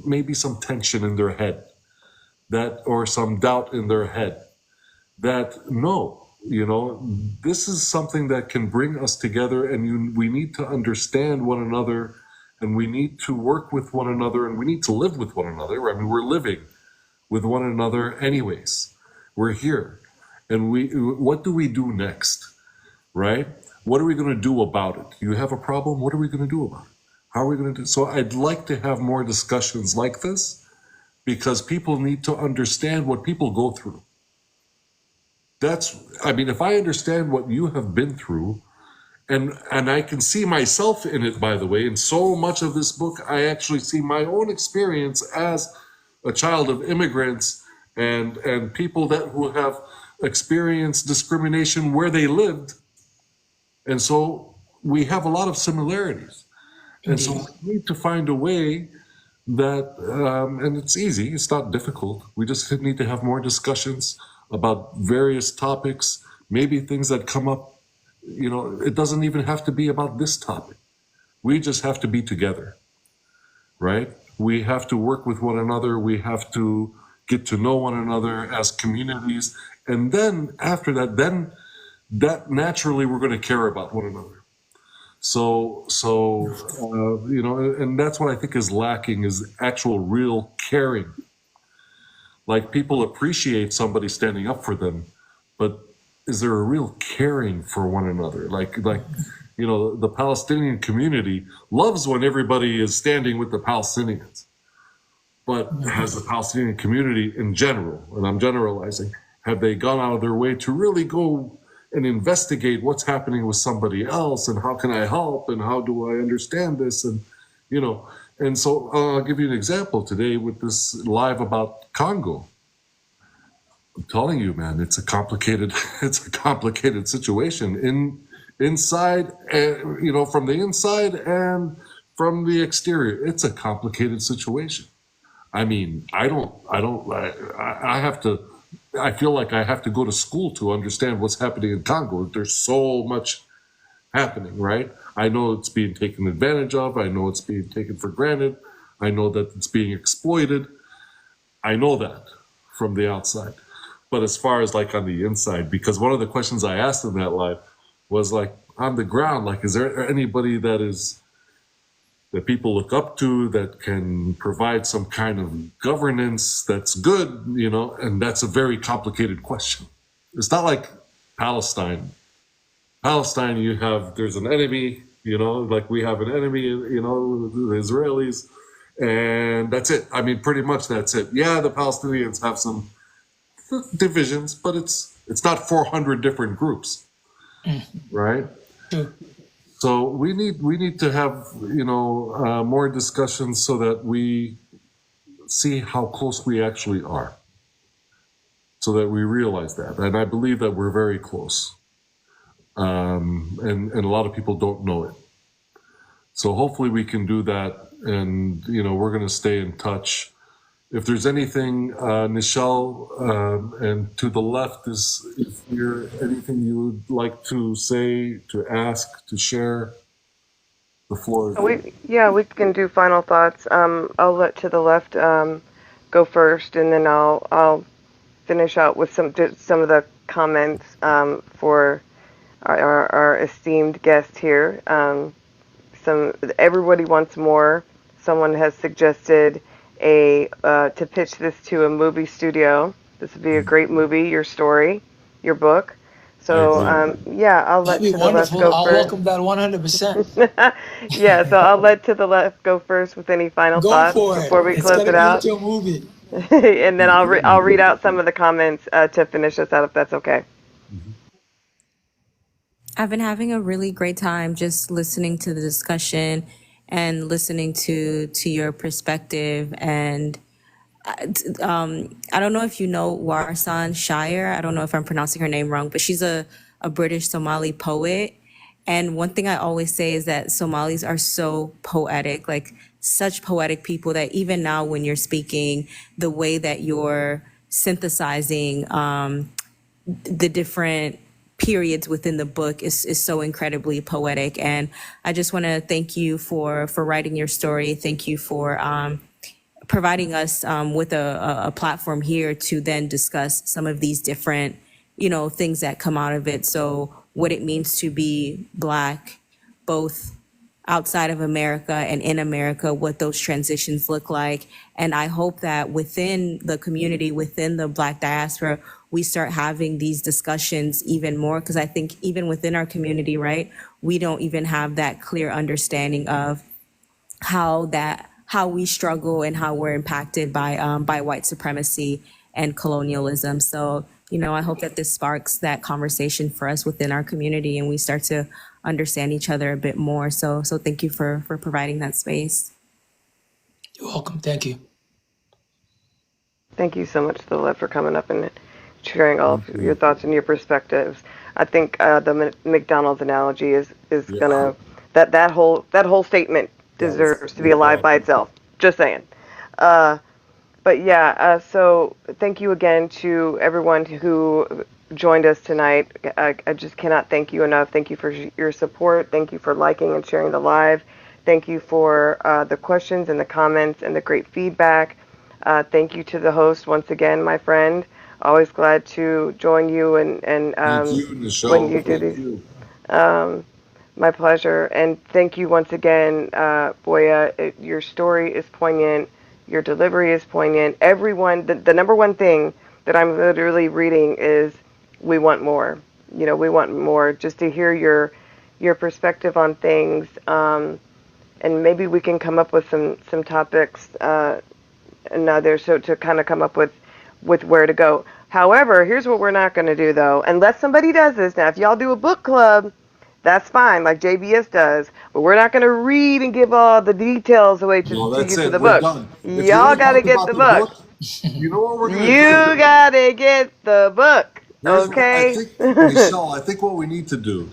maybe some tension in their head, or some doubt in their head, that no, this is something that can bring us together, and we need to understand one another, and we need to work with one another, and we need to live with one another. I mean, we're living with one another anyways. We're here. And what do we do next, right? What are we going to do about it? You have a problem? What are we going to do about it? How are we going to do? So I'd like to have more discussions like this, because people need to understand what people go through. If I understand what you have been through, and I can see myself in it, by the way, in so much of this book, I actually see my own experience as a child of immigrants and people who have experienced discrimination where they lived. And so we have a lot of similarities. And so we need to find a way that, and it's easy, it's not difficult. We just need to have more discussions about various topics, maybe things that come up. It doesn't even have to be about this topic. We just have to be together, right? We have to work with one another. We have to get to know one another as communities. And then after that, that naturally we're going to care about one another. So and that's what I think is lacking, is actual real caring. Like, people appreciate somebody standing up for them, but is there a real caring for one another? Like the Palestinian community loves when everybody is standing with the Palestinians. But has the Palestinian community in general, and I'm generalizing, have they gone out of their way to really go and investigate what's happening with somebody else, and how can I help, and how do I understand this? And so I'll give you an example today with this live about Congo. I'm telling you, man, it's a complicated situation inside, from the inside and from the exterior. It's a complicated situation. I mean, I feel like I have to go to school to understand what's happening in Congo. There's so much happening, right? I know it's being taken advantage of. I know it's being taken for granted. I know that it's being exploited. I know that from the outside. But as far as like on the inside, because one of the questions I asked in that live was like, on the ground, like, is there anybody that people look up to, that can provide some kind of governance that's good, and that's a very complicated question. It's not like Palestine. Palestine, there's an enemy, like we have an enemy, the Israelis, and that's it. I mean, pretty much that's it. Yeah, the Palestinians have some divisions, but it's not 400 different groups, right? Sure. So we need to have more discussions so that we see how close we actually are, so that we realize that. And I believe that we're very close, and a lot of people don't know it. So hopefully we can do that, and we're going to stay in touch. If there's anything, Nichelle, and to the left, if there's anything you would like to say, to ask, to share, the floor is yours. We can do final thoughts. I'll let to the left go first, and then I'll finish out with some of the comments for our esteemed guest here. Everybody wants more. Someone has suggested to pitch this to a movie studio. This would be a great movie, your story, your book. I So agree. yeah, I'll That'd let be To the Left wonderful. go I'll first. welcome that 100%. Yeah, so I'll let To the Left go first with any final Go thoughts for it. before we It's close gonna it be out. into a movie. And then I'll read out some of the comments to finish us out if that's okay. I've been having a really great time just listening to the discussion and listening to your perspective. And I don't know if you know Warsan Shire. I don't know if I'm pronouncing her name wrong, but she's a British Somali poet. And one thing I always say is that Somalis are so poetic, like such poetic people that even now when you're speaking, the way that you're synthesizing the different periods within the book is so incredibly poetic. And I just want to thank you for writing your story. Thank you for providing us with a platform here to then discuss some of these different, things that come out of it. So what it means to be Black, both outside of America and in America, what those transitions look like. And I hope that within the community, within the Black diaspora, we start having these discussions even more, because I think even within our community, right, we don't even have that clear understanding of how we struggle and how we're impacted by white supremacy and colonialism. So, I hope that this sparks that conversation for us within our community and we start to understand each other a bit more. So thank you for providing that space. You're welcome. Thank you. Thank you so much, To the Left, for coming up and sharing all of your thoughts and your perspectives. I think the McDonald's analogy is Yeah, gonna that whole statement that was deserves to be alive by itself. Just saying. But yeah, so thank you again to everyone who joined us tonight. I just cannot thank you enough. Thank you for your support. Thank you for liking and sharing the live. Thank you for the questions and the comments and the great feedback. Thank you to the host once again, my friend. Always glad to join you and thank you, when Michelle. you do Thank these. you. My pleasure. And thank you once again, Boya. Your story is poignant. Your delivery is poignant. Everyone, the number one thing that I'm literally reading is we want more. We want more. Just to hear your perspective on things, and maybe we can come up with some topics and others so to kind of come up with where to go. However, here's what we're not going to do though, unless somebody does this. Now, if y'all do a book club, that's fine, like JBS does. But we're not going to read and give all the details away No, to that's you to it. the We're book. done. If you're Y'all going to got to talk get about the the book. book, you know what we're going to You do? got to get the book. Here's what I Okay? think, Michelle. I think what we need to do.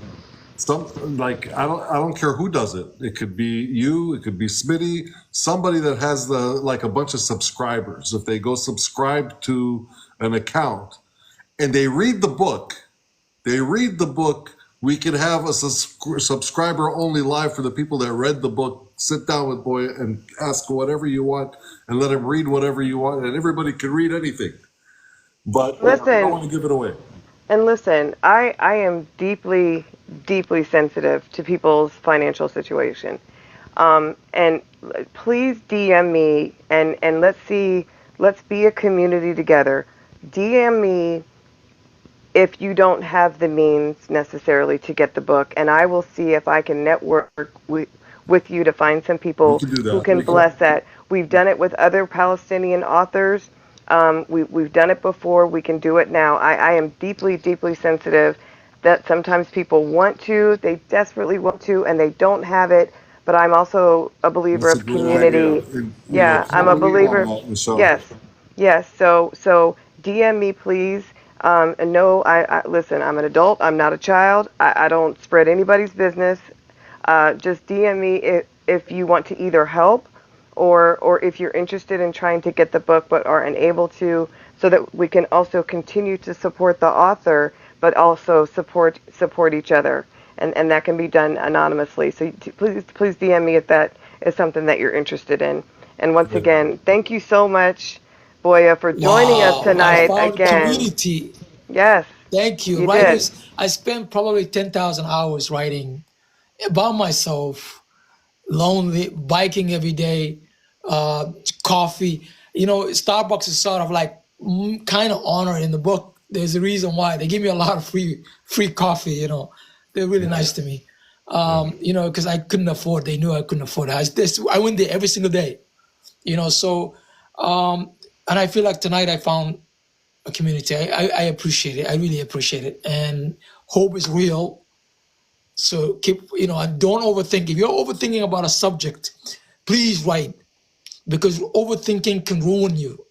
Like I don't care who does it. It could be you. It could be Smitty. Somebody that has like a bunch of subscribers. If they go subscribe to an account and they read the book, we could have a subscriber only live for the people that read the book. Sit down with Boya and ask whatever you want and let him read whatever you want, and everybody can read anything. But I don't Listen, want to give it away. and listen, I am deeply, deeply sensitive to people's financial situation. And please DM me and let's be a community together. DM me if you don't have the means necessarily to get the book, and I will see if I can network with you to find some We people can do who that. can bless that. We've done it with other Palestinian authors. We've done it before. We can do it now. I am deeply, deeply sensitive that sometimes people want to, they desperately want to, and they don't have it. But I'm also a believer That's a of great idea. community. And, Yeah, I'm follow a me on believer. that, Michelle. Yes, yes. So DM me, please. And no, listen. I'm an adult. I'm not a child. I don't spread anybody's business. Just DM me if you want to either help or if you're interested in trying to get the book but are unable to, so that we can also continue to support the author, but also support each other, and that can be done anonymously. So please DM me if that is something that you're interested in. And once Yeah. again, thank you so much, Boya, for joining us Wow, I tonight found again. community. Yes, Thank you. you did. Writers, I spent probably 10,000 hours writing by myself, lonely, biking every day, coffee. Starbucks is sort of like kind of honor in the book. there's a reason why. They give me a lot of free coffee, you know. They're really nice to me. You know, because I couldn't afford, they knew I couldn't afford it. I went there every single day, you know, so, and I feel like tonight I found a community. I appreciate it. I really appreciate it. And hope is real. So keep, you know, and don't overthink. If you're overthinking about a subject, please write, because overthinking can ruin you.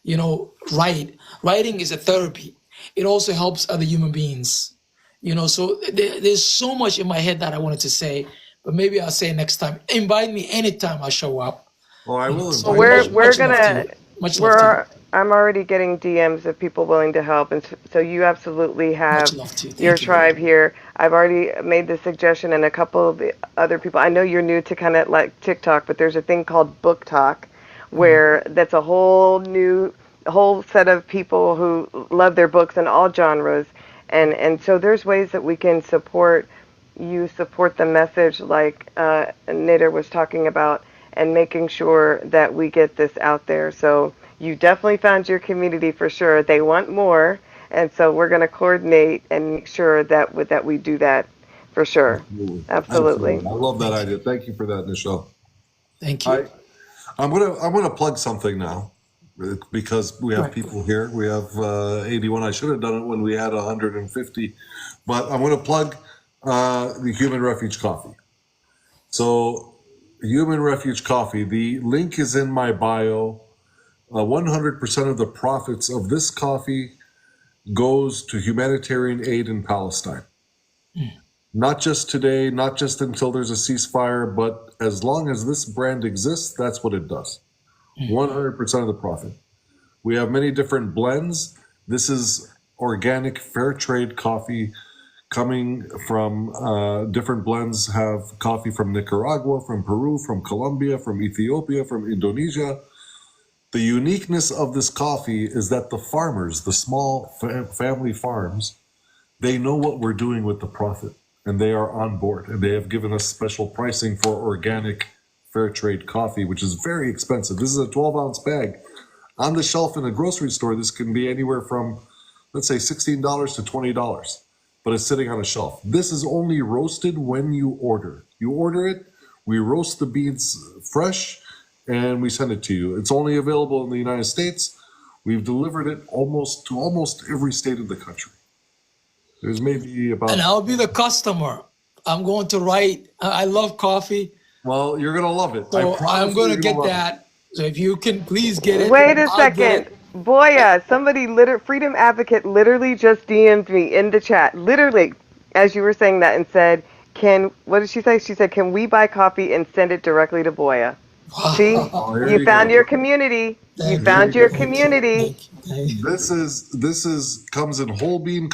You know, writing is a therapy. It also helps other human beings. You know, so there's so much in my head that I wanted to say, but maybe I'll say it next time. Invite me anytime I show up. Well, I will So invite you. much We're love to gonna you. Much love to you. I'm already getting DMs of people willing to help, and so you absolutely Much have love to you. your Thank you very tribe much. here. I've already made the suggestion, and a couple of the other people. I know you're new to kind of like TikTok, but there's a thing called Book Talk, where that's a whole set of people who love their books in all genres, and so there's ways that we can support the message, like Nader was talking about, and making sure that we get this out there. So you definitely found your community for sure. They want more, and so we're going to coordinate and make sure that we do that for sure. Absolutely. Absolutely. I love that idea. Thank you for that, Nichelle. Thank you. I'm gonna plug something now, because we have Right. people here. We have 81. I should have done it when we had 150, but I'm gonna plug the Human Refuge Coffee. So, Human Refuge Coffee. The link is in my bio. 100% of the profits of this coffee goes to humanitarian aid in Palestine. Not just today, not just until there's a ceasefire, but as long as this brand exists, that's what it does. 100% of the profit. We have many different blends. This is organic, fair trade coffee coming from different blends. Have coffee from Nicaragua, from Peru, from Colombia, from Ethiopia, from Indonesia. The uniqueness of this coffee is that the farmers, the small family farms, they know what we're doing with the profit, and they are on board, and they have given us special pricing for organic fair trade coffee, which is very expensive. This is a 12-ounce bag. On the shelf in a grocery store, this can be anywhere from, let's say, $16 to $20, but it's sitting on a shelf. This is only roasted when you order. You order it, we roast the beans fresh, and we send it to you. It's only available in the United States. We've delivered it to almost every state in the country. There's maybe about... And I'll be the customer. I'm going to write. I love coffee. Well, you're going to love it. So I'm going to get love that. So if you can please get it. Wait a I'll second. get it. Boyah, somebody, Freedom Advocate, literally just DM'd me in the chat, literally, as you were saying that, and said, what did she say? She said, can we buy coffee and send it directly to Boyah? See, Oh, here you found go. your community. You Thank found you. your Thank you. community. Thank you. This is comes in whole bean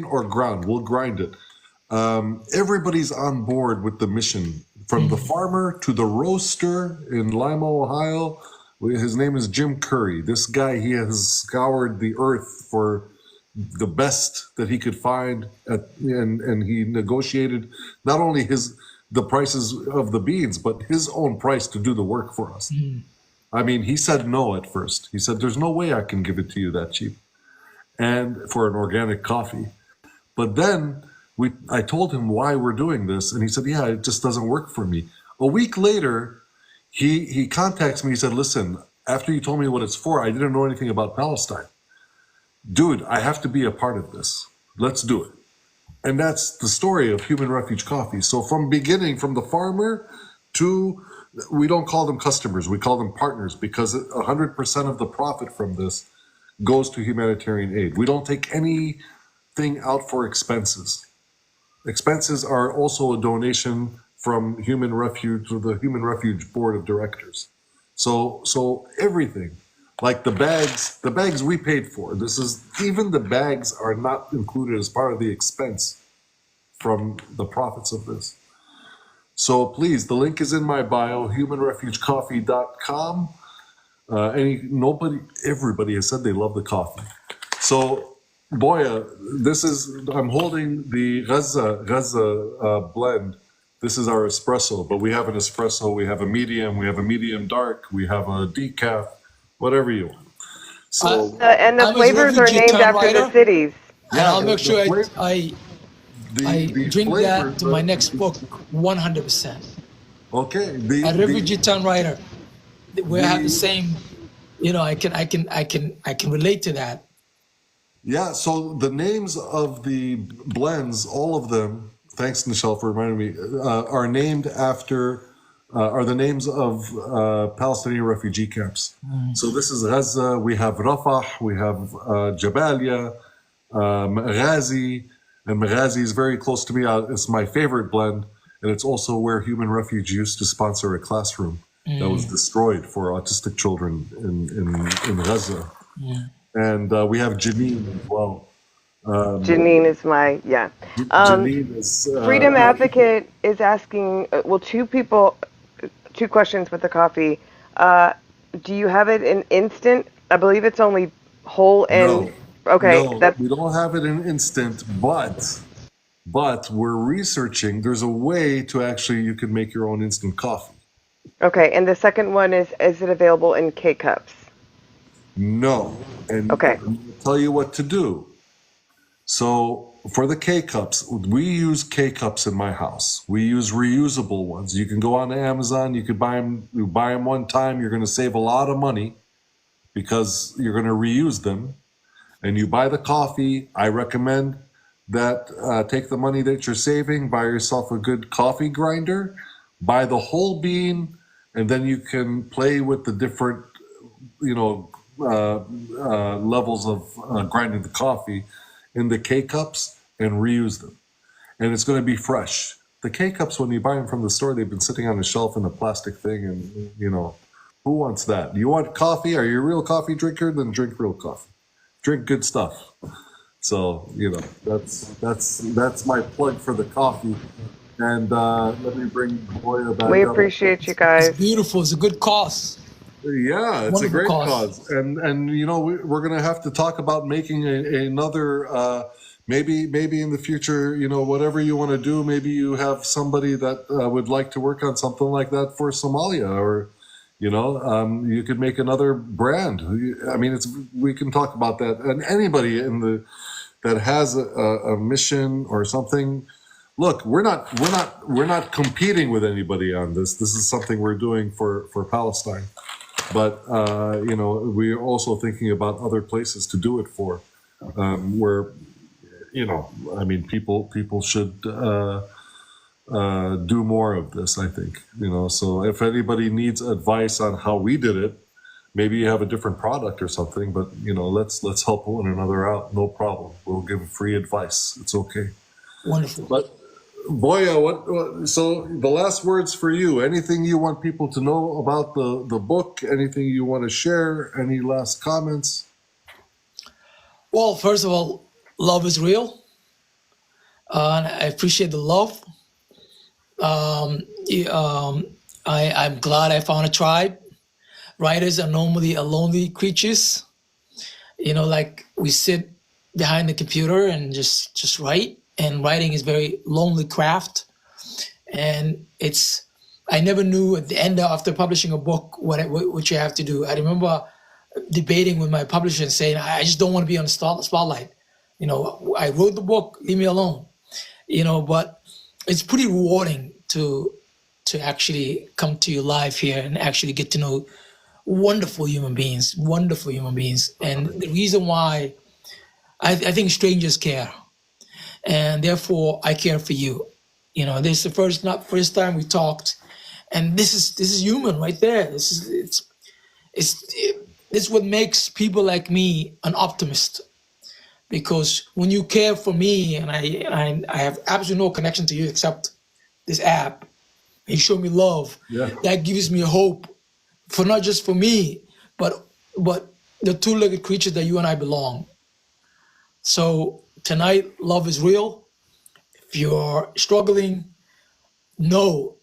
or ground. We'll grind it. Everybody's on board with the mission, from the farmer to the roaster in Lima, Ohio. His name is Jim Curry. This guy, he has scoured the earth for the best that he could find, and he negotiated not only the prices of the beans, but his own price to do the work for us. I mean, he said no at first. He said, there's no way I can give it to you that cheap, and for an organic coffee. But then I told him why we're doing this, and he said, yeah, it just doesn't work for me. A week later, he contacts me. He said, listen, after you told me what it's for, I didn't know anything about Palestine. Dude, I have to be a part of this. Let's do it. And that's the story of Human Refuge Coffee. So from the farmer to, we don't call them customers, we call them partners, because 100% of the profit from this goes to humanitarian aid. We don't take anything out for expenses. Expenses are also a donation from Human Refuge to the Human Refuge Board of Directors. So everything, like the bags we paid for. Even the bags are not included as part of the expense from the profits of this. So please, the link is in my bio, humanrefugecoffee.com. Everybody has said they love the coffee. So, Boyah, I'm holding the Gaza blend. This is our espresso, but we have an espresso, we have a medium dark, we have a decaf, whatever you want. So And the I'm a flavors are refugee named town after the writer, cities. and yeah, I'll make the sure flavor, I the drink flavor, that to my next book 100%. okay, A refugee town writer. We have the the same, I can relate to that. yeah. So the names of the blends, all of them, thanks Nichelle for reminding me, are named after are the names of Palestinian refugee camps. So this is Gaza. We have Rafah. We have Jabalia, Maghazi, and Maghazi is very close to me. It's my favorite blend, and it's also where Human Refuge used to sponsor a classroom that was destroyed for autistic children in Gaza. And we have Janine as well. Janine is my, yeah. Janine is Freedom Advocate is asking, well, two questions with the coffee. Do you have it in instant? I believe it's only whole and, no, okay, no, that's, we don't have it in instant, but we're researching. There's a way to actually you can make your own instant coffee. okay. And the second one is it available in K-cups? No, and Okay. I'm gonna tell you what to do. So for the K cups, we use K cups in my house. We use reusable ones. You can go on Amazon. You could buy them. You buy them one time. You're going to save a lot of money because you're going to reuse them. And you buy the coffee. I recommend that take the money that you're saving, buy yourself a good coffee grinder, buy the whole bean, and then you can play with the different, levels of grinding the coffee in the K cups and reuse them. And it's going to be fresh. The K cups, when you buy them from the store, they've been sitting on a shelf in a plastic thing, and who wants that? You want coffee? Are you a real coffee drinker? Then drink real coffee. Drink good stuff. So that's my plug for the coffee. And let me bring Boya back We up. appreciate you It's guys. beautiful. It's a good cause. Yeah, it's a Wonderful great cause. cause, and we're going to have to talk about making another. Maybe in the future, whatever you want to do, maybe you have somebody that would like to work on something like that for Somalia, or you could make another brand. I mean, we can talk about that, and anybody that has a mission or something. Look, we're not competing with anybody on this. This is something we're doing for Palestine. But we're also thinking about other places to do it for, where people should do more of this. I think So if anybody needs advice on how we did it, maybe you have a different product or something. But let's help one another out. No problem. We'll give free advice. It's okay. Wonderful. But Boya, so the last words for you. Anything you want people to know about the book? Anything you want to share? Any last comments? Well, first of all, love is real. And I appreciate the love. I'm glad I found a tribe. Writers are normally a lonely creatures. Like we sit behind the computer and just write. And writing is very lonely craft. And I never knew at the end after publishing a book what you have to do. I remember debating with my publisher and saying, I just don't want to be on the spotlight. I wrote the book, leave me alone. But it's pretty rewarding to actually come to your live here and actually get to know wonderful human beings. And the reason why I think strangers care, and therefore I care for you. This is the first time we talked, and this is human right there. This is what makes people like me an optimist, because when you care for me, and I have absolutely no connection to you except this app, and you show me love, that gives me hope for not just for me, but the two-legged creature that you and I belong. So tonight, love is real. If you're struggling, know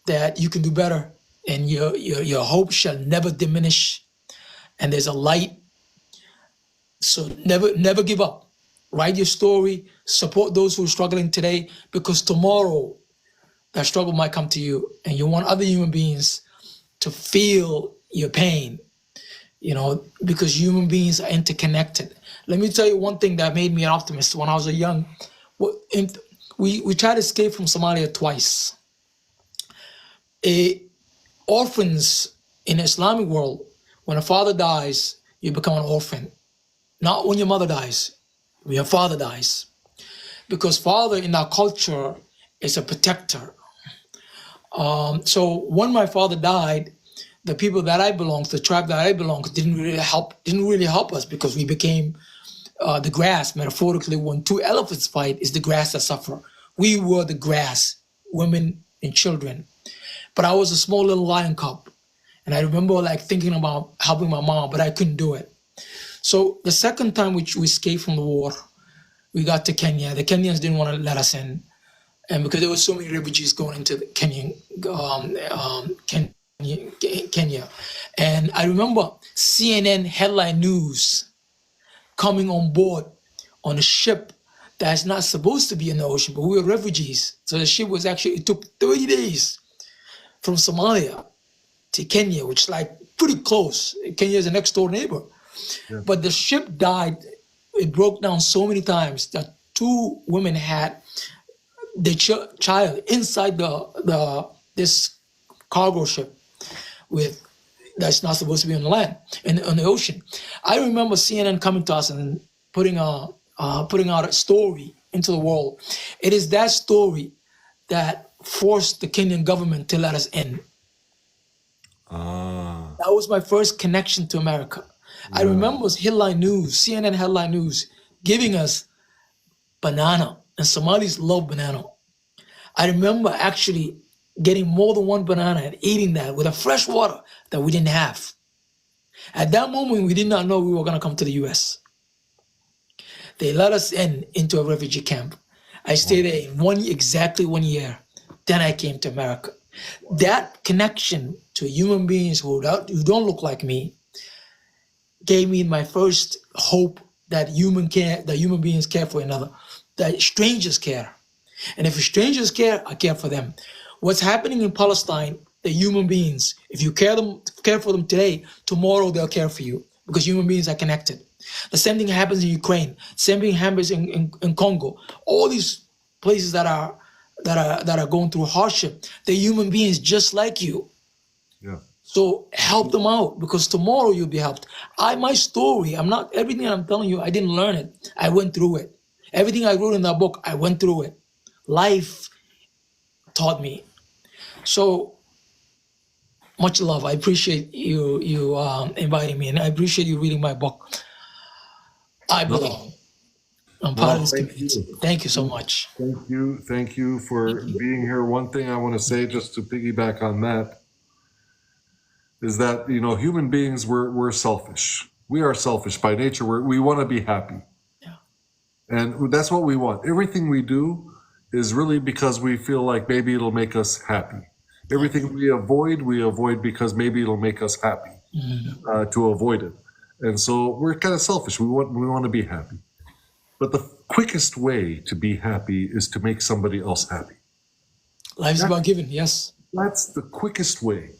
that you can do better, and your hope shall never diminish. And there's a light. So never give up. Write your story. Support those who are struggling today, because tomorrow that struggle might come to you, and you want other human beings to feel your pain. because human beings are interconnected. Let me tell you one thing that made me an optimist. When I was young, we tried to escape from Somalia twice. Orphans in the Islamic world, when a father dies, you become an orphan. Not when your mother dies, when your father dies. Because father in our culture is a protector. So when my father died, the people that I belonged to, the tribe that I belonged to, didn't really help us, because we became the grass. Metaphorically, when two elephants fight, it's the grass that suffer. We were the grass, women and children. But I was a small little lion cub, and I remember thinking about helping my mom, but I couldn't do it. So the second time we escaped from the war, we got to Kenya. The Kenyans didn't want to let us in, and because there were so many refugees going into the Kenya. And I remember CNN headline news coming on board on a ship that's not supposed to be in the ocean, but we were refugees. So the ship it took 30 days from Somalia to Kenya, which is pretty close. Kenya is a next door neighbor. Yeah. But the ship died. It broke down so many times that two women had the child inside this cargo ship that's not supposed to be on the land, on the ocean. I remember CNN coming to us and putting out a story into the world. It is that story that forced the Kenyan government to let us in. That was my first connection to America. Yeah. I remember CNN headline news, giving us banana, and Somalis love banana. I remember actually getting more than one banana and eating that with a fresh water that we didn't have. At that moment, we did not know we were going to come to the U.S. They let us into a refugee camp. I stayed there exactly 1 year. Then I came to America. That connection to human beings who don't look like me gave me my first hope that human beings care for another, that strangers care. And if strangers care, I care for them. What's happening in Palestine, the human beings, if you care for them today, tomorrow they'll care for you, because human beings are connected. The same thing happens in Ukraine. Same thing happens in Congo. All these places that are going through hardship, they're human beings just like you. Yeah. So help them out, because tomorrow you'll be helped. My story, everything I'm telling you, I didn't learn it. I went through it. Everything I wrote in that book, I went through it. Life taught me. So much love. I appreciate you inviting me, and I appreciate you reading my book. I belong. I'm part of this community. Thank you so much. Thank you for being here. One thing I want to say, just to piggyback on that, is that human beings, we're selfish. We are selfish by nature. We want to be happy, and that's what we want. Everything we do is really because we feel like maybe it'll make us happy. Everything we avoid because maybe it'll make us happy, to avoid it. And so we're kind of selfish. We want to be happy. But the quickest way to be happy is to make somebody else happy. Life's about giving, yes. That's the quickest way.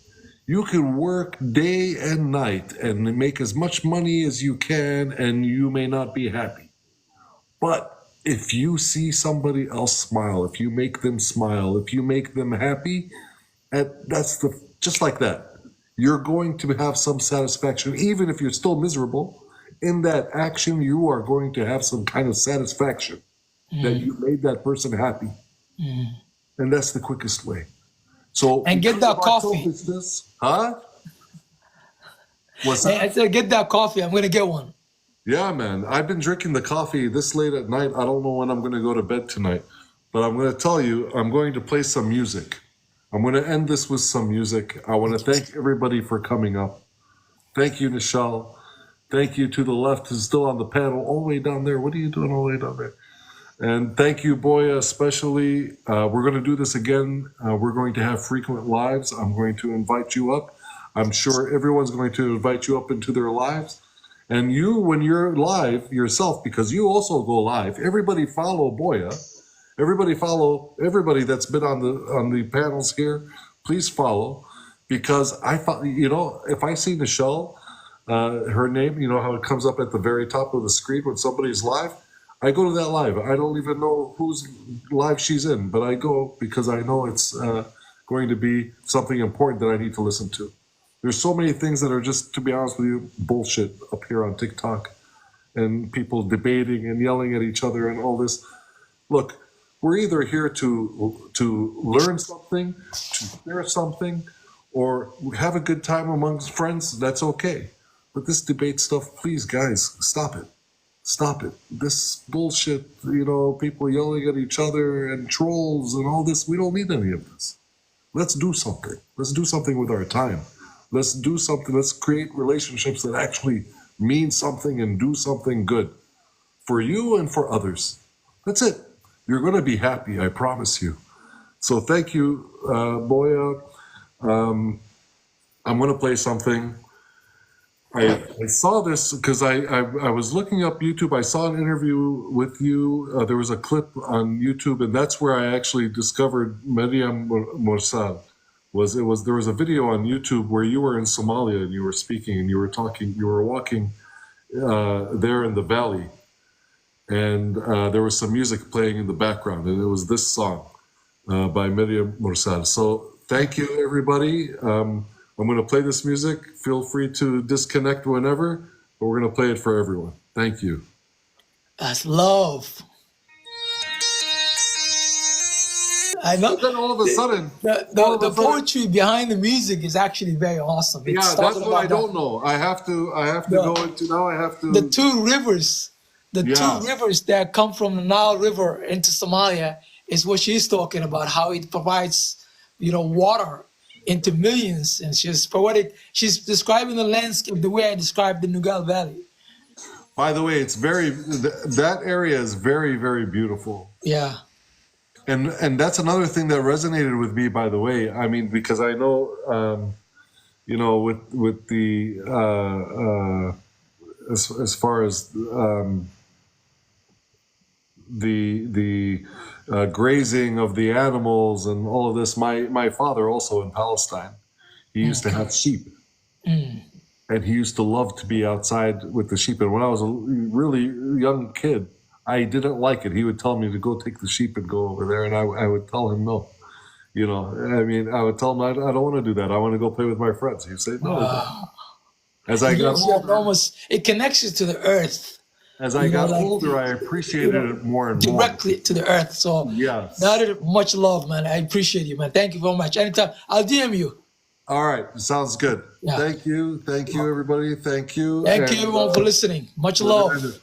You can work day and night and make as much money as you can, and you may not be happy. But if you see somebody else smile, if you make them smile, if you make them happy, just like that. You're going to have some satisfaction, even if you're still miserable. In that action, you are going to have some kind of satisfaction that you made that person happy. And that's the quickest way. So, and get that coffee. Huh? What's that? I said, get that coffee. I'm going to get one. Yeah, man. I've been drinking the coffee this late at night. I don't know when I'm going to go to bed tonight. But I'm going to tell you, I'm going to play some music. I'm going to end this with some music. I want to thank everybody for coming up. Thank you, Nishal. Thank you to the left who's still on the panel, all the way down there. What are you doing all the way down there? And thank you, Boyah, especially. We're going to do this again. We're going to have frequent lives. I'm going to invite you up. I'm sure everyone's going to invite you up into their lives. And you, when you're live yourself, because you also go live, everybody follow Boyah. Everybody follow everybody that's been on the panels here. Please follow, because I thought, if I see Michelle, her name, you know how it comes up at the very top of the screen when somebody's live? I go to that live. I don't even know whose live she's in, but I go because I know it's going to be something important that I need to listen to. There's so many things that are just, to be honest with you, bullshit up here on TikTok, and people debating and yelling at each other and all this. Look, we're either here to learn something, to share something, or have a good time amongst friends. That's okay. But this debate stuff, please, guys, stop it. Stop it. This bullshit, you know, people yelling at each other and trolls and all this, we don't need any of this. Let's do something. Let's do something with our time. Let's do something. Let's create relationships that actually mean something and do something good for you and for others. That's it. You're going to be happy, I promise you. So thank you, Boyah. I'm going to play something. I saw this because I was looking up YouTube. I saw an interview with you. There was a clip on YouTube, and that's where I actually discovered Mariam Morsal. There was a video on YouTube where you were in Somalia and you were speaking and you were walking there in the valley, and there was some music playing in the background, and it was this song by Mariam Morsal. So thank you, everybody. I'm going to play this music. Feel free to disconnect whenever, but we're going to play it for everyone. Thank you. That's love. I know. But then all of a sudden, the poetry behind the music is actually very awesome. That's what I don't know. I have to go into now. I have to. The two rivers that come from the Nile River into Somalia is what she's talking about. How it provides, water into millions, and she's poetic. She's describing the landscape the way I described the Nugal Valley. By the way, that area is very, very beautiful. Yeah. And that's another thing that resonated with me, by the way. I mean, because I know, with the as far as the grazing of the animals and all of this. My father also in Palestine, he used to have sheep, and he used to love to be outside with the sheep. And when I was a really young kid, I didn't like it. He would tell me to go take the sheep and go over there, and I would tell him no. I would tell him I don't want to do that. I want to go play with my friends. He'd say no. As I got older, it connects you to the earth. As I got older, I appreciated it more and more. Directly to the earth. So, yes. Much love, man. I appreciate you, man. Thank you very much. Anytime. I'll DM you. All right. Sounds good. Yeah. Thank you. Thank you, everybody. Thank you. Thank you, everyone, for listening. Much love.